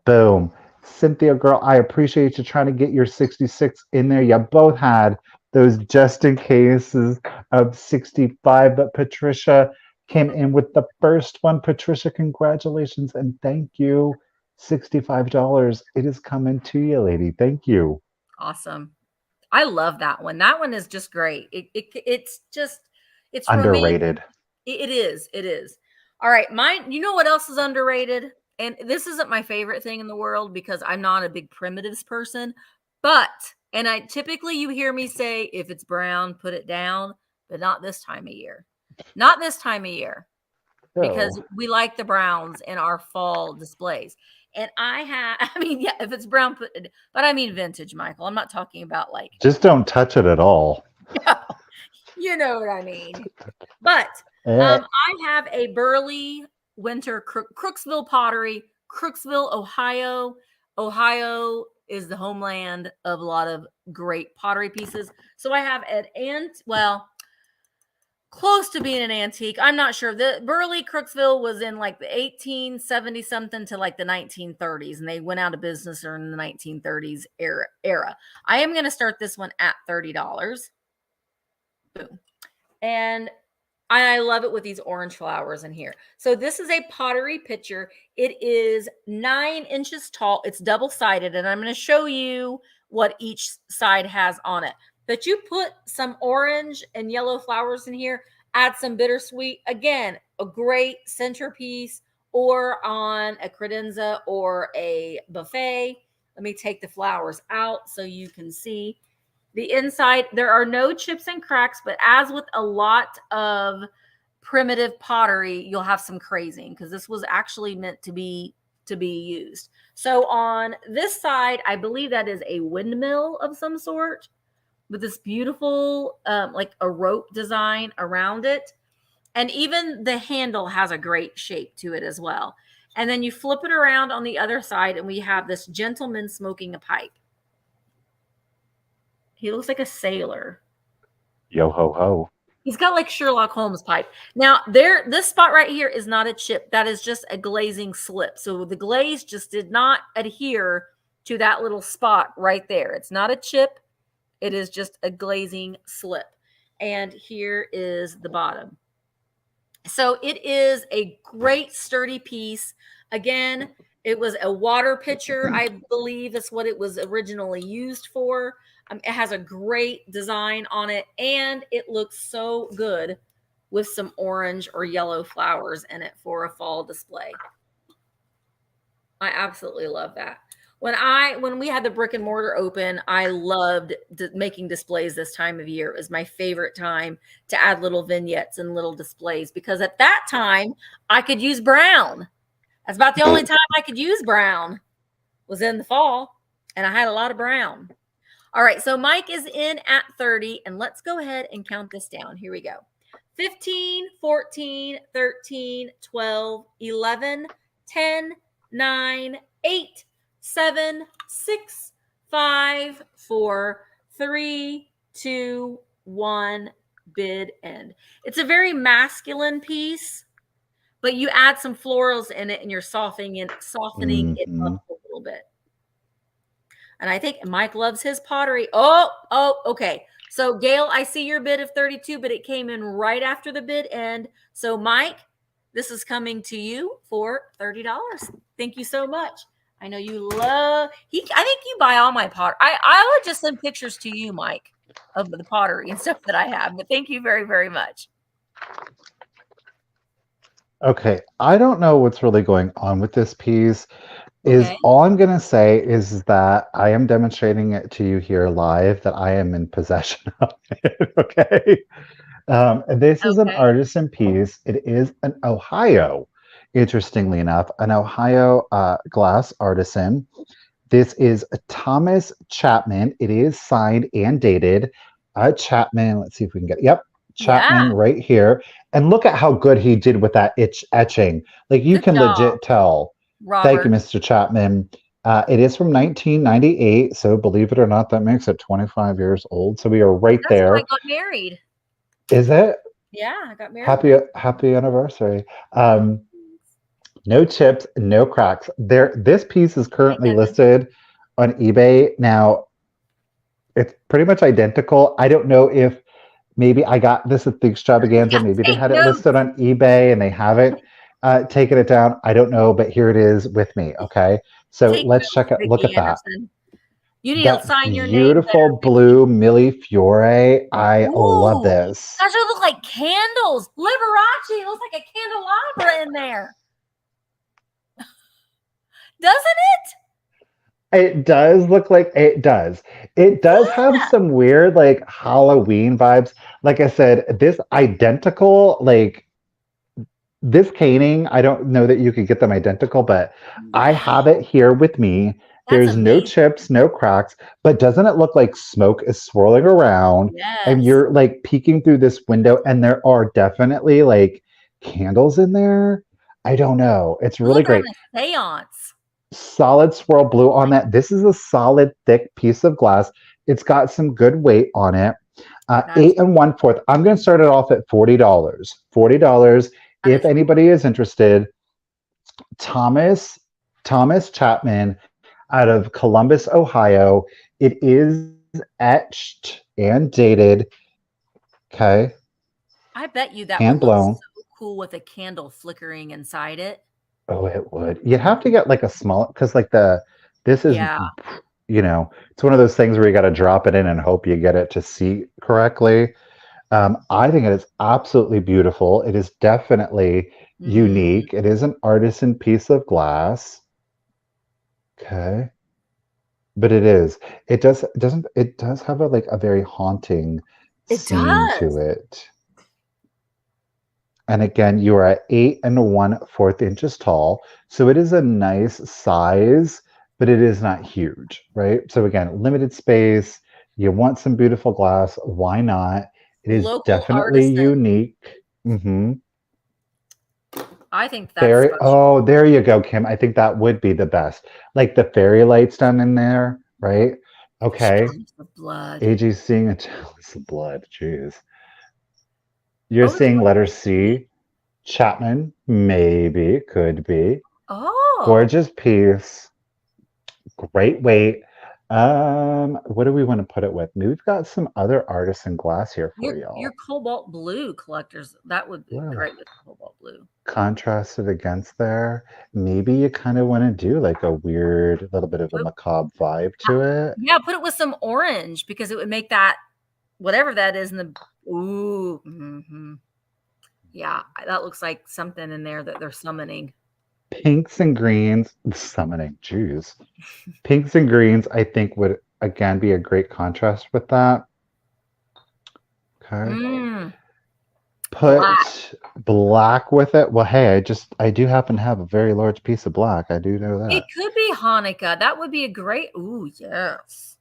Boom. Cynthia, girl, I appreciate you trying to get your 66 in there. You both had those just in cases of 65, but Patricia came in with the first one. Patricia, congratulations and thank you. $65. It is coming to you, lady. Thank you. Awesome. I love that one. That one is just great. It's just it's romantic. Underrated. It is. It is. All right, mine. You know what else is underrated? And this isn't my favorite thing in the world because I'm not a big primitives person. But and I typically you hear me say if it's brown, put it down, but not this time of year. Not this time of year because So we like the browns in our fall displays. And I have, I mean, yeah, if it's brown, put it, but I mean vintage, Michael. I'm not talking about like, just don't touch it at all. you know what I mean. But Eh. I have a Burley Winter Crooksville pottery, Crooksville, Ohio. Ohio is the homeland of a lot of great pottery pieces. So I have well, close to being an antique. I'm not sure. The Burley Crooksville was in like the 1870 something to like the 1930s, and they went out of business in the 1930s era. I am going to start this one at $30. Boom. And I love it with these orange flowers in here. So this is a pottery pitcher. It is 9 inches tall. It's double-sided, and I'm going to show you what each side has on it. But you put some orange and yellow flowers in here, add some bittersweet. Again, a great centerpiece or on a credenza or a buffet. Let me take the flowers out so you can see. The inside, there are no chips and cracks, but as with a lot of primitive pottery, you'll have some crazing because this was actually meant to be used. So on this side, I believe that is a windmill of some sort with this beautiful like a rope design around it. And even the handle has a great shape to it as well. And then you flip it around on the other side, and we have this gentleman smoking a pipe. He looks like a sailor. Yo ho ho. He's got like Sherlock Holmes pipe. Now, this spot right here is not a chip. That is just a glazing slip. So the glaze just did not adhere to that little spot right there. It's not a chip. It is just a glazing slip. And here is the bottom. So it is a great sturdy piece. Again, it was a water pitcher, I believe that's what it was originally used for. It has a great design on it, and it looks so good with some orange or yellow flowers in it for a fall display. I absolutely love that. When we had the brick and mortar open, I loved making displays this time of year. It was my favorite time to add little vignettes and little displays because at that time I could use brown. That's about the only time I could use brown was in the fall, and I had a lot of brown. All right, so Mike is in at 30, and let's go ahead and count this down. Here we go. 15, 14, 13, 12, 11, 10, 9, 8, 7, 6, 5, 4, 3, 2, 1, bid end. It's a very masculine piece, but you add some florals in it and you're softening it up a little bit. And I think Mike loves his pottery. Oh, okay. So Gail, I see your bid of 32, but it came in right after the bid end. So Mike, this is coming to you for $30. Thank you so much. I know you love, I think you buy all my pot. I would just send pictures to you, Mike, of the pottery and stuff that I have, but thank you very, very much. Okay, I don't know what's really going on with this piece. Is all I'm going to say is that I am demonstrating it to you here live that I am in possession of it. Okay. This is an artisan piece. It is an Ohio, interestingly enough, an Ohio glass artisan. This is Thomas Chapman. It is signed and dated. Chapman, let's see if we can get, yep, Chapman right here. And look at how good he did with that etching. Like you can legit tell. Robert. Thank you, Mr. Chapman. It is from 1998, so believe it or not, that makes it 25 years old. So we are right there. When I got married. Is it? Yeah, I got married. Happy anniversary. No chips, no cracks. This piece is currently listed on eBay. Now, it's pretty much identical. I don't know if maybe I got this at the extravaganza. Maybe they had it listed on eBay and they haven't taken it down. I don't know, but here it is with me. Okay, so let's check it. Look at that. You need to sign your name. Beautiful blue Milli Fiore. I love this. Gosh, they look like candles. Liberace. It looks like a candelabra in there. Doesn't it? It does look like it does. It does have some weird like Halloween vibes. Like I said, this identical, like this caning, I don't know that you could get them identical, but I have it here with me. There's no chips, no cracks, but doesn't it look like smoke is swirling around and you're like peeking through this window and there are definitely like candles in there? I don't know. It's really great. Seance. Solid swirl blue on that. This is a solid, thick piece of glass. It's got some good weight on it. 8 1/4. I'm going to start it off at $40. $40. If anybody is interested, Thomas Chapman out of Columbus, Ohio. It is etched and dated. Okay. I bet you that hand would look blown. so cool with a candle flickering inside it. Oh, it would. You'd have to get like a small, because like this is, you know, it's one of those things where you got to drop it in and hope you get it to see correctly. I think it is absolutely beautiful. It is definitely unique. It is an artisan piece of glass. Okay. But it is. It does have a like a very haunting scene to it. And again, you are at 8 1/4 inches tall. So it is a nice size, but it is not huge, right? So again, limited space. You want some beautiful glass. Why not? It is definitely unique. I think that's special. Oh, there you go, Kim. I think that would be the best. Like the fairy lights down in there, right? Okay. AG's seeing a chalice of blood. Jeez. You're seeing letter C. Chapman, maybe, could be. Oh. Gorgeous piece. Great weight. What do we want to put it with? Maybe we've got some other artisan glass here for Your y'all. cobalt blue collectors, that would be Ugh. great with cobalt blue. Contrasted against there. Maybe you kind of want to do like a weird, little bit of a macabre vibe to it. Yeah, put it with some orange because it would make that whatever that is in the ooh. Yeah, that looks like something in there that they're summoning. Pinks and greens, summoning Jews. Pinks and greens, I think would again be a great contrast with that. Okay. Mm, black. Put black with it. Well, hey, I do happen to have a very large piece of black. I do know It that. could be Hanukkah. That would be a great. Ooh, yes.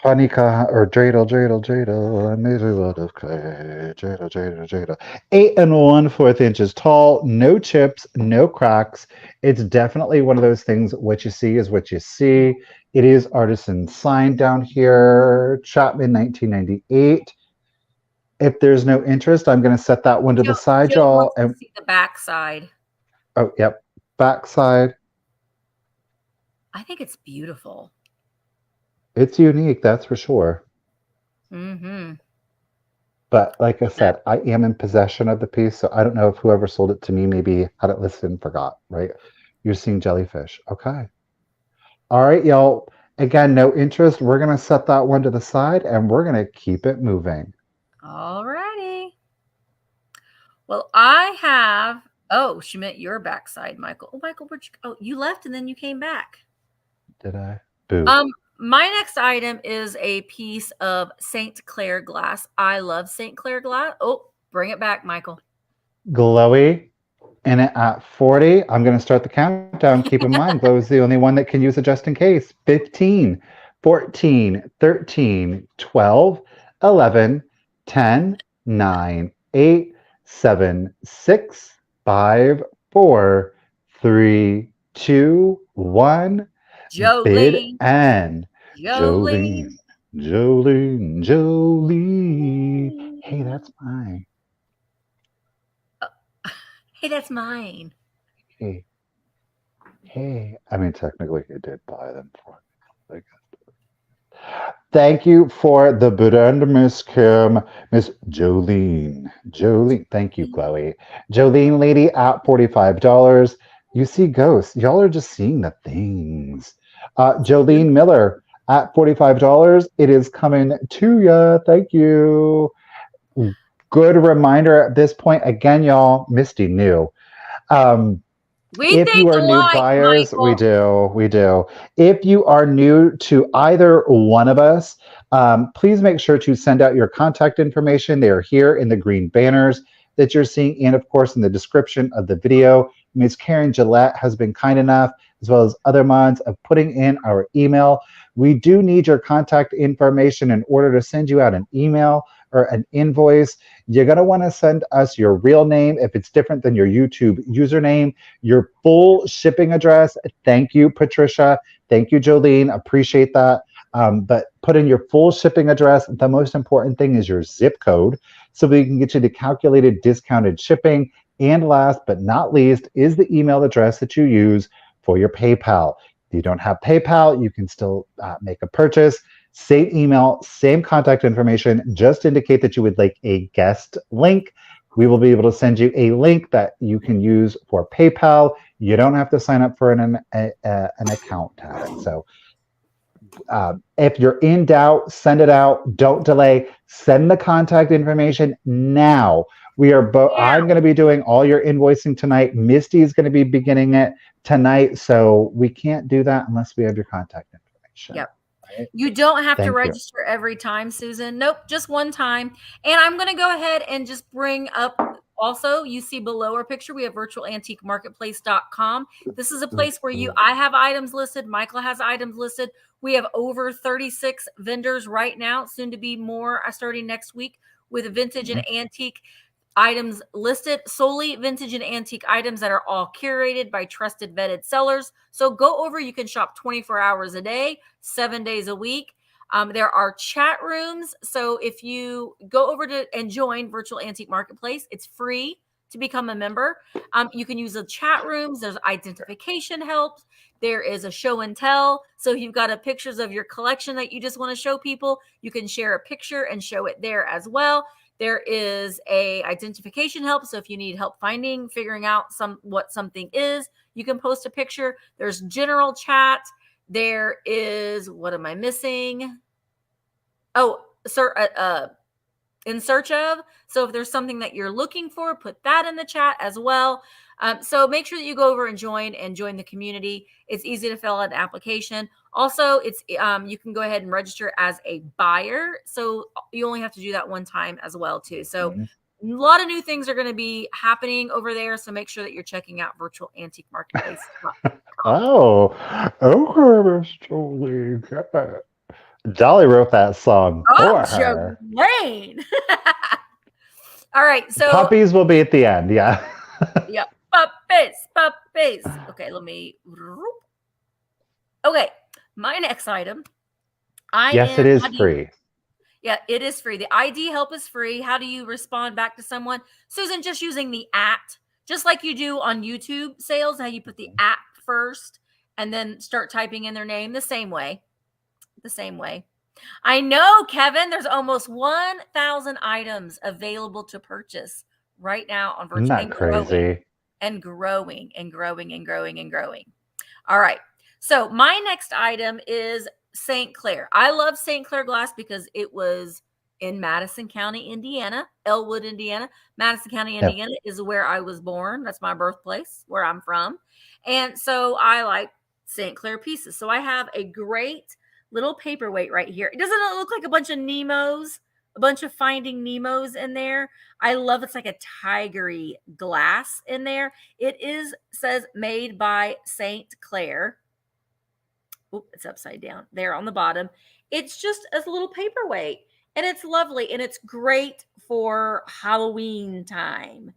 Hanukkah or dreidel, I made it out of clay. Dreidel. 8 1/4 inches tall, no chips, no cracks. It's definitely one of those things. What you see is what you see. It is artisan signed down here, Chapman 1998. If there's no interest, I'm going to set that one to the side, Joe y'all. wants to And see the backside. oh, yep, backside. I think it's beautiful. It's unique, that's for sure. Mm-hmm. But like I said, I am in possession of the piece, so I don't know if whoever sold it to me maybe had it listed and forgot, right? You're seeing jellyfish. Okay. All right, y'all. Again, no interest. We're going to set that one to the side and we're going to keep it moving. All righty. Well, I have. Oh, she meant your backside, Michael. Oh, Michael, where'd you? Oh, you left and then you came back. Did I? Boo. My next item is a piece of St. Clair glass. I love St. Clair glass. Oh, bring it back, Michael. Glowy in it at 40. I'm going to start the countdown. Keep in mind, Glow is the only one that can use it just in case. 15, 14, 13, 12, 11, 10, 9, 8, 7, 6, 5, 4, 3, 2, 1. Bid Jolene. and Jolene. Jolene, Jolene. Hey, that's mine. Hey, that's mine. Hey, hey. I mean, technically, he did buy them for me. Like, thank you for the Buddha and Miss Kim, Miss Jolene. Jolene, thank you, Chloe. Jolene lady at $45. You see ghosts. Y'all are just seeing the things. Jolene Miller at $45. It is coming to ya. Thank you. Good reminder at this point. Again, y'all, Misty new. We If think you are new alike, buyers, we Michael. do, we do. If you are new to either one of us, please make sure to send out your contact information. They are here in the green banners that you're seeing, and of course in the description of the video. Ms. Karen Gillette has been kind enough, as well as other mods, of putting in our email. We do need your contact information in order to send you out an email or an invoice. You're going to want to send us your real name if it's different than your YouTube username, your full shipping address. Thank you, Patricia. Thank you, Jolene. Appreciate that. But put in your full shipping address. The most important thing is your zip code so we can get you the calculated discounted shipping. And last but not least is the email address that you use for your PayPal. If you don't have PayPal, you can still make a purchase. Same email, same contact information. Just indicate that you would like a guest link. We will be able to send you a link that you can use for PayPal. You don't have to sign up for an account to have it. So if you're in doubt, send it out. Don't delay. Send the contact information now. We are both. I'm going to be doing all your invoicing tonight. Misty is going to be beginning it tonight. So we can't do that unless we have your contact information. Yep. Right? You don't have to Thank you. register every time, Susan. Nope, just one time. And I'm going to go ahead and just bring up also, you see below our picture, we have virtualantiquemarketplace.com. This is a place where I have items listed. Michael has items listed. We have over 36 vendors right now, soon to be more starting next week with vintage and antique items listed, solely vintage and antique items that are all curated by trusted vetted sellers. So go over, you can shop 24 hours a day, 7 days a week. There are chat rooms. So if you go over to and join Virtual Antique Marketplace, it's free. to become a member. You can use the chat rooms. There's identification help. There is a show and tell. So if you've got a pictures of your collection that you just want to show people, you can share a picture and show it there as well. There is a identification help. So if you need help figuring out what something is, you can post a picture. There's general chat. There is, what am I missing? Oh, sir, in search of. So if there's something that you're looking for, put that in the chat as well. So make sure that you go over and join the community. It's easy to fill out an application. Also, it's you can go ahead and register as a buyer. So you only have to do that one time as well too. So a lot of new things are going to be happening over there. So make sure that you're checking out Virtual Antique Marketplace. Oh, okay, Miss Jolie. Dolly wrote that song for her. Lane. All right, so puppies will be at the end. Yeah. Yep. Puppies. Okay, let me. Okay, my next item. Yes, it is free. Yeah, it is free. The ID help is free. How do you respond back to someone? Susan, just using the @ just like you do on YouTube sales, how you put the @ first and then start typing in their name the same way. I know, Kevin, there's almost 1,000 items available to purchase right now on Virtual. Isn't that crazy? And growing. All right. So my next item is St. Clair. I love St. Clair glass because it was in Madison County, Indiana, Elwood, Indiana. Madison County, Indiana is where I was born. That's my birthplace, where I'm from. And so I like St. Clair pieces. So I have a great little paperweight right here. It doesn't look like a bunch of Nemos, a bunch of Finding Nemos in there. I love it's like a tigery glass in there. It says made by St. Clair. Oh, it's upside down there on the bottom. It's just a little paperweight and it's lovely and it's great for Halloween time.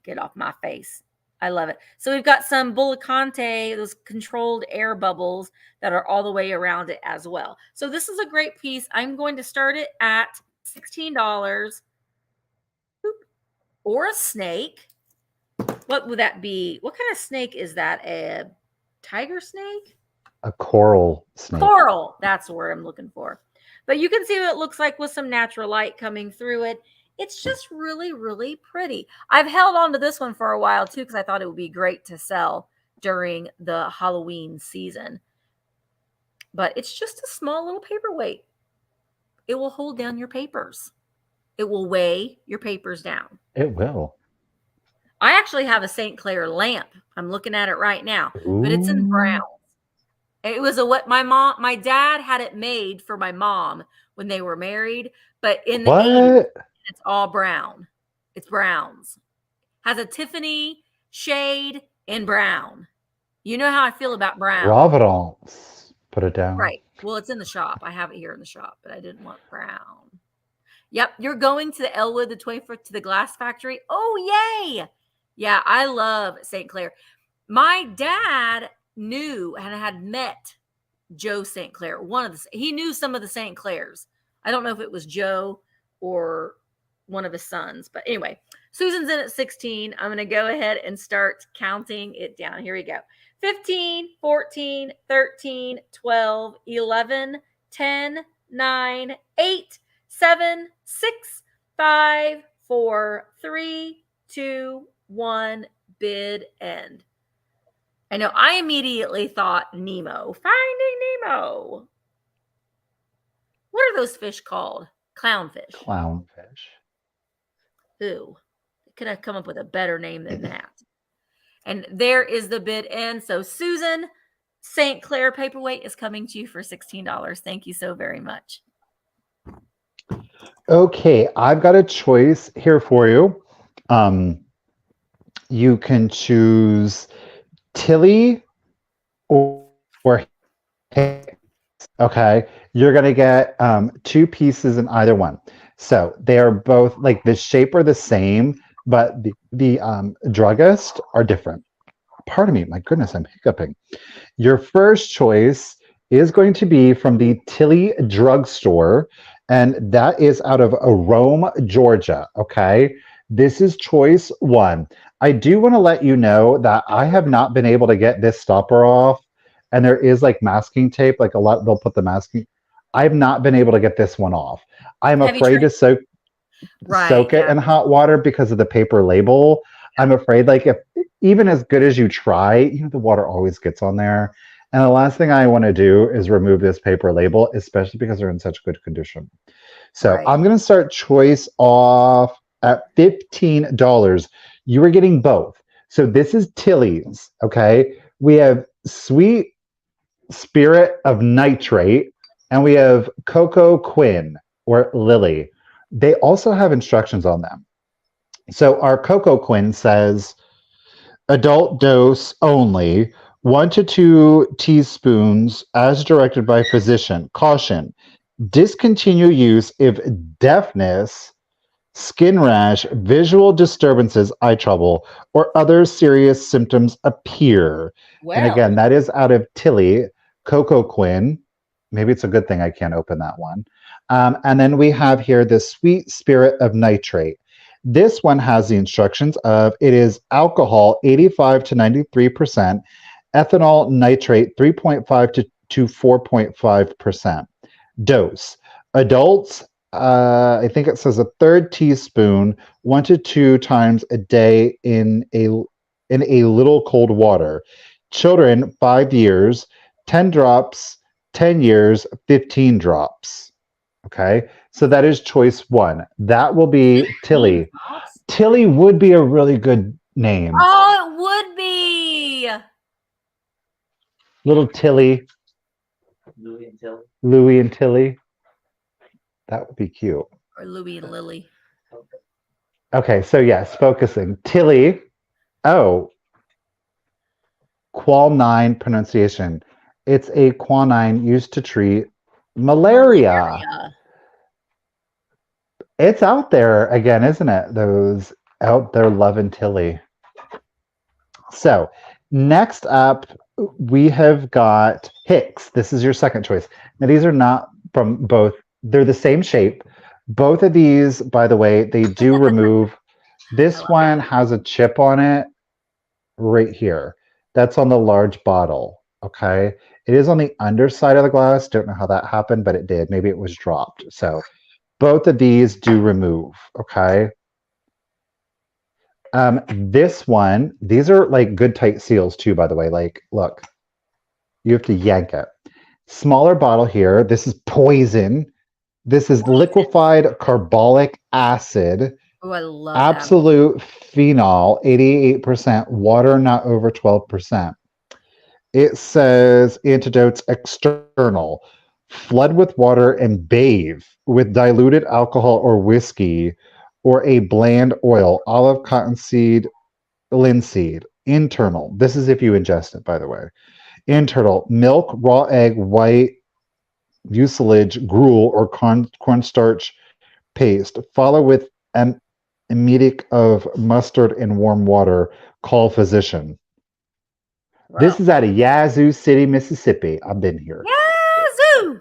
Get off my face. I love it. So we've got some Bulicante, those controlled air bubbles that are all the way around it as well. So this is a great piece. I'm going to start it at $16. Or a snake. What would that be? What kind of snake is that? A tiger snake? A coral snake. Coral. That's the word I'm looking for. But you can see what it looks like with some natural light coming through it. It's just really, really pretty. I've held on to this one for a while too because I thought it would be great to sell during the Halloween season. But it's just a small little paperweight. It will hold down your papers. It will weigh your papers down. It will. I actually have a St. Clair lamp. I'm looking at it right now, but it's in brown. It was my dad had it made for my mom when they were married, but in the 80s, it's all brown. It's browns. Has a Tiffany shade in brown. You know how I feel about brown. Providence. Put it down. Right. Well, it's in the shop. I have it here in the shop, but I didn't want brown. Yep. You're going to the Elwood, the 24th, to the glass factory. Oh, yay. Yeah, I love St. Clair. My dad knew and had met Joe St. Clair. He knew some of the St. Clairs. I don't know if it was Joe or one of his sons, but anyway, Susan's in at 16. I'm going to go ahead and start counting it down. Here we go. 15, 14, 13, 12, 11, 10, 9, 8, 7, 6, 5, 4, 3, 2, 1, bid end. I know I immediately thought Nemo. Finding Nemo. What are those fish called? Clownfish. Clownfish. Ooh, could have come up with a better name than that. And there is the bid end. So Susan, St. Clair paperweight is coming to you for $16. Thank you so very much. Okay, I've got a choice here for you. You can choose Tilly or okay. You're going to get 2 pieces in either one. So they are both like the shape are the same, but the druggist are different. Pardon me, my goodness, I'm hiccuping. Your first choice is going to be from the Tilly drugstore, and that is out of Rome, Georgia. Okay, This is choice one. I do want to let you know that I have not been able to get this stopper off, and there is like masking tape, like a lot, they'll put the masking. I've not been able to get this one off. I'm Have you afraid tried? to Right. soak it Yeah. in hot water because of the paper label. I'm afraid, like, if even as good as you try, the water always gets on there. And the last thing I want to do is remove this paper label, especially because they're in such good condition. So Right. I'm going to start choice off at $15. You are getting both. So this is Tilly's, okay? We have Sweet Spirit of Nitrate, and we have Coco Quinn or Lily. They also have instructions on them. So our Coco Quinn says adult dose only, 1 to 2 teaspoons as directed by physician. Caution, discontinue use if deafness, skin rash, visual disturbances, eye trouble, or other serious symptoms appear. And Well, again, that is out of Tilly, Coco Quinn. Maybe it's a good thing I can't open that one. And then we have here the Sweet Spirit of Nitrate. This one has the instructions of it is alcohol 85 to 93%, ethanol nitrate 3.5 to 4.5%. Dose. Adults, I think it says a third teaspoon, 1 to 2 times a day in a little cold water. Children, 5 years, 10 drops, 10 years, 15 drops. Okay, so that is choice one. That will be Tilly. Tilly would be a really good name. Oh, it would be. Little Tilly. Louie and Tilly. That would be cute. Or Louie and Lily. Okay, so yes, focusing. Tilly. Oh, quinine pronunciation. It's a quinine used to treat malaria. It's out there again, isn't it? Those out there loving Tilly. So next up, we have got Hicks. This is your second choice. Now, these are not from both. They're the same shape. Both of these, by the way, they do remove. This one has a chip on it right here. That's on the large bottle. Okay. It is on the underside of the glass. Don't know how that happened, but it did. Maybe it was dropped. So both of these do remove. Okay. This one, these are like good tight seals too, by the way. Like, look, you have to yank it. Smaller bottle here. This is poison. This is liquefied carbolic acid. Oh, I love absolute phenol, 88%, water not over 12%. It says antidotes external. Flood with water and bathe with diluted alcohol or whiskey or a bland oil, olive, cottonseed, linseed. Internal. This is if you ingest it, by the way. Internal. Milk, raw egg, white, mucilage, gruel, or cornstarch paste. Follow with emetic of mustard and warm water. Call physician. Wow. This is out of Yazoo City, Mississippi. I've been here.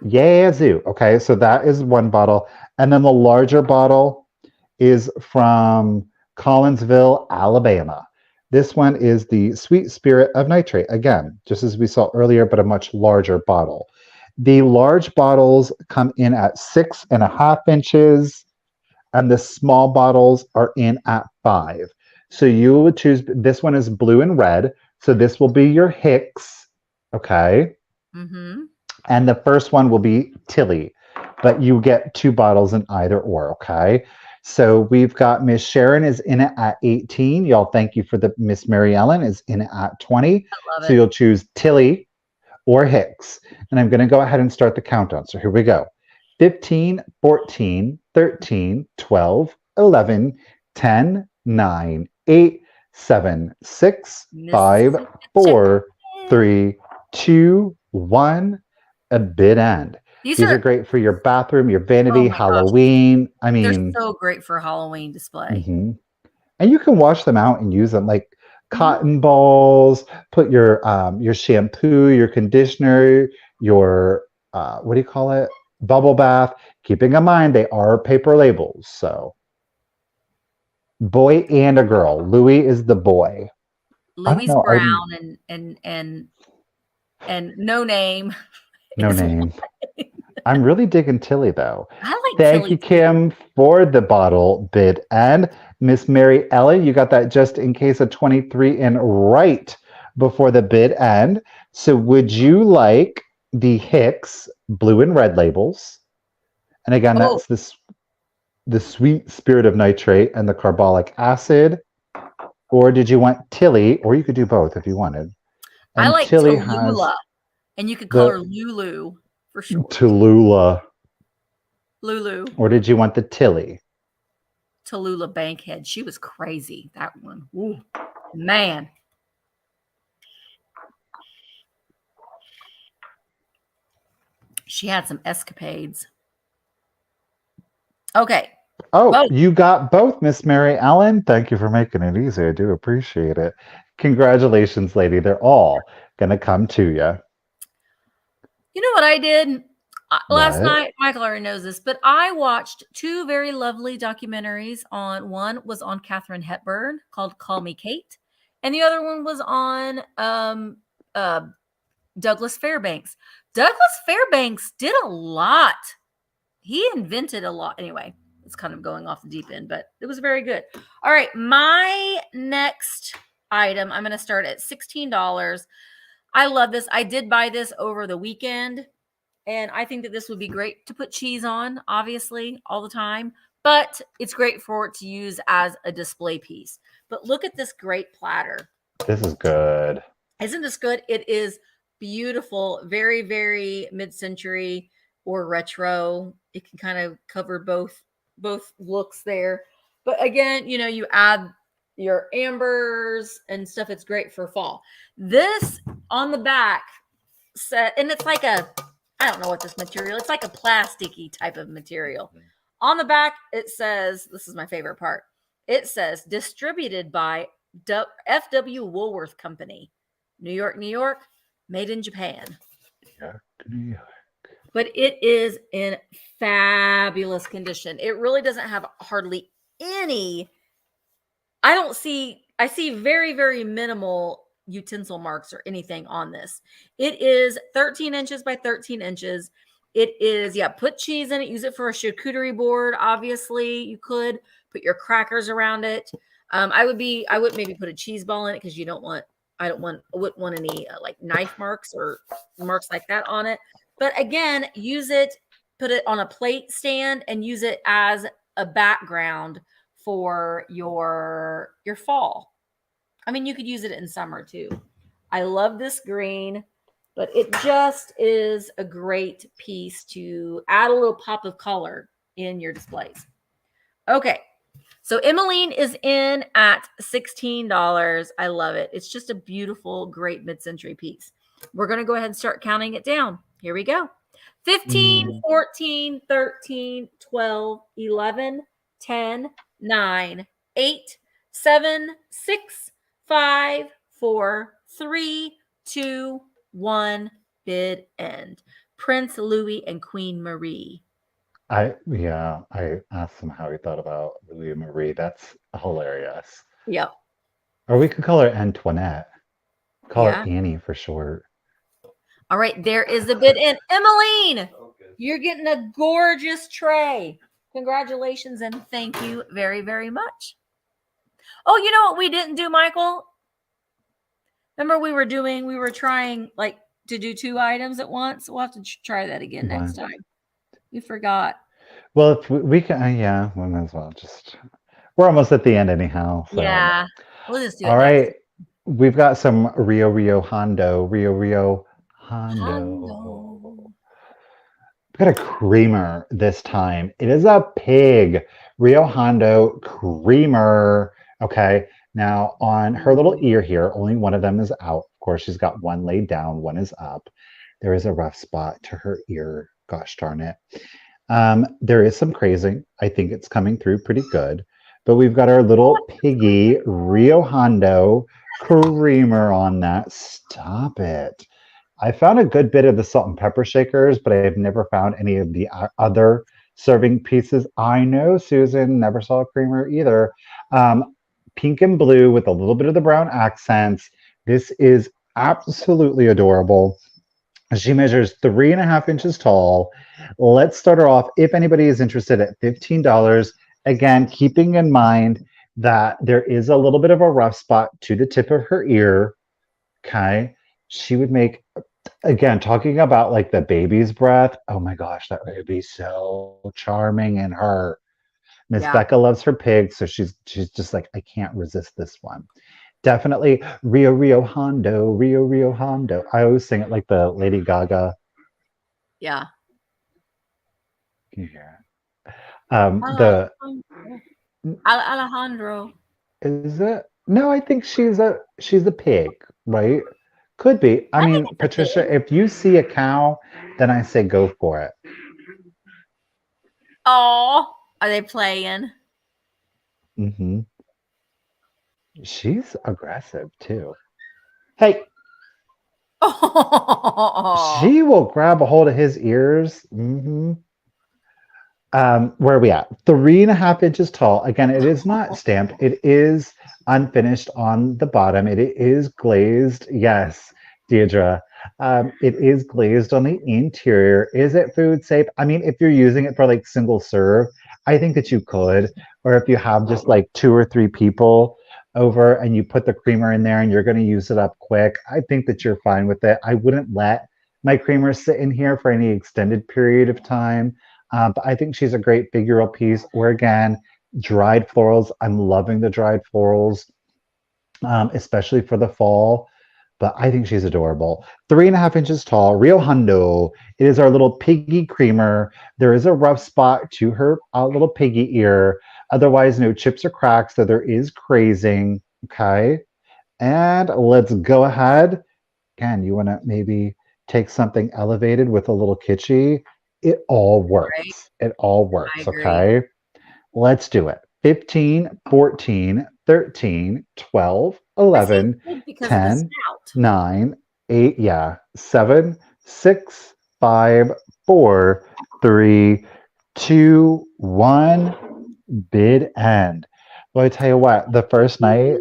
Yazoo. Okay, so that is one bottle. And then the larger bottle is from Collinsville, Alabama. This one is the Sweet Spirit of Nitrate. Again, just as we saw earlier, but a much larger bottle. The large bottles come in at 6.5 inches, and the small bottles are in at 5. So you would choose, this one is blue and red. So this will be your Hicks. Okay. Mm-hmm. And the first one will be Tilly, but you get 2 bottles in either or. Okay. So we've got Miss Sharon is in it at 18. Y'all, thank you for the Miss Mary Ellen is in it at 20. So you'll choose Tilly or Hicks. And I'm going to go ahead and start the countdown. So here we go. 15, 14, 13, 12, 11, 10, 9, 8, 7, 6, 5, 4, 3, 2, 1. A bit end. These are great for your bathroom, your vanity, Halloween. Gosh. I mean, they're so great for Halloween display. Mm-hmm. And you can wash them out and use them like cotton balls. Put your shampoo, your conditioner, your what do you call it? Bubble bath. Keeping in mind they are paper labels, so Boy and a girl. Louis is the boy. I don't Louis know. Brown and no name No is name. I'm really digging Tilly though. I like Thank Tilly you, too. Kim, for the bottle bid. And Miss Mary Ellen, you got that just in case of 23 in right before the bid end. So would you like the Hicks blue and red labels? And again, Oh, that's the sweet spirit of nitrate and the carbolic acid. Or did you want Tilly? Or you could do both if you wanted. I And like Tilly has Tallulah, and you could call her the Lulu for short. Tallulah. Lulu. Or did you want the Tilly? Tallulah Bankhead. She was crazy, that one. Ooh, man. She had some escapades. Okay. Oh, Both. you got both, Miss Mary Ellen. Thank you for making it easy. I do appreciate it. Congratulations, lady. They're all going to come to you. You know what I did last What? night? Michael already knows this, but I watched two very lovely documentaries. One was on Katharine Hepburn called "Call Me Kate," and the other one was on Douglas Fairbanks. Douglas Fairbanks did a lot. He invented a lot. Anyway, it's kind of going off the deep end, but it was very good. All right, my next item, I'm going to start at $16. I love this. I did buy this over the weekend, and I think that this would be great to put cheese on, obviously, all the time, but it's great for it to use as a display piece. But look at this great platter. This is good. Isn't this good? It is beautiful, very, very mid-century or retro. It can kind of cover both looks there. But again, you know, you add your ambers and stuff. It's great for fall. This on the back set, and it's like I don't know what this material. It's like a plasticky type of material. On the back, it says, this is my favorite part. It says distributed by FW Woolworth Company, New York, New York, made in Japan. New York. But it is in fabulous condition. It really doesn't have hardly any. I see very, very minimal utensil marks or anything on this. It is 13 inches by 13 inches. It is, put cheese in it. Use it for a charcuterie board. Obviously, you could put your crackers around it. I would maybe put a cheese ball in it because I wouldn't want any like knife marks or marks like that on it. But again, use it, put it on a plate stand and use it as a background for your fall. I mean, you could use it in summer too. I love this green, but it just is a great piece to add a little pop of color in your displays. Okay. So Emmeline is in at $16. I love it. It's just a beautiful, great mid-century piece. We're going to go ahead and start counting it down. Here we go. 15, 14, 13, 12, 11, 10, 9, 8, 7, 6, 5, 4, 3, 2, 1. Bid end. Prince Louis and Queen Marie. I asked him how he thought about Louis and Marie. That's hilarious. Yep. Or we could call her Antoinette. Call her Annie for short. All right, there is the bid in. Emmeline, you're getting a gorgeous tray. Congratulations and thank you very, very much. Oh, you know what we didn't do, Michael? Remember we were trying like to do two items at once. We'll have to try that again next time. We forgot. Well, if we can, we might as well we're almost at the end anyhow. So. Yeah, we'll just do it. All right. We've got some Rio Hondo. We've got a creamer this time. It is a pig Rio Hondo creamer. Okay. Now on her little ear here, only one of them is out. Of course, she's got one laid down, one is up. There is a rough spot to her ear. Gosh darn it. There is some crazing. I think it's coming through pretty good. But we've got our little piggy Rio Hondo creamer on that. Stop it. I found a good bit of the salt and pepper shakers, but I've never found any of the other serving pieces. I know, Susan, never saw a creamer either. Pink and blue with a little bit of the brown accents. This is absolutely adorable. She measures 3.5 inches tall. Let's start her off. If anybody is interested at $15, again, keeping in mind that there is a little bit of a rough spot to the tip of her ear. Okay. She would make, again, talking about like the baby's breath. Oh my gosh, that would be so charming in her. Miss Yeah. Becca loves her pig, so she's just like, I can't resist this one. Definitely Rio Rio Hondo, Rio Rio Hondo. I always sing it like the Lady Gaga. Yeah. Can you hear it? The Alejandro. is it? No, I think she's a pig, right? Could be. I I think mean, it's a pig. Patricia, if you see a cow, then I say go for it. Oh, are they playing? Hmm. She's aggressive too. Hey, Oh, she will grab a hold of his ears. Where are we at? 3.5 inches tall. Again, it is not stamped. It is unfinished on the bottom. It is glazed. Yes, Deirdre. It is glazed on the interior. Is it food safe? I mean, if you're using it for like single serve, I think that you could. Or if you have just like 2 or 3 people over and you put the creamer in there and you're going to use it up quick, I think that you're fine with it. I wouldn't let my creamer sit in here for any extended period of time. But I think she's a great figural piece. Or again, dried florals. I'm loving the dried florals, especially for the fall. But I think she's adorable. 3.5 inches tall, real hundo. It is our little piggy creamer. There is a rough spot to her little piggy ear. Otherwise, no chips or cracks, though there is crazing. Okay. And let's go ahead. Again, you want to maybe take something elevated with a little kitschy. It all right. works. It all I works. agree. Okay. Let's do it. 15, 14, 13, 12, I say 11, pig because of the 10, snout. 9, 8, yeah, 7, 6, 5, 4, 3, 2, 1. Bid end. Well, I tell you what, the first night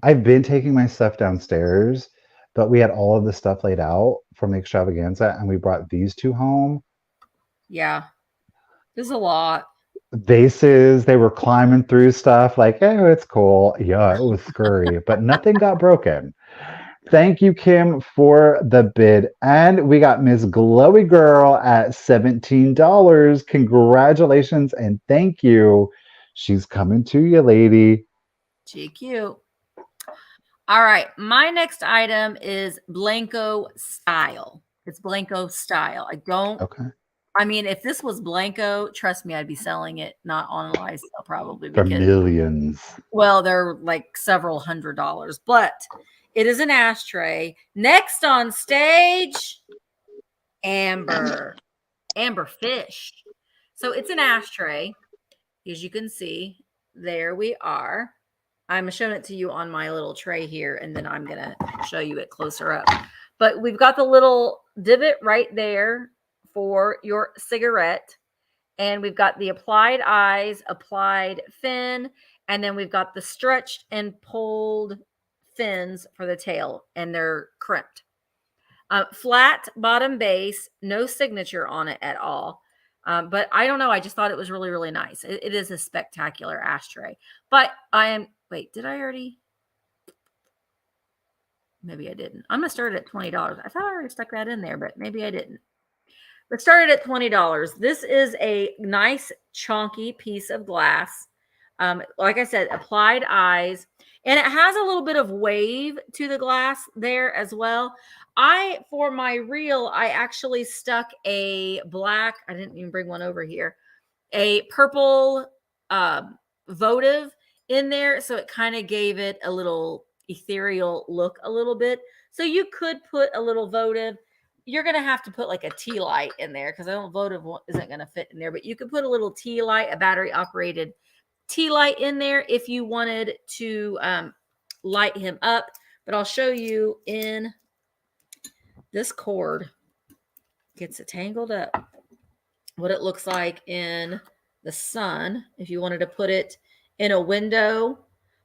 I've been taking my stuff downstairs, but we had all of the stuff laid out from the extravaganza, and we brought these two home. Yeah, there's a lot. Vases, they were climbing through stuff like, oh, it's cool. Yeah, it was scurry, but nothing got broken. Thank you, Kim, for the bid. And we got Miss Glowy Girl at $17. Congratulations and thank you. She's coming to you, lady. GQ. All right. My next item is Blanco style. It's Blanco style. Okay. I mean, if this was Blanco, trust me, I'd be selling it, not on live sale probably For because, millions. well, they're like several $100s, but it is an ashtray. Next on stage, Amber Fish. So it's an ashtray. As you can see, there we are. I'm showing it to you on my little tray here, and then I'm going to show you it closer up. But we've got the little divot right there for your cigarette. And we've got the applied eyes, applied fin, and then we've got the stretched and pulled fins for the tail, and they're crimped. Flat bottom base, no signature on it at all. But I don't know. I just thought it was really, really nice. It is a spectacular ashtray. But wait, did I already? Maybe I didn't. I'm going to start it at $20. I thought I already stuck that in there, but maybe I didn't. Let's start it at $20. This is a nice, chunky piece of glass. Like I said, applied eyes. And it has a little bit of wave to the glass there as well. For my reel, I actually stuck a black, I didn't even bring one over here, a purple votive in there. So it kind of gave it a little ethereal look a little bit. So you could put a little votive. You're going to have to put like a tea light in there because I don't votive isn't going to fit in there, but you could put a little tea light, a battery operated tea light in there if you wanted to light him up. But I'll show you in this cord. Gets it tangled up. what it looks like in the sun. If you wanted to put it in a window,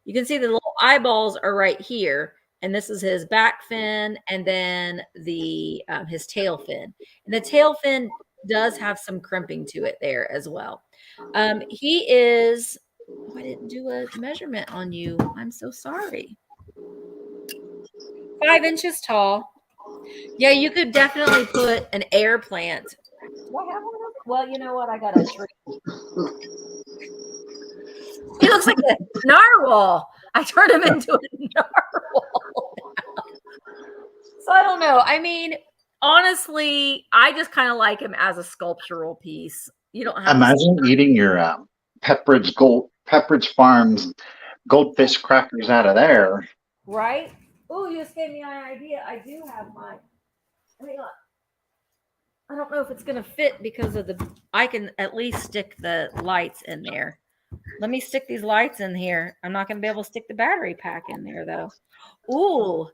you can see the little eyeballs are right here. And this is his back fin and then the his tail fin. And the tail fin does have some crimping to it there as well. He is, oh, I didn't do a measurement on you. I'm so sorry. 5 inches tall. Yeah, you could definitely put an air plant. Do I have one of those? Well, you know what? I got a tree. He looks like a narwhal. I turned him into a narwhal. So I don't know. I mean, honestly, I just kind of like him as a sculptural piece. You don't have Imagine eating your Pepperidge Farms goldfish crackers out of there. right? Oh, you just gave me an idea. I do have mine. Let me look. I don't know if it's going to fit because of the, I can at least stick the lights in there. Let me stick these lights in here. I'm not going to be able to stick the battery pack in there though. Ooh,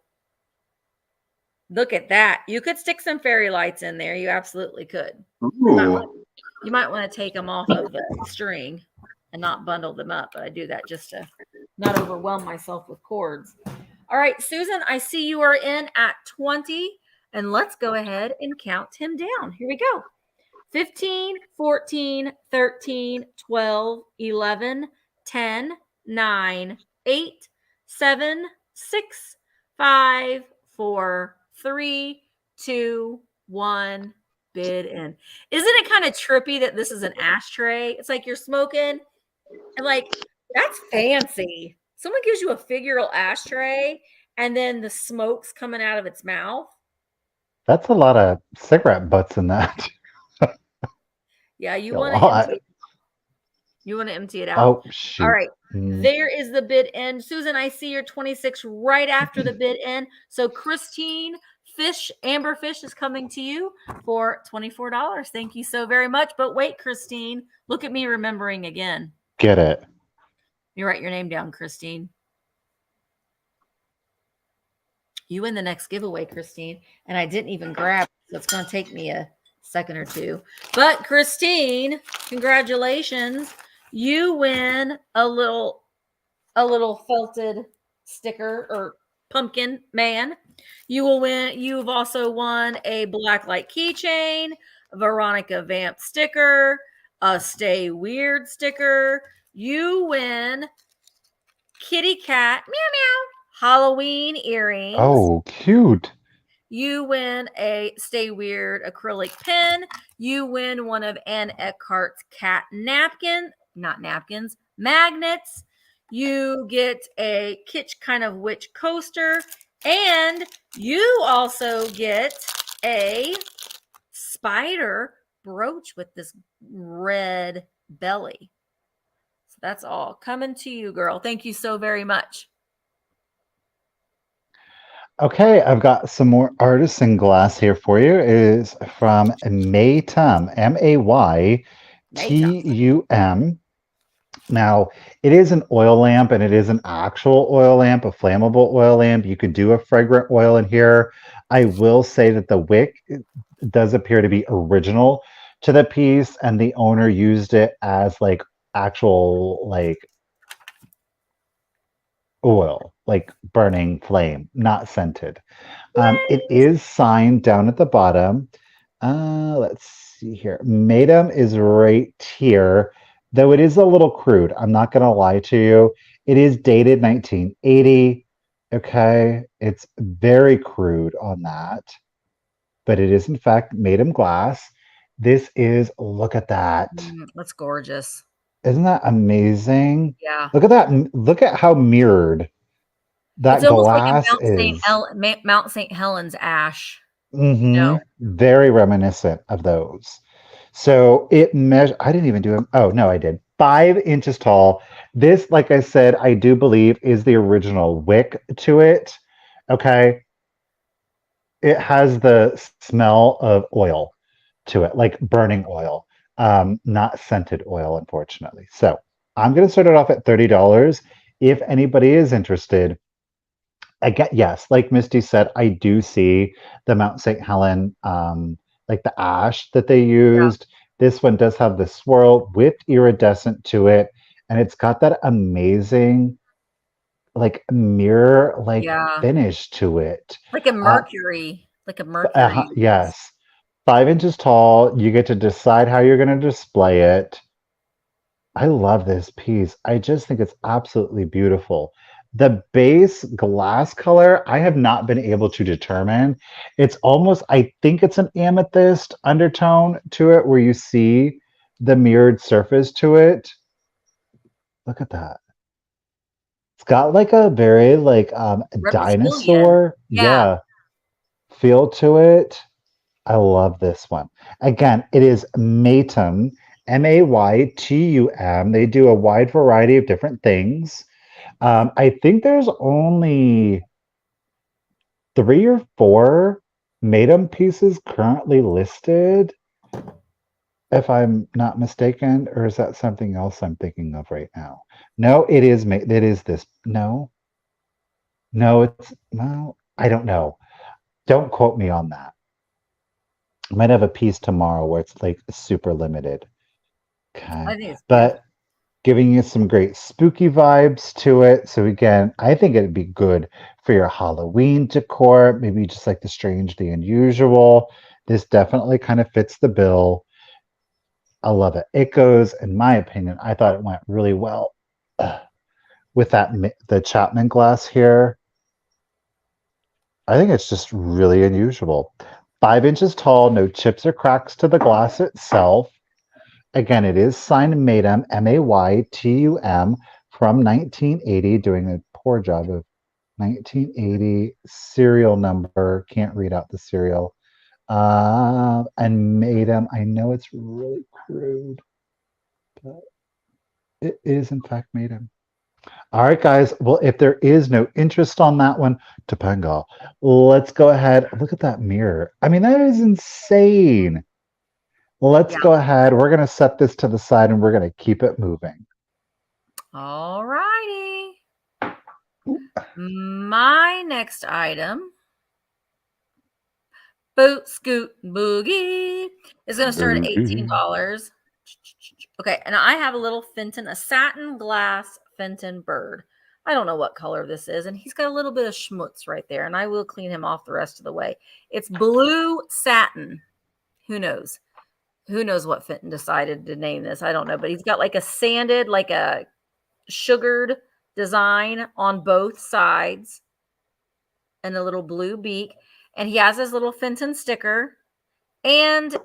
look at that. You could stick some fairy lights in there. You absolutely could. You might want to take them off of the string and not bundle them up, but I do that just to not overwhelm myself with cords. All right, Susan, I see you are in at 20, and let's go ahead and count him down. Here we go. 15, 14, 13, 12, 11, 10, 9, 8, 7, 6, 5, 4, 3, 2, 1. Bid in. Isn't it kind of trippy that this is an ashtray? It's like you're smoking and like, that's fancy. Someone gives you a figural ashtray and then the smoke's coming out of its mouth. That's a lot of cigarette butts in that. Yeah, you A want to lot. empty it. You want to empty it out. Oh, shoot. All right. There is the bid end. Susan, I see your 26 right after the bid end. So Christine Amber Fish is coming to you for $24. Thank you so very much. But wait, Christine, look at me remembering again. Get it. You write your name down, Christine. You win the next giveaway, Christine. And I didn't even grab it, so it's going to take me a second or two. But Christine, congratulations. You win a little felted sticker or pumpkin man. You will win. You've also won a blacklight keychain, a Veronica Vamp sticker, a Stay Weird sticker. You win kitty cat meow meow Halloween earrings. Oh, cute. You win a Stay Weird acrylic pen. You win one of Ann Eckhart's cat magnets. You get a Kitsch Kind of Witch coaster. And you also get a spider brooch with this red belly. So that's all coming to you, girl. Thank you so very much. Okay, I've got some more artisan glass here for you. It is from Maytum, Maytum. Now, it is an oil lamp, and it is an actual oil lamp, a flammable oil lamp. You could do a fragrant oil in here. I will say that the wick does appear to be original to the piece, and the owner used it as like actual like oil, like burning flame, not scented. It is signed down at the bottom. Let's see here. Madam is right here, though it is a little crude. I'm not going to lie to you. It is dated 1980. Okay. It's very crude on that, but it is in fact Madam glass. This is, look at that. That's gorgeous. Isn't that amazing? Yeah. Look at that. Look at how mirrored that glass like is. Mount St. Helens ash. Mm-hmm. No. Very reminiscent of those. So it measures, I didn't even do it. Oh, no, I did. 5 inches tall. This, like I said, I do believe is the original wick to it. Okay. It has the smell of oil to it, like burning oil, not scented oil, unfortunately. So I'm going to start it off at $30. If anybody is interested, yes, like Misty said, I do see the Mount St. Helen, like the ash that they used. This one does have the swirl with iridescent to it, and it's got that amazing like mirror like Yeah. finish to it. Like a Uh, Mercury. Like a Mercury. yes. 5 inches tall. You get to decide how you're going to display it. I love this piece. I just think it's absolutely beautiful. The base glass color, I have not been able to determine. It's almost, I think it's an amethyst undertone to it where you see the mirrored surface to it. Look at that. It's got like a very like Reptilian. dinosaur, Yeah. yeah, feel to it. I love this one. Again, it is Maytum, Maytum. They do a wide variety of different things. I think there's only 3 or 4 Maytum pieces currently listed, if I'm not mistaken, or is that something else I'm thinking of right now? No, it is. It is this. No, no, it's no. I don't know. Don't quote me on that. I might have a piece tomorrow where it's like super limited. I Okay. think it's beautiful. But giving you some great spooky vibes to it. So again, I think it'd be good for your Halloween decor, maybe just like the strange, the unusual. This definitely kind of fits the bill. I love it. It goes, in my opinion, I thought it went really well with that the Chapman glass here. I think it's just really unusual. 5 inches tall, no chips or cracks to the glass itself. Again, it is signed Maytum, Maytum, from 1980, doing a poor job of 1980 serial number. Can't read out the serial. And Maytum, I know it's really crude, but it is in fact Maytum. All right, guys. Well, if there is no interest on that one, Topanga, let's go ahead. Look at that mirror. I mean, that is insane. Let's Yeah. go ahead. We're going to set this to the side and we're going to keep it moving. All righty. My next item, Boot Scoot Boogie, is going to start at $18. Okay, and I have a little Fenton, a satin glass Fenton bird. I don't know what color this is, and he's got a little bit of schmutz right there, and I will clean him off the rest of the way. It's blue satin. Who knows? Who knows what Fenton decided to name this? I don't know, but he's got like a sanded, like a sugared design on both sides and a little blue beak. And he has his little Fenton sticker. And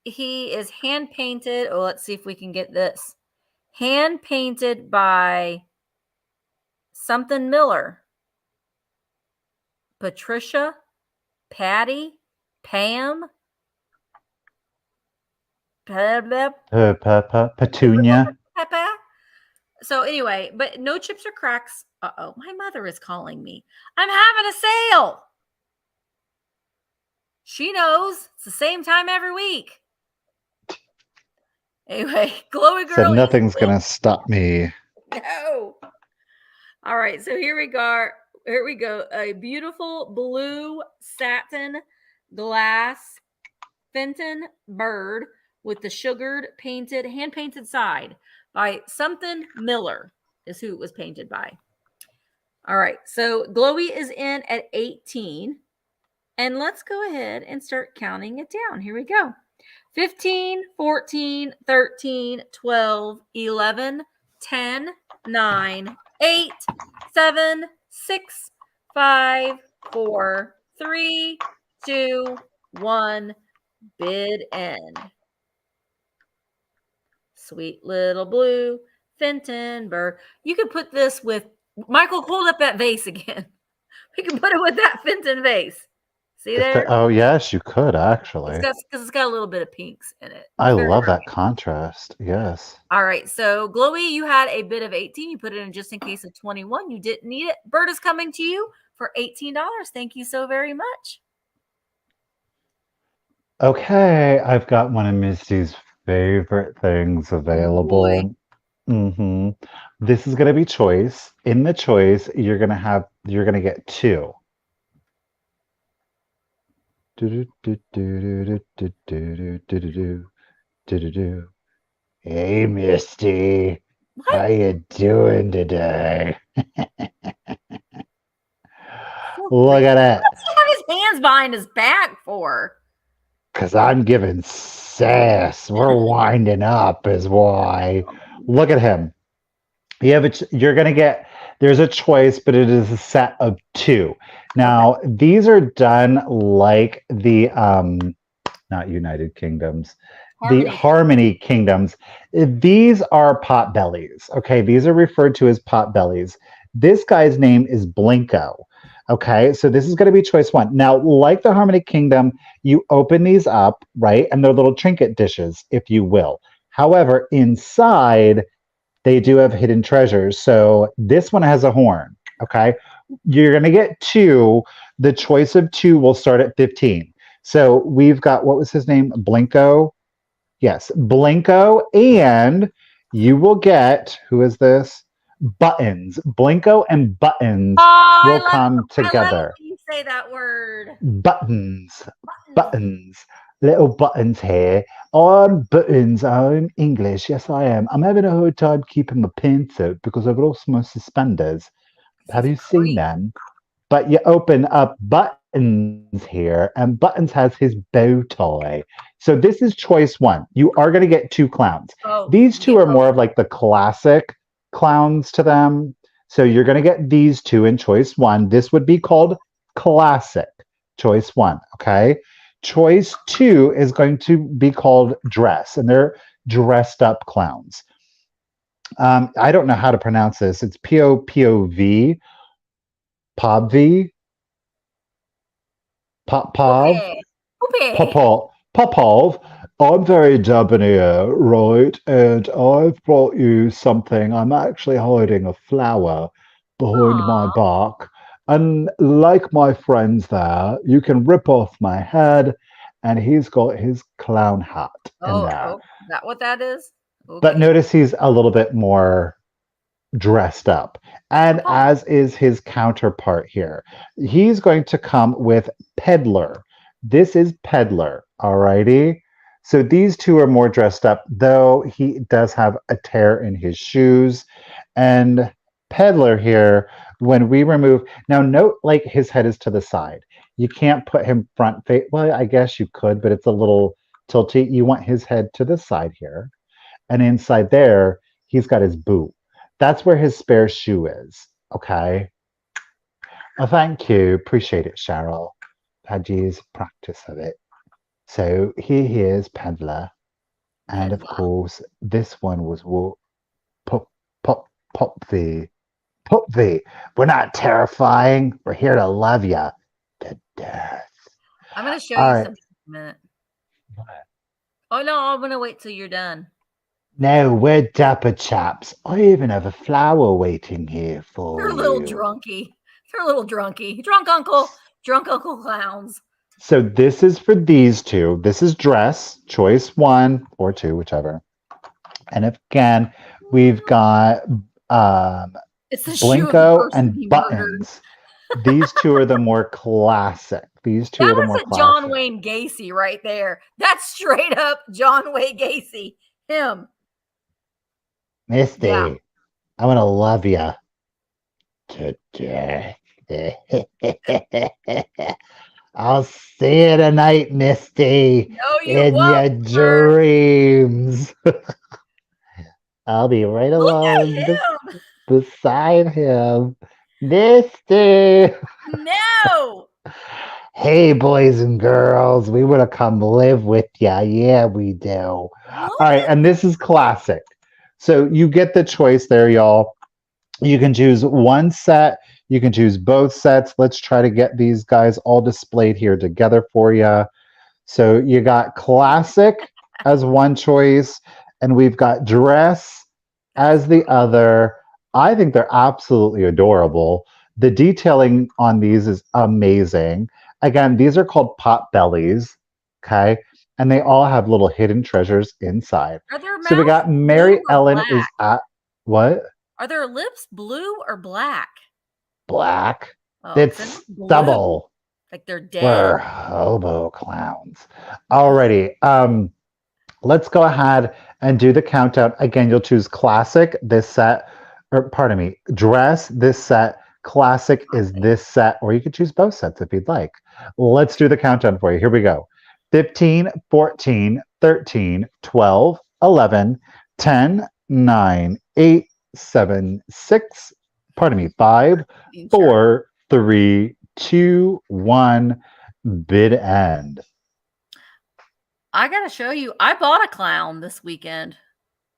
he is hand painted. Oh, let's see if we can get this. Hand painted by something Miller. Patricia, Patty, Pam, Petunia. So anyway, but no chips or cracks. Uh-oh, my mother is calling me. I'm having a sale. She knows. It's the same time every week. Anyway, Glowy Girl. Said nothing's going to stop me. No. All right, so here we go. Here we go. A beautiful blue satin glass Fenton bird with the sugared painted, hand painted side by something Miller is who it was painted by. All right, so Glowy is in at 18. And let's go ahead and start counting it down. Here we go. 15, 14, 13, 12, 11, 10, 9, 8, 7, 6, 5, 4, 3, 2, 1. Bid end. Sweet little blue Fenton bird. You could put this with, Michael, hold up that vase again. We can put it with that Fenton vase. See there? Oh, yes, you could actually. Because it's got a little bit of pinks in it. I love that contrast. Yes. All right. So, Glowy, you had a bid of 18. You put it in just in case of 21. You didn't need it. Bird is coming to you for $18. Thank you so very much. Okay, I've got one of Misty's favorite things available. This is going to be choice. In the choice, you're going to get 2. Do-do-do. Hey, Misty. What? How you doing today? So Look creepy. at it. What's he have his hands behind his back for? Because I'm giving sass. We're winding up is why. Look at him. You're going to get, there's a choice, but it is a set of two. Now, these are done like the, not United Kingdoms, the Harmony Kingdoms. These are pot bellies. Okay, these are referred to as pot bellies. This guy's name is Blinko. Okay, so this is going to be choice one. Now, like the Harmony Kingdom, you open these up, right? And they're little trinket dishes, if you will. However, inside, they do have hidden treasures. So this one has a horn. Okay, you're going to get two. The choice of two will start at 15. So we've got, what was his name? Blinko. Yes, Blinko, and you will get, who is this? Buttons. Blinko and Buttons will come together. I love when you say that word. Buttons. Buttons. Little buttons here. I'm Buttons. I'm English. Yes, I am. I'm having a hard time keeping my pants out because I've lost my suspenders. Have you seen them? But you open up Buttons here, and Buttons has his bow tie. So this is choice one. You are going to get two clowns. These two are more of like the classic clowns to them. So you're going to get these two in choice one. This would be called classic, choice one. Okay. Choice two is going to be called dress, and they're dressed up clowns. I don't know how to pronounce this. It's P-O-P-O-V. Pobv, Popov, Popov. I'm very debonair, right? And I've brought you something. I'm actually hiding a flower behind my back. And like my friends there, you can rip off my head, and he's got his clown hat in there. Oh, is that what that is? Okay. But notice he's a little bit more dressed up, and as is his counterpart here. He's going to come with peddler. This is peddler. Alrighty. So these two are more dressed up, though he does have a tear in his shoes. And peddler here, when we remove, now note like his head is to the side. You can't put him front face. Well, I guess you could, but it's a little tilty. You want his head to the side here. And inside there, he's got his boot. That's where his spare shoe is. Okay. Oh, thank you. Appreciate it, Cheryl. Had years of practice of it. So here he is, peddler. And of course, this one was Popv. Popv. We're not terrifying. We're here to love you to death. I'm going to show you something in a minute. What? Oh, no, I'm going to wait till you're done. No, we're dapper chaps. I even have a flower waiting here for you. They're a little drunky. They're a little drunky. Drunk uncle clowns. So this is for these two. This is dress, choice one or two, whichever. And again, we've got Blinko and Buttons. These two are the more classic. These two are the more classic. John Wayne Gacy right there. That's straight up John Wayne Gacy. Him. Misty, I want to love you to death. I'll see you tonight, Misty. No, you in won't, your dreams. I'll be right along beside him. Misty. No. Hey, boys and girls, we want to come live with ya. Yeah, we do. All right, and this is classic. So you get the choice there, y'all. You can choose one set. You can choose both sets. Let's try to get these guys all displayed here together for you. So you got classic as one choice, and we've got dress as the other. I think they're absolutely adorable. The detailing on these is amazing. Again, these are called pot bellies, okay? And they all have little hidden treasures inside. So we got Mary Ellen is at what? Are their lips blue or black? Black. Oh, it's double. Like they're dead. We're hobo clowns. Alrighty. let's go ahead and do the countdown. Again, you'll choose classic, this set, or pardon me, dress, this set, classic is this set, or you could choose both sets if you'd like. Let's do the countdown for you. Here we go. 15, 14, 13, 12, 11, 10, 9, 8, 7, 6, pardon me, 5, 4, 3, 2, 1, bid end. I got to show you. I bought a clown this weekend.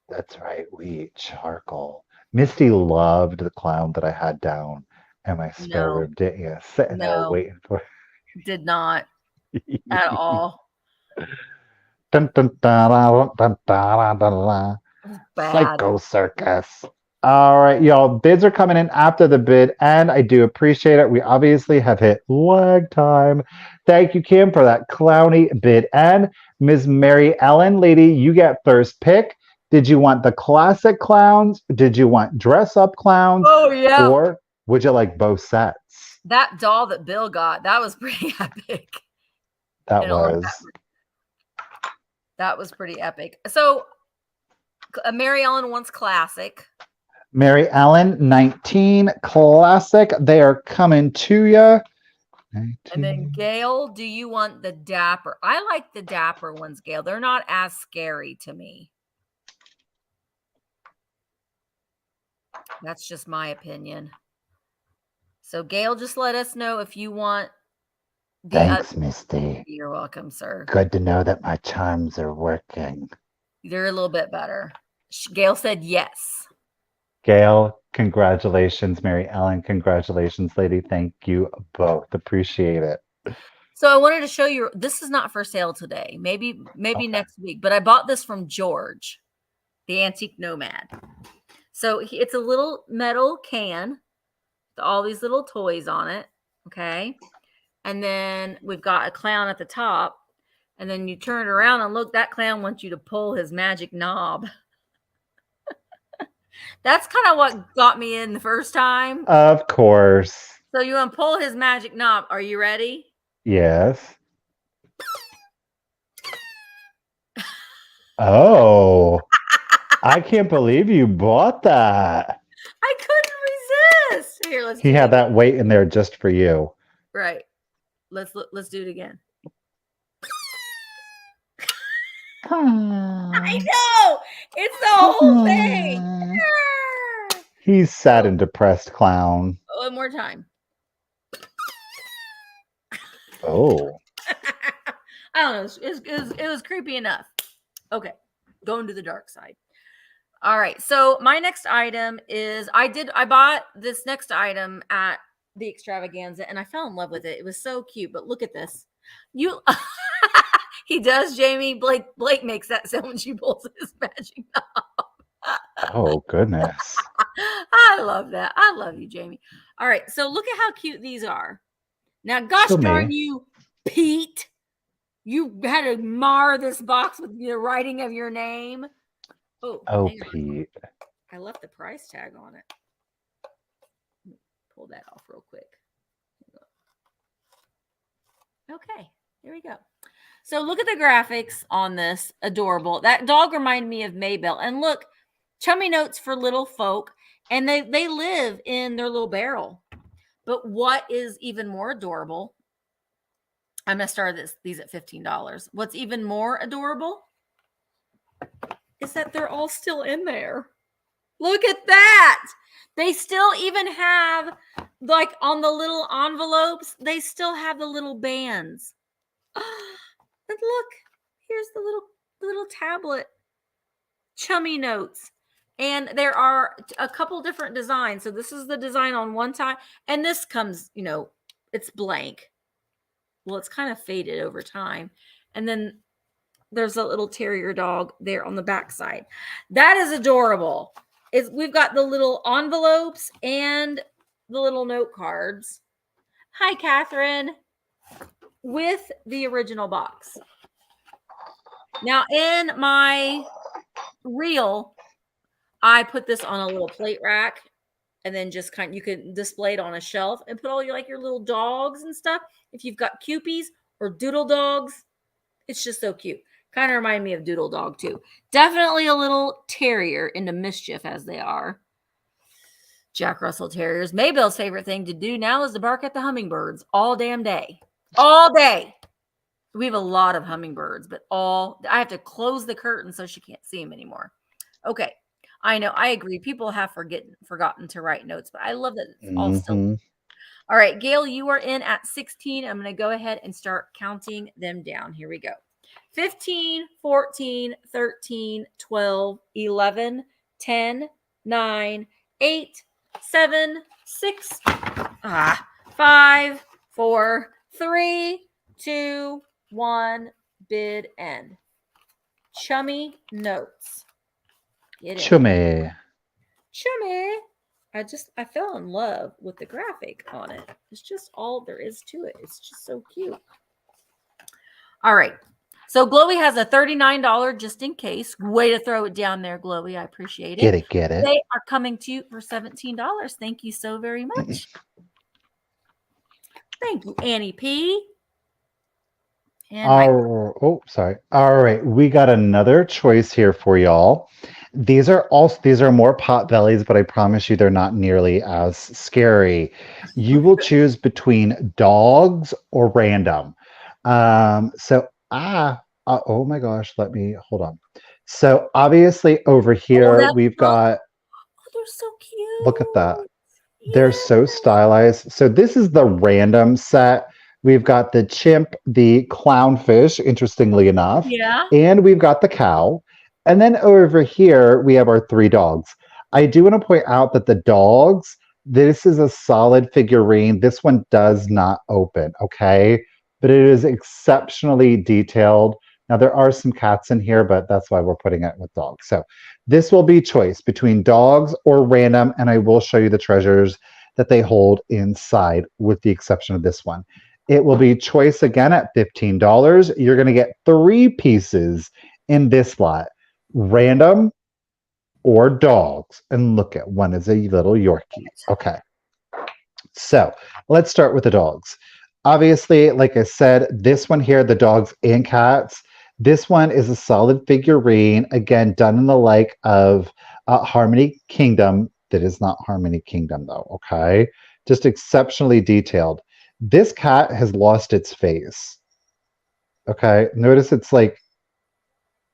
That's right. We charcoal. Misty loved the clown that I had down in my spare room, didn't you? Sitting there waiting for Did not at all. Dun, dun, dun, dun, dun, dun, dun, dun. Bad. Psycho Circus. All right, y'all. Bids are coming in after the bid, and I do appreciate it. We obviously have hit lag time. Thank you, Kim, for that clowny bid. And Ms. Mary Ellen, lady, you get first pick. Did you want the classic clowns? Did you want dress-up clowns? Oh, yeah. Or would you like both sets? That doll that Bill got, that was pretty epic. That was. That was pretty epic. So, Mary Ellen wants classic. Mary Ellen, 19, classic. They are coming to you. And then Gail, do you want the dapper? I like the dapper ones, Gail. They're not as scary to me. That's just my opinion. So Gail, just let us know if you want the Thanks, Misty. You're welcome, sir. Good to know that my charms are working. They're a little bit better. Gail said yes. Gail, congratulations. Mary Ellen, congratulations, lady. Thank you both. Appreciate it. So I wanted to show you, this is not for sale today. Maybe Okay. next week, but I bought this from George, the Antique Nomad. So it's a little metal can with all these little toys on it. Okay. And then we've got a clown at the top. And then you turn it around and look, that clown wants you to pull his magic knob. That's kind of what got me in the first time. Of course. So you want to pull his magic knob. Are you ready? Yes. Oh, I can't believe you bought that. I couldn't resist. Here, let's He do had it. that weight in there just for you. Right. Let's do it again. I know. It's the whole thing. He's sad and depressed clown. One more time. Oh. I don't know. It was creepy enough. Okay. Going to the dark side. All right. So my next item is I bought this next item at the extravaganza and I fell in love with it. It was so cute. But look at this. He does, Jamie. Blake makes that sound when she pulls his magic knob. Oh, goodness. I love that. I love you, Jamie. All right. So look at how cute these are. Now, gosh darn you, Pete. You had to mar this box with the writing of your name. Oh, Pete. I left the price tag on it. Let me pull that off real quick. Okay. Here we go. So look at the graphics on this. Adorable. That dog reminded me of Maybelle. And look, chummy notes for little folk. And they live in their little barrel. But what is even more adorable? I'm going to start these at $15. What's even more adorable is that they're all still in there. Look at that. They still even have, like on the little envelopes, they still have the little bands. And look, here's the little tablet. Chummy notes. And there are a couple different designs. So this is the design on one side. And this comes, it's blank. Well, it's kind of faded over time. And then there's a little terrier dog there on the back side. That is adorable. We've got the little envelopes and the little note cards. Hi, Catherine. With the original box. Now, in my reel, I put this on a little plate rack, and then just you can display it on a shelf and put all your little dogs and stuff. If you've got Cupies or doodle dogs, it's just so cute. Kind of remind me of Doodle Dog too. Definitely a little terrier into mischief as they are. Jack Russell Terriers. Maybell's favorite thing to do now is to bark at the hummingbirds all damn day. All day. We have a lot of hummingbirds, but I have to close the curtain so she can't see them anymore. Okay. I know. I agree. People have forgotten to write notes, but I love that it's all still. All right, Gail, you are in at 16. I'm going to go ahead and start counting them down. Here we go. 15, 14, 13, 12, 11, 10, 9, 8, 7, 6, 5, 4, 3, 2, 1, bid end. Chummy notes. Chummy. I fell in love with the graphic on it. It's just all there is to it. It's just so cute. All right. So Glowy has a $39 just in case. Way to throw it down there, Glowy. I appreciate it. Get it. They are coming to you for $17. Thank you so very much. Thank you, Annie P. Sorry. All right, we got another choice here for y'all. These are more pot bellies, but I promise you they're not nearly as scary. You will choose between dogs or random. Oh my gosh, hold on. So obviously over here we've got. Oh, they're so cute. Look at that. They're so stylized. So this is the random set. We've got the chimp, the clownfish, interestingly enough. Yeah. And we've got the cow. And then over here, we have our 3 dogs. I do want to point out that the dogs, this is a solid figurine. This one does not open, okay? But it is exceptionally detailed. Now, there are some cats in here, but that's why we're putting it with dogs. So this will be choice between dogs or random, and I will show you the treasures that they hold inside, with the exception of this one. It will be choice again at $15. You're going to get 3 pieces in this lot, random or dogs. And look at one is a little Yorkie. Okay. So let's start with the dogs. Obviously, like I said, this one here, the dogs and cats, this one is a solid figurine, again, done in the like of Harmony Kingdom. That is not Harmony Kingdom, though, okay? Just exceptionally detailed. This cat has lost its face. Okay, notice it's like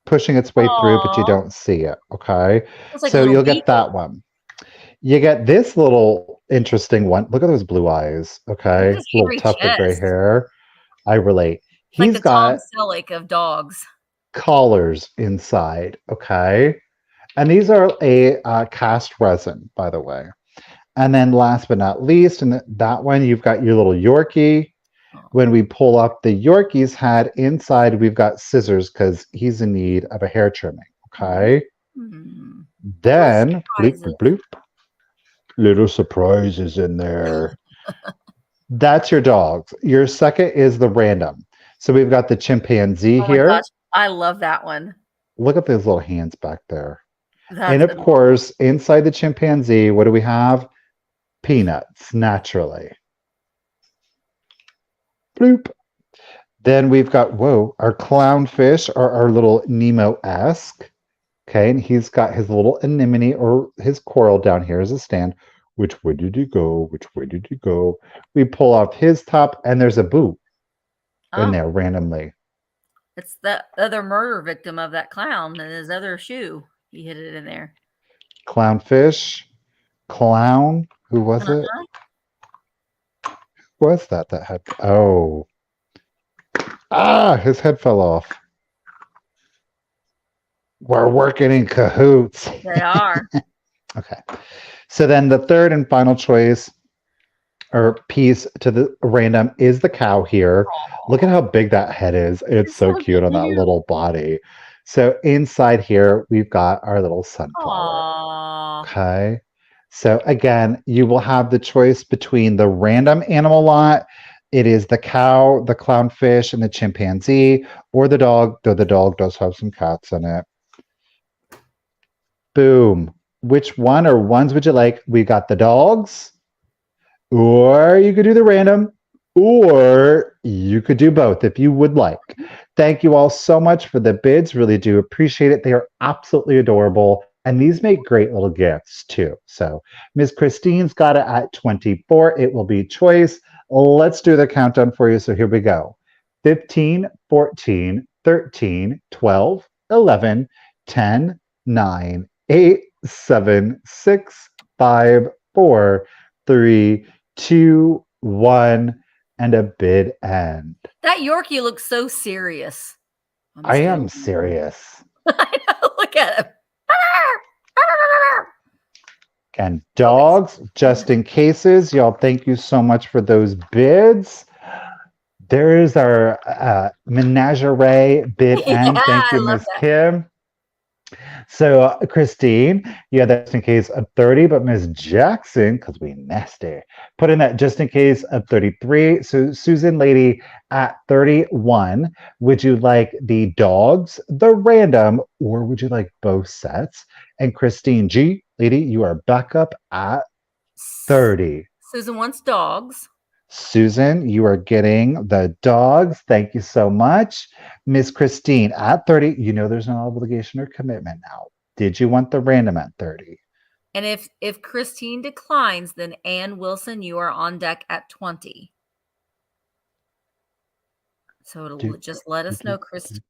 pushing its way through, but you don't see it. Okay, like so you'll get that one. You get this little interesting one. Look at those blue eyes. Okay, little tuft of gray hair. I relate. He's like the got Tom Selleck of dogs. Collars inside. Okay, and these are a cast resin, by the way. And then last but not least, and that one, you've got your little Yorkie. When we pull up the Yorkie's head, inside we've got scissors because he's in need of a hair trimming. Okay. Then, bloop, bloop, bloop. Little surprises in there. That's your dogs. Your second is the random. So we've got the chimpanzee here. Gosh, I love that one. Look at those little hands back there. And of course, inside the chimpanzee, what do we have? Peanuts, naturally. Bloop. Then we've got, our clownfish, or our little Nemo-esque. Okay, and he's got his little anemone or his coral down here as a stand. Which way did you go? Which way did you go? We pull off his top, and there's a boot in there randomly. It's the other murder victim of that clown and his other shoe. He hid it in there. Clownfish. Clown. Who was it? Who was that had... Oh. His head fell off. We're working in cahoots. They are. Okay. So then the third and final choice or piece to the random is the cow here. Aww. Look at how big that head is. It's so cute on that little body. So inside here, we've got our little sunflower. Aww. Okay. So again, you will have the choice between the random animal lot. It is the cow, the clownfish, and the chimpanzee, or the dog, though the dog does have some cats in it. Boom. Which one or ones would you like? We got the dogs, or you could do the random, or you could do both if you would like. Thank you all so much for the bids. Really do appreciate it. They are absolutely adorable. And these make great little gifts too. So Ms. Christine's got it at 24. It will be choice. Let's do the countdown for you. So here we go. 15, 14, 13, 12, 11, 10, 9, 8, 7, 6, 5, 4, 3, 2, 1, and a bid end. That Yorkie looks so serious. I am serious. I know. Look at him. And dogs, just in cases, y'all, thank you so much for those bids. There is our menagerie bid end. Thank you, Miss Kim. So, Christine, you had that just in case of 30, but Miss Jackson, because we nasty, put in that just in case of 33. So, Susan Lady at 31, would you like the dogs, the random, or would you like both sets? And Christine G, Lady, you are back up at 30. Susan wants dogs. Susan, you are getting the dogs. Thank you so much. Miss Christine, at 30, you know there's no obligation or commitment now. Did you want the random at 30? And if Christine declines, then Ann Wilson, you are on deck at 20. So it'll just let us know, Christine,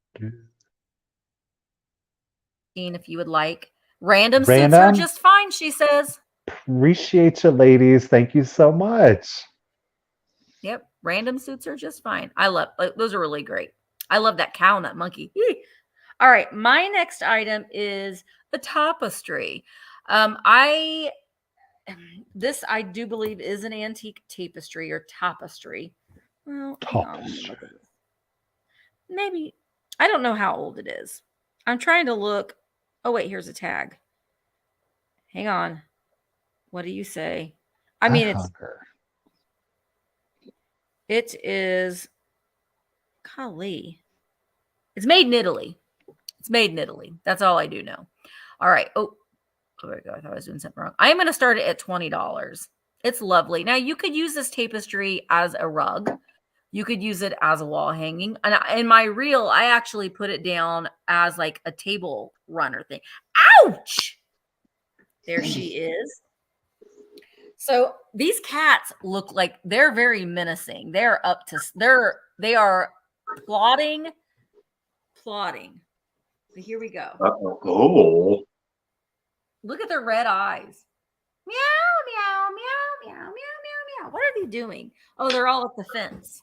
if you would like. Random suits are just fine, she says. Appreciate you, ladies. Thank you so much. Yep, random suits are just fine. I love those are really great. I love that cow and that monkey. All right, my next item is the tapestry. This I do believe is an antique tapestry or tapestry. Well, maybe I don't know how old it is. I'm trying to look. Oh wait, here's a tag. Hang on. What do you say? I mean, it is, golly, it's made in Italy. It's made in Italy. That's all I do know. All right. Oh, there we go. I thought I was doing something wrong. I'm going to start it at $20. It's lovely. Now, you could use this tapestry as a rug. You could use it as a wall hanging. And in my reel, I actually put it down as like a table runner thing. Ouch! There she is. So these cats look like they're very menacing. They are plotting. But here we go. Oh. Look at their red eyes. Meow, meow, meow, meow, meow, meow, meow. What are they doing? Oh, they're all at the fence.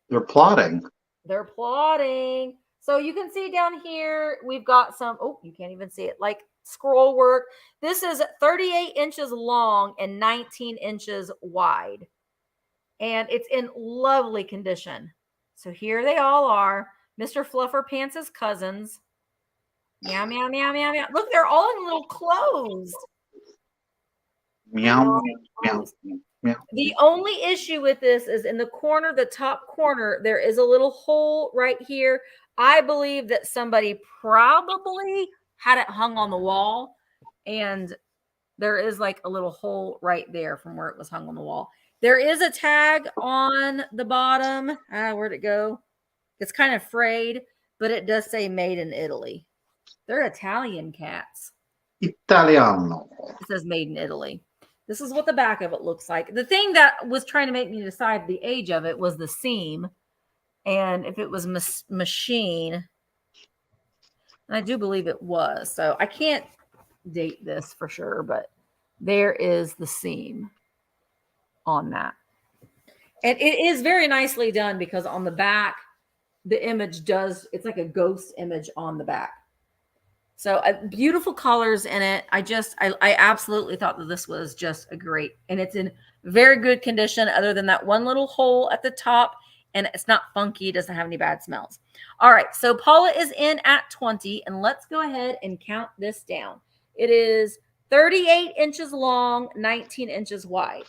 They're plotting. They're plotting. So you can see down here, we've got some, oh, you can't even see it, like scroll work. This is 38 inches long and 19 inches wide. And it's in lovely condition. So here they all are. Mr. Fluffer Pants' cousins. Meow, meow, meow, meow, meow. Look, they're all in little clothes. Meow, meow, meow. The only issue with this is in the corner, the top corner, there is a little hole right here. I believe that somebody probably had it hung on the wall, and there is like a little hole right there from where it was hung on the wall. There is a tag on the bottom. Where'd it go? It's kind of frayed, but it does say made in Italy. They're Italian cats. Italiano. It says made in Italy. This is what the back of it looks like. The thing that was trying to make me decide the age of it was the seam. And if it was machine, and I do believe it was. So I can't date this for sure, but there is the seam on that. And it is very nicely done because on the back, the image it's like a ghost image on the back. So beautiful colors in it. I absolutely thought that this was just a great, and it's in very good condition other than that one little hole at the top, and it's not funky. It doesn't have any bad smells. All right. So Paula is in at 20, and let's go ahead and count this down. It is 38 inches long, 19 inches wide.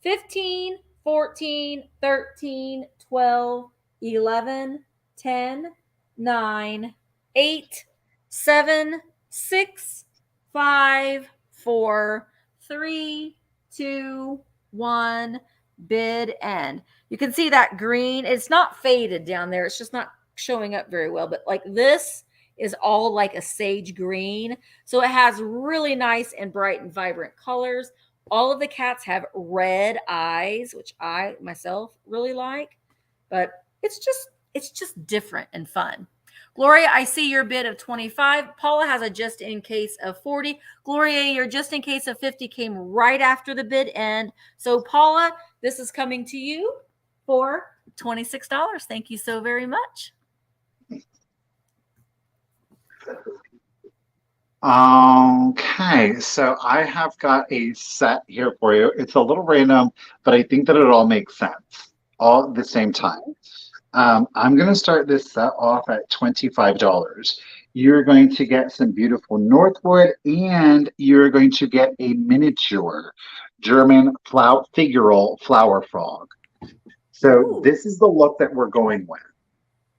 15, 14, 13, 12, 11, 10, 9, 8, 7, 6, 5, 4, 3, 2, 1, bid end. You can see that green. It's not faded down there. It's just not showing up very well, but like this is all like a sage green. So it has really nice and bright and vibrant colors. All of the cats have red eyes, which I myself really like, but it's just different and fun. Gloria, I see your bid of 25. Paula has a just in case of 40. Gloria, your just in case of 50 came right after the bid end. So Paula, this is coming to you for $26. Thank you so very much. Okay, so I have got a set here for you. It's a little random, but I think that it all makes sense all at the same time. I'm going to start this set off at $25. You're going to get some beautiful Northwood, and you're going to get a miniature German figural flower frog. So this is the look that we're going with.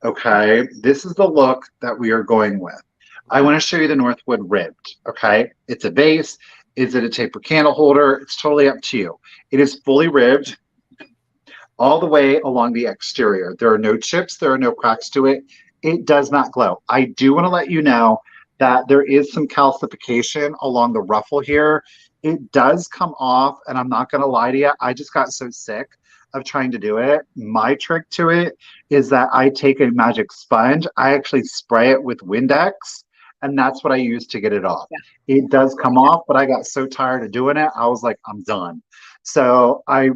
Okay, this is the look that we are going with. I want to show you the Northwood ribbed. Okay, it's a vase. Is it a taper candle holder? It's totally up to you. It is fully ribbed all the way along the exterior. There are no chips. There are no cracks to it. It does not glow. I do want to let you know that there is some calcification along the ruffle here. It does come off, and I'm not going to lie to you. I just got so sick of trying to do it. My trick to it is that I take a magic sponge. I actually spray it with Windex, and that's what I use to get it off. Yeah. It does come off, but I got so tired of doing it. I was like, I'm done. So I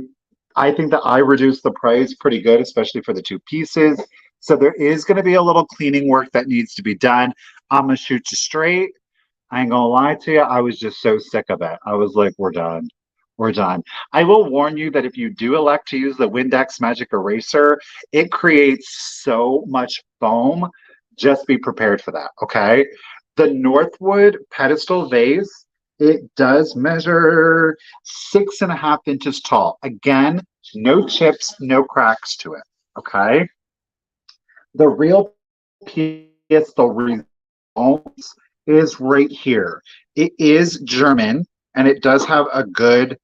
think that I reduced the price pretty good, especially for the two pieces. So there is going to be a little cleaning work that needs to be done. I'm going to shoot you straight. I ain't going to lie to you. I was just so sick of it. I was like, we're done. We're done. I will warn you that if you do elect to use the Windex Magic Eraser, it creates so much foam. Just be prepared for that, okay? The Northwood pedestal vase, it does measure 6.5 inches tall. Again, no chips, no cracks to it, okay? The real piece, the results is right here. It is German, and it does have a good,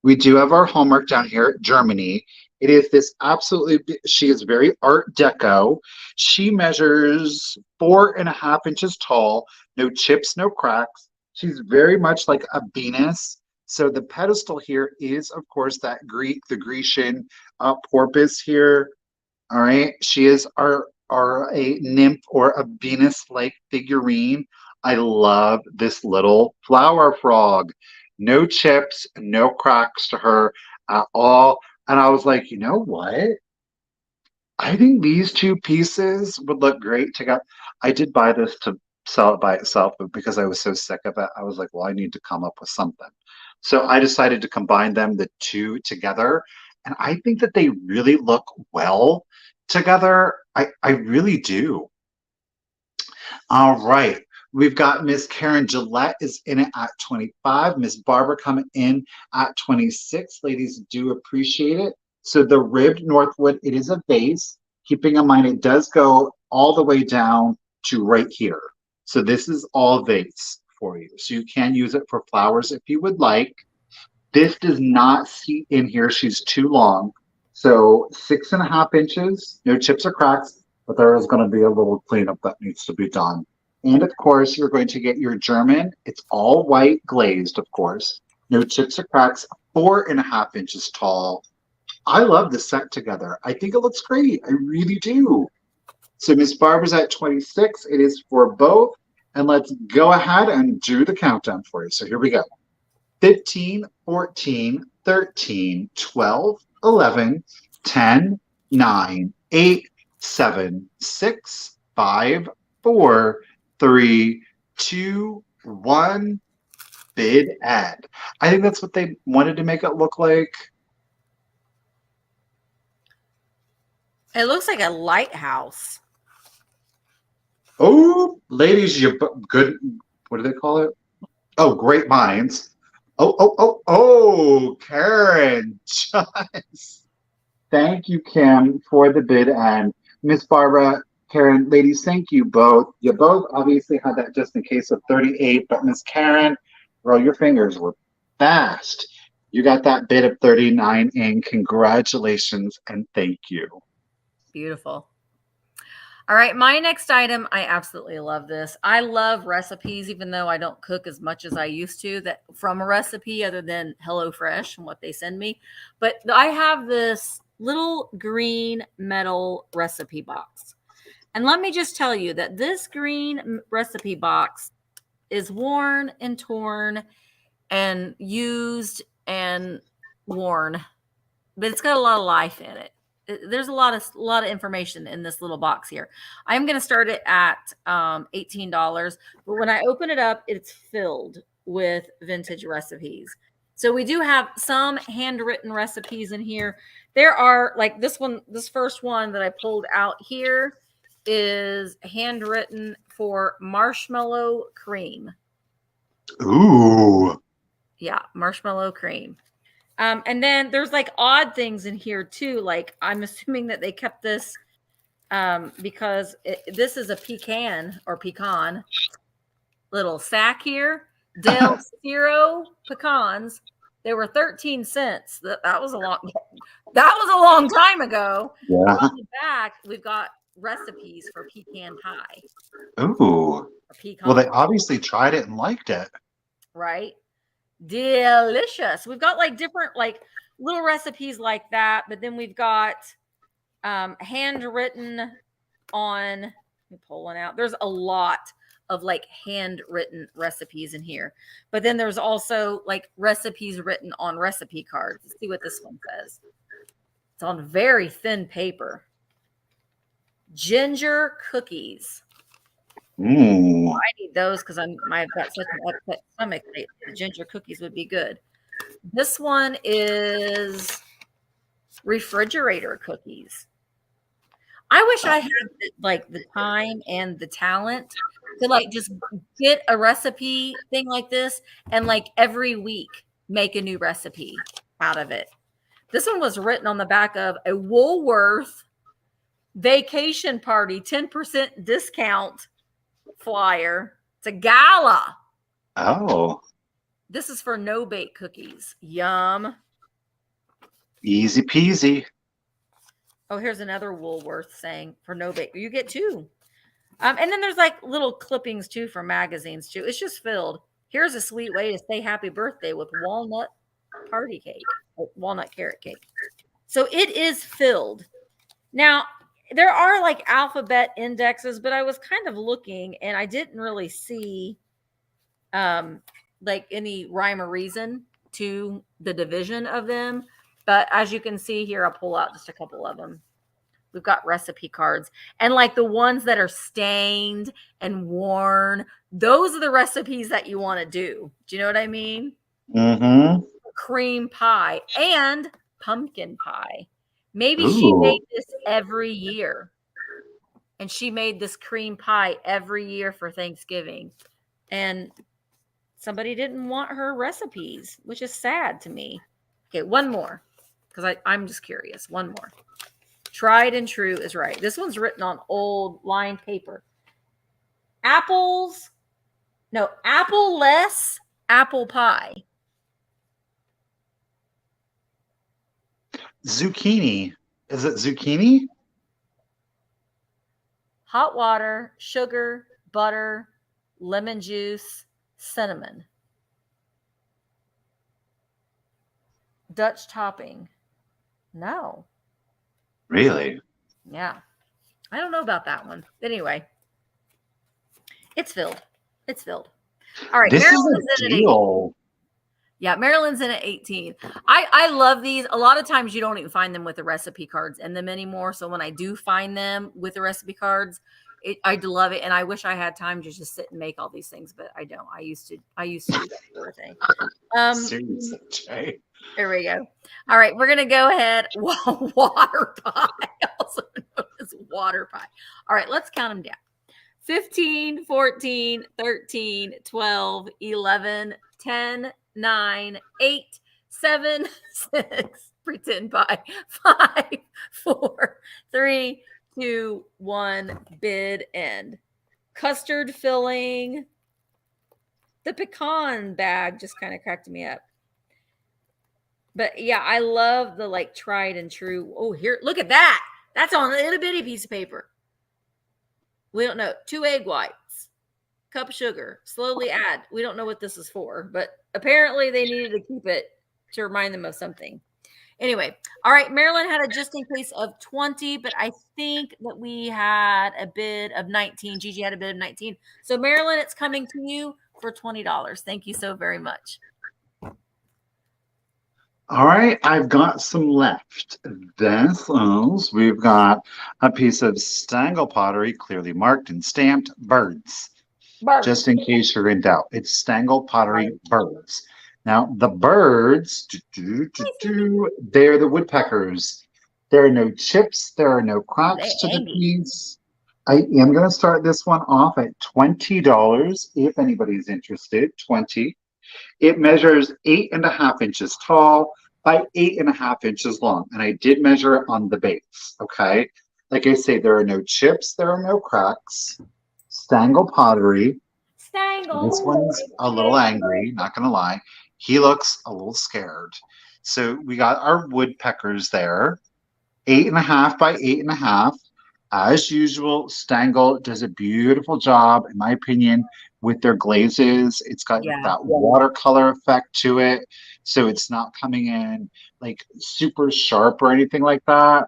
we do have our hallmark down here, Germany. It is this absolutely, she is very Art Deco. She measures 4.5 inches tall, no chips, no cracks. She's very much like a Venus. So the pedestal here is, of course, that the Grecian porpoise here. All right, she is a nymph or a Venus-like figurine. I love this little flower frog. No chips, no cracks to her at all. And I was like, you know what? I think these two pieces would look great together. I did buy this to sell it by itself, but because I was so sick of it, I was like, well, I need to come up with something. So I decided to combine them, the two together. And I think that they really look well together. I really do. All right. We've got Miss Karen Gillette is in it at 25. Miss Barbara coming in at 26. Ladies do appreciate it. So the ribbed Northwood, it is a vase. Keeping in mind, it does go all the way down to right here. So this is all vase for you. So you can use it for flowers if you would like. This does not seat in here. She's too long. So 6.5 inches, no chips or cracks, but there is going to be a little cleanup that needs to be done. And of course, you're going to get your German. It's all white glazed, of course. No chips or cracks, 4.5 inches tall. I love this set together. I think it looks great. I really do. So Miss Barbara's at 26. It is for both. And let's go ahead and do the countdown for you. So here we go. 15, 14, 13, 12, 11, 10, 9, 8, 7, 6, 5, 4, 3, 2, 1, bid end. I think that's what they wanted to make it look like. It looks like a lighthouse. Oh, ladies, you good. What do they call it? Oh, great minds. Oh, Karen. Just. Thank you, Kim, for the bid end. Miss Barbara, Karen, ladies, thank you both. You both obviously had that just in case of 38, but Miss Karen, girl, your fingers were fast. You got that bid of 39 in. Congratulations and thank you. Beautiful. All right, my next item, I absolutely love this. I love recipes, even though I don't cook as much as I used to that from a recipe other than HelloFresh and what they send me. But I have this little green metal recipe box. And let me just tell you that this green recipe box is worn and torn and used and worn, but it's got a lot of life in it. There's a lot of information in this little box here. I'm going to start it at $18, but when I open it up, it's filled with vintage recipes. So we do have some handwritten recipes in here. There are like this one, this first one that I pulled out here is handwritten for marshmallow cream. Ooh. Yeah, marshmallow cream. And then there's like odd things in here too. Like I'm assuming that they kept this because this is a pecan little sack here. Del Zero pecans. They were 13 cents. That was a long time ago. Yeah. On the back, we've got recipes for pecan pie. Ooh. Pecan Well, they pie. obviously tried it and liked it. Right? Delicious. We've got like different like little recipes like that, but then we've got handwritten on, let me pull one out. There's a lot of like handwritten recipes in here, but then there's also like recipes written on recipe cards. Let's see what this one says. It's on very thin paper. Ginger cookies. Ooh. I need those because I've got such an upset stomach. The ginger cookies would be good. This one is refrigerator cookies. I wish I had like the time and the talent to like just get a recipe thing like this and like every week make a new recipe out of it. This one was written on the back of a Woolworth vacation party 10% discount flyer. It's a gala. Oh. This is for no bake cookies. Yum. Easy peasy. Oh, here's another Woolworth saying for no bake. You get two. And then there's like little clippings too from magazines too. It's just filled. Here's a sweet way to say happy birthday with walnut party cake, walnut carrot cake. So it is filled. Now, there are like alphabet indexes, but I was kind of looking and I didn't really see like any rhyme or reason to the division of them. But as you can see here, I'll pull out just a couple of them. We've got recipe cards and like the ones that are stained and worn. Those are the recipes that you want to do. Do you know what I mean? Mm-hmm. Cream pie and pumpkin pie. Maybe Ooh. she made this every year. And she made this cream pie every year for Thanksgiving. And somebody didn't want her recipes, which is sad to me. Okay, one more. Because I'm just curious. One more. Tried and true is right. This one's written on old lined paper. Apple-less apple pie. Zucchini. Is it zucchini? Hot water, sugar, butter, lemon juice, cinnamon. Dutch topping. No. Really? Yeah. I don't know about that one. But anyway, it's filled. It's filled. All right. This Maryland's is a in at deal. Yeah, Maryland's in at 18. I love these. A lot of times you don't even find them with the recipe cards in them anymore. So when I do find them with the recipe cards, I love it. And I wish I had time to just sit and make all these things, but I don't. I used to do that sort of thing. Seriously, Jay. There we go. All right, we're gonna go ahead. Water pie, also known as water pie. All right, let's count them down. 15, 14, 13, 12, 11, 10, 9, 8, 7, 6, pretend pie, 5, 4, 3, 2, 1, bid end. Custard filling. The pecan bag just kind of cracked me up. But yeah, I love the like tried and true. Oh, here, look at that. That's on a little bitty piece of paper. We don't know. 2 egg whites, cup of sugar, slowly add. We don't know what this is for, but apparently they needed to keep it to remind them of something. Anyway, all right, Marilyn had a just in case of 20, but I think that we had a bid of 19. Gigi had a bid of 19. So Marilyn, it's coming to you for $20. Thank you so very much. All right, I've got some left. This is, we've got a piece of Stangle pottery, clearly marked and stamped, birds. Just in case you're in doubt, it's Stangle pottery birds. Now, the birds, they're the woodpeckers. There are no chips, there are no cracks to the piece. I am going to start this one off at $20 if anybody's interested. 20. It measures 8.5 inches tall by 8.5 inches long. And I did measure it on the base. Okay. Like I say, there are no chips, there are no cracks. Stangle pottery. Stangle. This one's a little angry, not going to lie. He looks a little scared. So we got our woodpeckers there. 8.5 by 8.5. As usual, Stangle does a beautiful job, in my opinion, with their glazes. It's got that watercolor effect to it. So it's not coming in like super sharp or anything like that.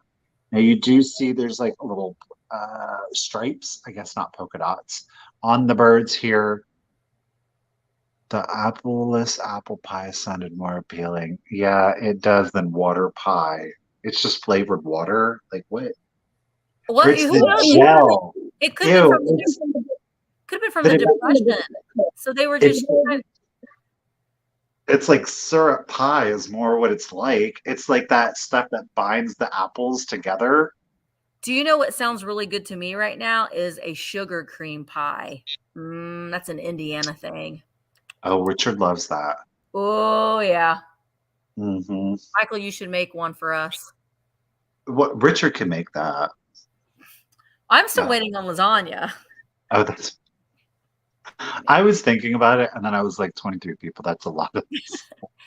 Now you do see there's like a little stripes, I guess not polka dots, on the birds here. The appleless apple pie sounded more appealing. Yeah, it does than water pie. It's just flavored water. Like what? What? It's the gel. It could have been from the Depression. So they were just. It's like syrup pie is more what it's like. It's like that stuff that binds the apples together. Do you know what sounds really good to me right now is a sugar cream pie. That's an Indiana thing. Oh, Richard loves that. Oh, yeah. Mm-hmm. Michael, you should make one for us. What Richard can make that. I'm still waiting on lasagna. Oh, that's. I was thinking about it, and then I was like, 23 people. That's a lot of.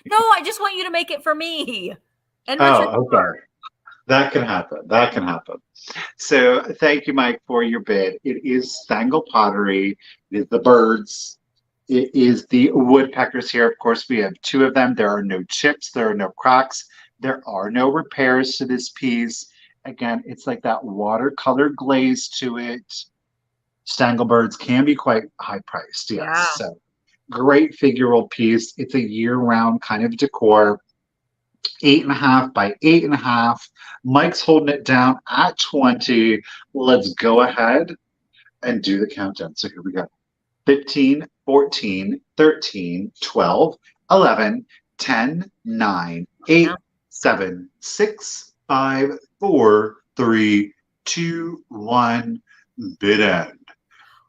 No, I just want you to make it for me. And Richard. Oh, okay. That can happen. That can happen. So, thank you, Mike, for your bid. It is Stangle pottery. It is the birds. It is the woodpeckers here. Of course, we have 2 of them. There are no chips. There are no cracks. There are no repairs to this piece. Again, it's like that watercolor glaze to it. Stangle birds can be quite high priced. Yes. Yeah. So great figural piece. It's a year-round kind of decor. 8.5 by 8.5. Mike's holding it down at 20. Let's go ahead and do the countdown. So here we go. 15, 14, 13, 12, 11, 10, 9, 8, 7, 6, 5, 4, 3, 2, 1. Bid end.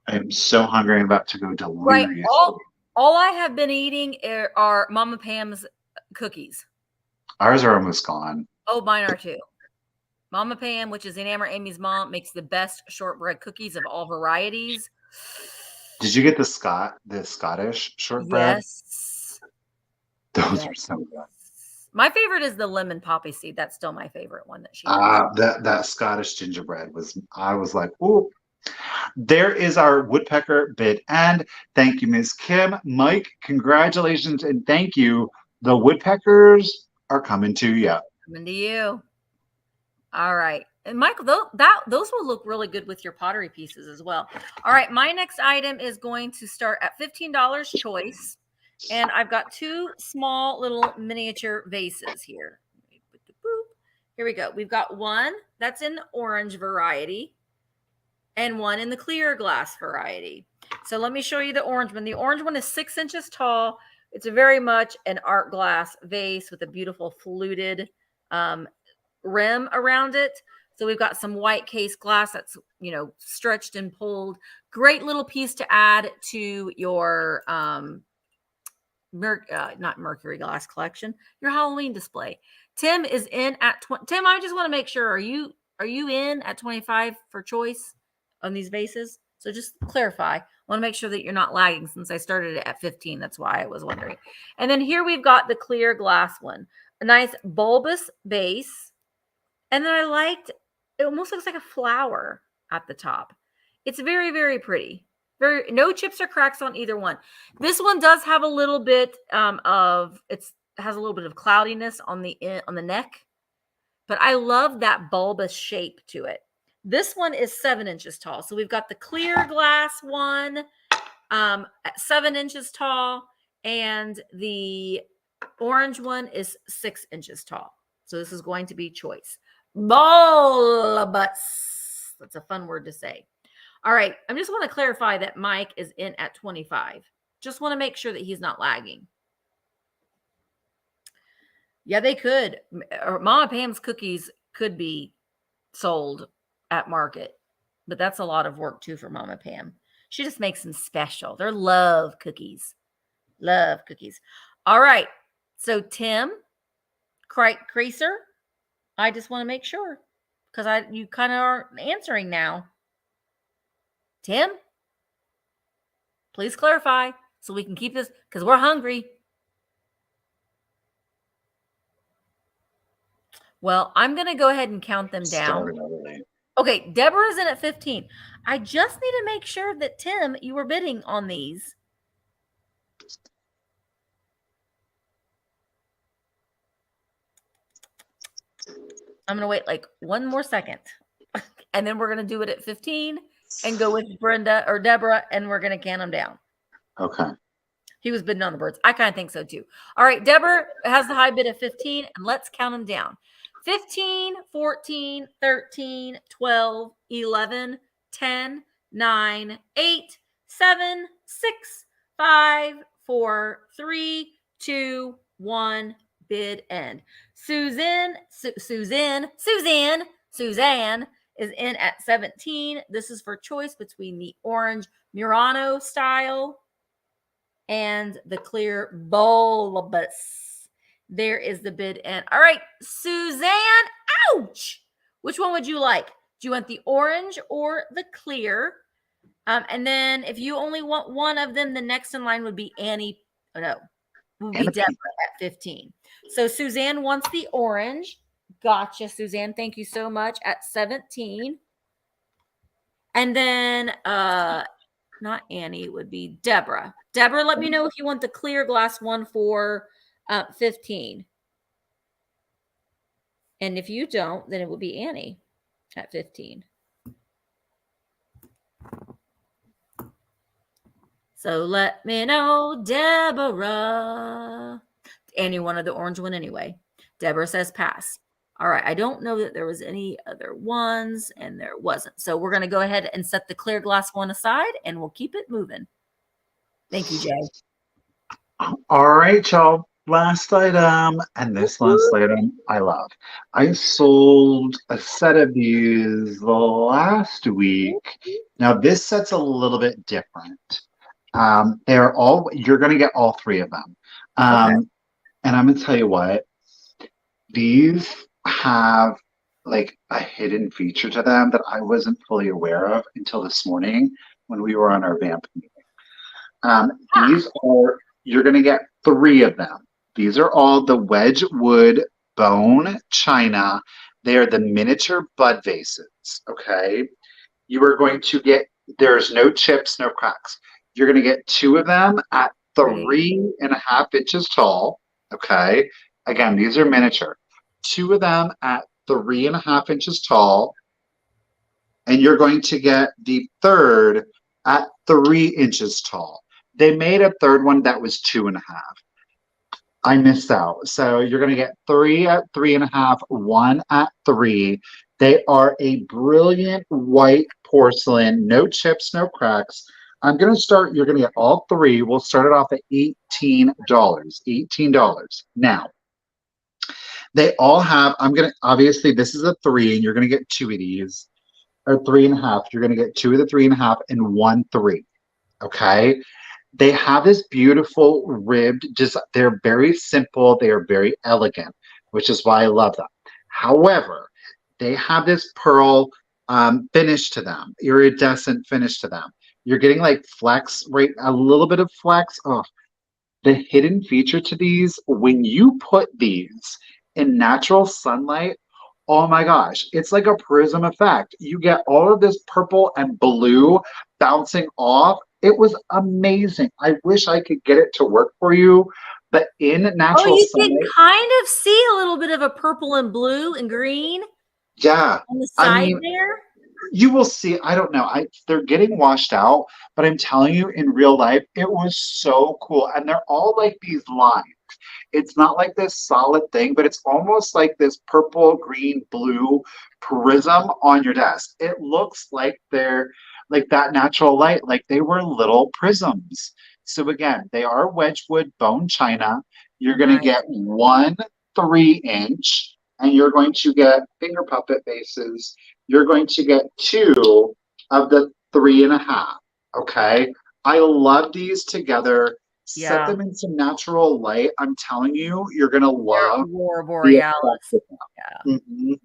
I am so hungry. I'm about to go delirious. Right. All I have been eating are Mama Pam's cookies. Ours are almost gone. Oh, mine are too. Mama Pam, which is Ann Amy's mom, makes the best shortbread cookies of all varieties. Did you get the Scottish shortbread? Yes. Those are so good. My favorite is the lemon poppy seed. That's still my favorite one that she that Scottish gingerbread was, I was like, ooh. There is our woodpecker bid. And thank you, Ms. Kim. Mike, congratulations and thank you. The woodpeckers are coming to you. Coming to you. All right. And Michael, those will look really good with your pottery pieces as well. All right. My next item is going to start at $15 choice. And I've got 2 small little miniature vases here. Here we go. We've got one that's in the orange variety and one in the clear glass variety. So let me show you the orange one. The orange one is 6 inches tall. It's very much an art glass vase with a beautiful fluted rim around it. So we've got some white case glass that's, stretched and pulled. Great little piece to add to your not mercury glass collection, your Halloween display. Tim is in at 20. Tim, I just want to make sure, are you in at 25 for choice on these vases? So just clarify. I want to make sure that you're not lagging since I started it at 15. That's why I was wondering. And then here we've got the clear glass one, a nice bulbous base. And then it almost looks like a flower at the top. It's very, very pretty. No chips or cracks on either one. This one does have a little bit has a little bit of cloudiness on the neck, but I love that bulbous shape to it. This one is 7 inches tall. So we've got the clear glass one at 7 inches tall, and the orange one is 6 inches tall. So this is going to be choice. Bulbous. That's a fun word to say. All right. I just want to clarify that Mike is in at 25. Just want to make sure that he's not lagging. Yeah, they could. Or Mama Pam's cookies could be sold at market, but that's a lot of work too for Mama Pam. She just makes them special. They're love cookies. Love cookies. All right. So Tim, Creaser, I just want to make sure because you kind of are answering now. Tim, please clarify so we can keep this because we're hungry. Well, I'm going to go ahead and count them down. Okay, Deborah's in at 15. I just need to make sure that, Tim, you were bidding on these. I'm going to wait like one more second. And then we're going to do it at 15 and go with Brenda or Deborah, and we're going to count them down. Okay. He was bidding on the birds. I kind of think so too. All right, Deborah has the high bid of 15, and let's count them down. 15, 14, 13, 12, 11, 10, 9, 8, 7, 6, 5, 4, 3, 2, 1, bid end. Suzanne is in at 17. This is for choice between the orange Murano style and the clear bulbous. There is the bid end. All right, Suzanne, ouch! Which one would you like? Do you want the orange or the clear? And then if you only want one of them, the next in line would be Annie. Oh, no, would be Deborah at 15. So Suzanne wants the orange. Gotcha, Suzanne. Thank you so much at 17. And then not Annie, it would be Deborah. Deborah, let me know if you want the clear glass one for 15. And if you don't, then it will be Annie at 15. So let me know, Deborah. Annie wanted the orange one anyway. Deborah says pass. All right. I don't know that there was any other ones, and there wasn't. So we're going to go ahead and set the clear glass one aside, and we'll keep it moving. Thank you, Jay. All right, y'all. Last item, and this last item I love. I sold a set of these last week. Now, this set's a little bit different. You're going to get all three of them. Okay. And I'm going to tell you what, these have like a hidden feature to them that I wasn't fully aware of until this morning when we were on our vamp meeting. You're going to get three of them. These are all the Wedgwood bone china. They are the miniature bud vases. Okay. You are going to get, there's no chips, no cracks. You're going to get two of them at 3.5 inches tall. Okay. Again, these are miniature. Two of them at 3.5 inches tall. And you're going to get the third at 3 inches tall. They made a third one that was 2.5. I missed out. So you're going to get three at 3.5, one at 3. They are a brilliant white porcelain, no chips, no cracks. You're going to get all three. We'll start it off at $18. $18. Now, they all have, obviously this is a 3 and you're going to get two of these, or 3.5. You're going to get two of the 3.5 and one 3. Okay. They have this beautiful ribbed design. They're very simple. They are very elegant, which is why I love them. However, they have this pearl finish to them, iridescent finish to them. You're getting like flex, right? A little bit of flex. Oh, the hidden feature to these, when you put these in natural sunlight, Oh my gosh, it's like a prism effect. You get all of this purple and blue bouncing off. It was amazing. I wish I could get it to work for you, but in Oh, natural you can sunlight, kind of see a little bit of a purple and blue and green yeah. on the I side mean, there. you will see. I don't know. They're getting washed out, but I'm telling you, in real life, it was so cool. And they're all like these lines. It's not like this solid thing, but it's almost like this purple, green, blue prism on your desk. It looks like they're like that natural light, like they were little prisms. So again, they are Wedgwood bone china. You're going to Nice. get 1 3-inch, and you're going to get finger puppet bases. You're going to get 2 of the 3.5. Okay. I love these together. Set Yeah. them in some natural light. I'm telling you, you're gonna love Aurora the effect Borealis. of them. Yeah. Mhm.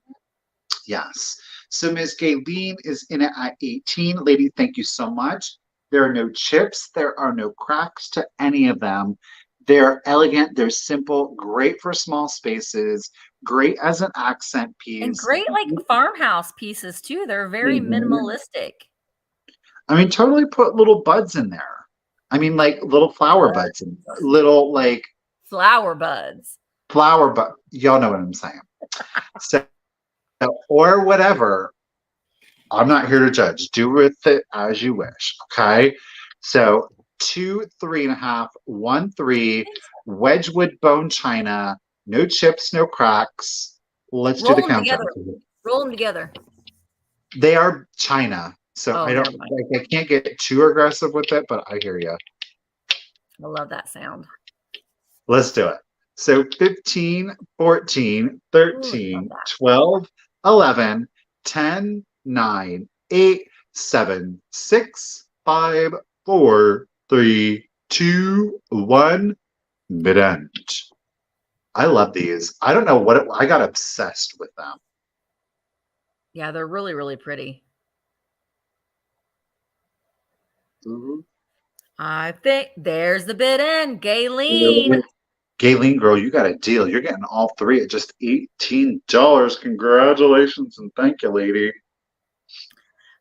Yes. So Ms. Gayleen is in it at 18. Lady, thank you so much. There are no chips. There are no cracks to any of them. They're elegant. They're simple. Great for small spaces. Great as an accent piece. And great like farmhouse pieces too. They're very Mhm. minimalistic. I mean, totally put little buds in there. I mean, like little flower buds and little like Flower buds. flower bud. Y'all know what I'm saying. So, or whatever. I'm not here to judge. Do with it as you wish. Okay. So 2 3.5, 1 3, Wedgwood bone china, no chips, no cracks. Let's do Roll the them countdown. together. Roll them together. They are china. So Oh, I don't never mind. like I can't get too aggressive with it, but I hear you. I love that sound. Let's do it. So 15, 14, 13, 12, 11, 10, 9, 8, 7, 6, 5, 4, 3, 2, 1, mid-end. I love these. I don't know what I got obsessed with them. Yeah, they're really, really pretty. Mm-hmm. I think there's the bid end. Gayleen. Gayleen, girl, you got a deal. You're getting all 3 at just $18. Congratulations and thank you, lady.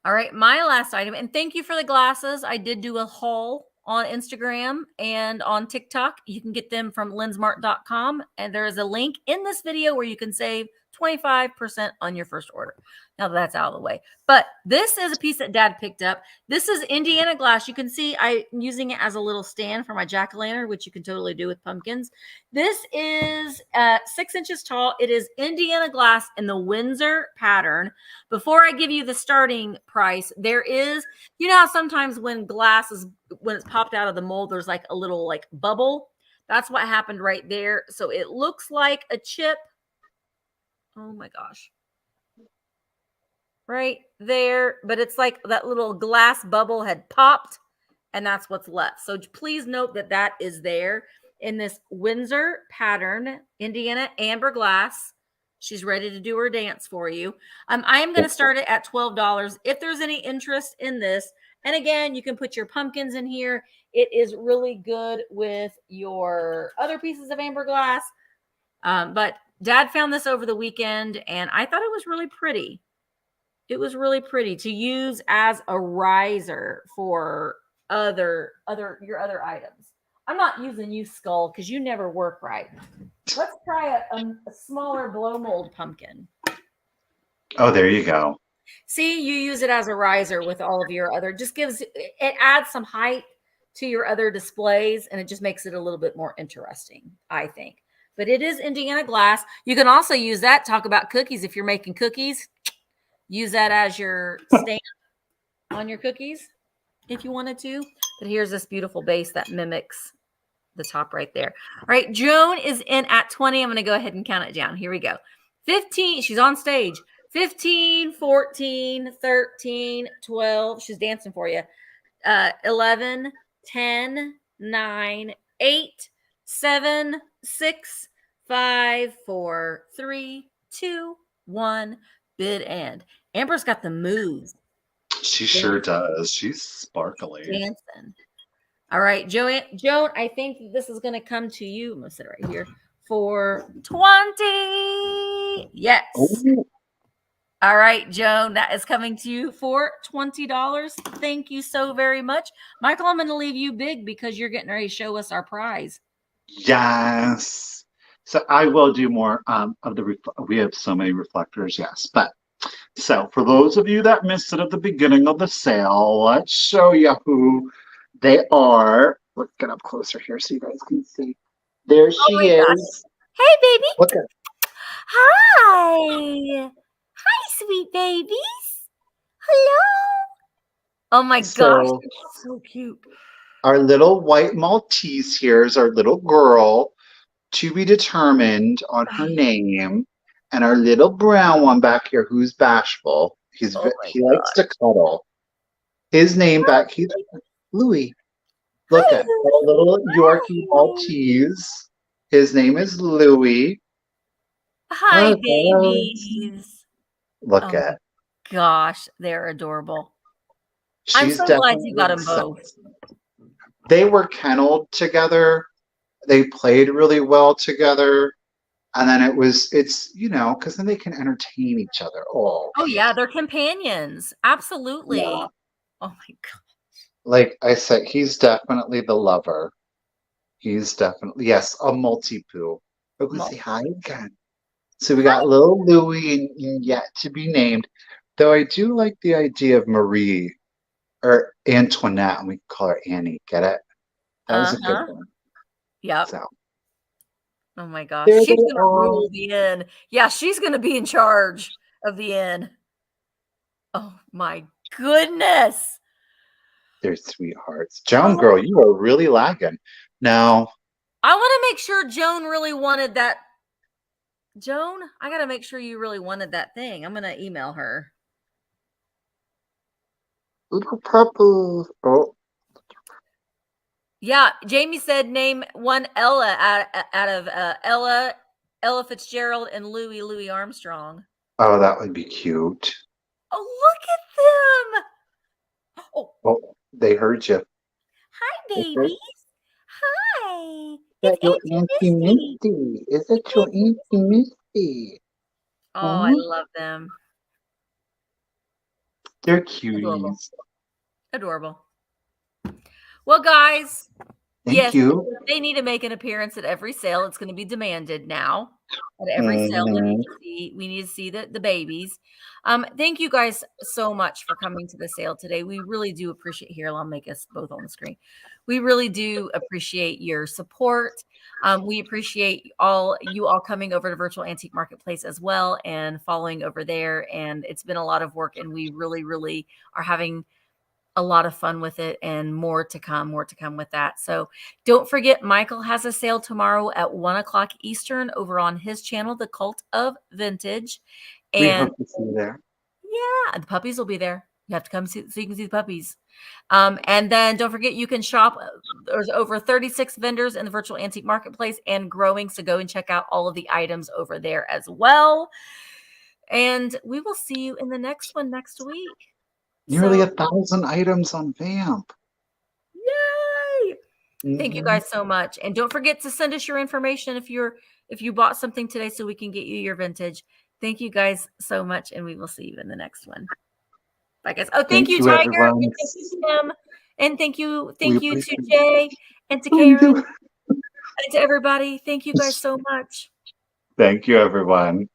All right, my last item. And thank you for the glasses. I did do a haul on Instagram and on TikTok. You can get them from lensmart.com. And there is a link in this video where you can save 25% on your first order. Now that that's out of the way. But this is a piece that Dad picked up. This is Indiana glass. You can see I'm using it as a little stand for my jack-o'-lantern, which you can totally do with pumpkins. This is 6 inches tall. It is Indiana glass in the Windsor pattern. Before I give you the starting price, there is, you know how sometimes when glass is, when it's popped out of the mold, there's like a little like bubble. That's what happened right there. So it looks like a chip. Oh my gosh. Right there. But it's like that little glass bubble had popped and that's what's left. So please note that that is there in this Windsor pattern, Indiana amber glass. She's ready to do her dance for you. I am going to start it at $12. If there's any interest in this, and again, you can put your pumpkins in here. It is really good with your other pieces of amber glass. But Dad found this over the weekend, and I thought it was really pretty. It was really pretty to use as a riser for your other items. I'm not using you, Skull, because you never work right. Let's try a smaller blow mold pumpkin. Oh, there you go. See, you use it as a riser with all of your other, just gives, it adds some height to your other displays, and it just makes it a little bit more interesting, I think. But it is Indiana glass. You can also use that, talk about cookies. If you're making cookies, use that as your stand on your cookies if you wanted to. But here's this beautiful base that mimics the top right there. All right, Joan is in at 20. I'm going to go ahead and count it down. Here we go. 15. She's on stage. 15, 14, 13, 12. She's dancing for you. 11, 10, 9, 8, 7, 6, 5, 4, 3, 2, 1. Bid end. Amber's got the moves. She sure does. She's sparkly. Dancing. All right, Joan, I think this is going to come to you. I'm going to sit right here for 20. Yes. Oh, All right, Joan, that is coming to you for $20. Thank you so very much. Michael, I'm going to leave you big because you're getting ready to show us our prize. yes. So I will do more of the. We have so many reflectors, yes. But so for those of you that missed it at the beginning of the sale, let's show you who they are. Let's get up closer here so you guys can see. There she is. Hey, baby. Look at. Hi. Hi, sweet babies. Hello. Oh my gosh, So so cute. our little white Maltese here is our little girl, to be determined on her name, and our little brown one back here who's bashful. Oh He likes to cuddle. His name back here, Louis. Look Hi, at Louie. our little Yorkie Hi. Maltese. His name is Louis. Hi, Look, babies. Look Oh at. gosh, they're adorable. I'm She's so glad you got them definitely both. They were kenneled together. They played really well together. And then it's, because then they can entertain each other. Oh, Oh yeah, they're companions. Absolutely. yeah. Oh my god. Like I said, he's definitely the lover. He's definitely, yes, a multi-poo. But we say hi again. So we got little Louis and yet to be named. Though I do like the idea of Marie or Antoinette, and we call her Annie. Get it? That was a good one. Yep. So Oh my gosh. there She's they gonna are. rule the inn. Yeah, she's gonna be in charge of the inn. Oh my goodness. They're sweethearts. Joan Oh. girl, you are really lagging. Now, I want to make sure Joan really wanted that. Joan, I gotta make sure you really wanted that thing. I'm gonna email her. little purples. Oh, Yeah, Jamie said name one Ella out of Ella Fitzgerald and Louis Armstrong. oh, that would be cute. Oh, look at them. Oh, they heard you. Hi, babies. Hi. Is It's that your Auntie Auntie Misty. Misty? Is that your Auntie Misty? Oh, I love them. They're Adorable. cuties. Adorable. Well, guys, Thank you. they need to make an appearance at every sale. It's going to be demanded now. At every sale, we need to see the babies. Thank you guys so much for coming to the sale today. We really do appreciate. Here, I'll make us both on the screen. We really do appreciate your support. We appreciate you all coming over to Virtual Antique Marketplace as well and following over there. And it's been a lot of work, and we really, really are having a lot of fun with it, and more to come with that. So don't forget, Michael has a sale tomorrow at 1:00 Eastern over on his channel, The Cult of Vintage. And we hope to see you there. Yeah, the puppies will be there. You have to come so you can see the puppies. And then don't forget, you can shop. There's over 36 vendors in the Virtual Antique Marketplace and growing. So go and check out all of the items over there as well. And we will see you in the next one next week. Nearly 1,000 items on Vamp. Yay! Thank you guys so much. And don't forget to send us your information if you bought something today so we can get you your vintage. Thank you guys so much, and we will see you in the next one. Bye, guys. Oh, thank you, Tiger. Everyone. And thank you, Tim. And thank you We to Jay and to Karen and to everybody. Thank you guys so much. Thank you, everyone.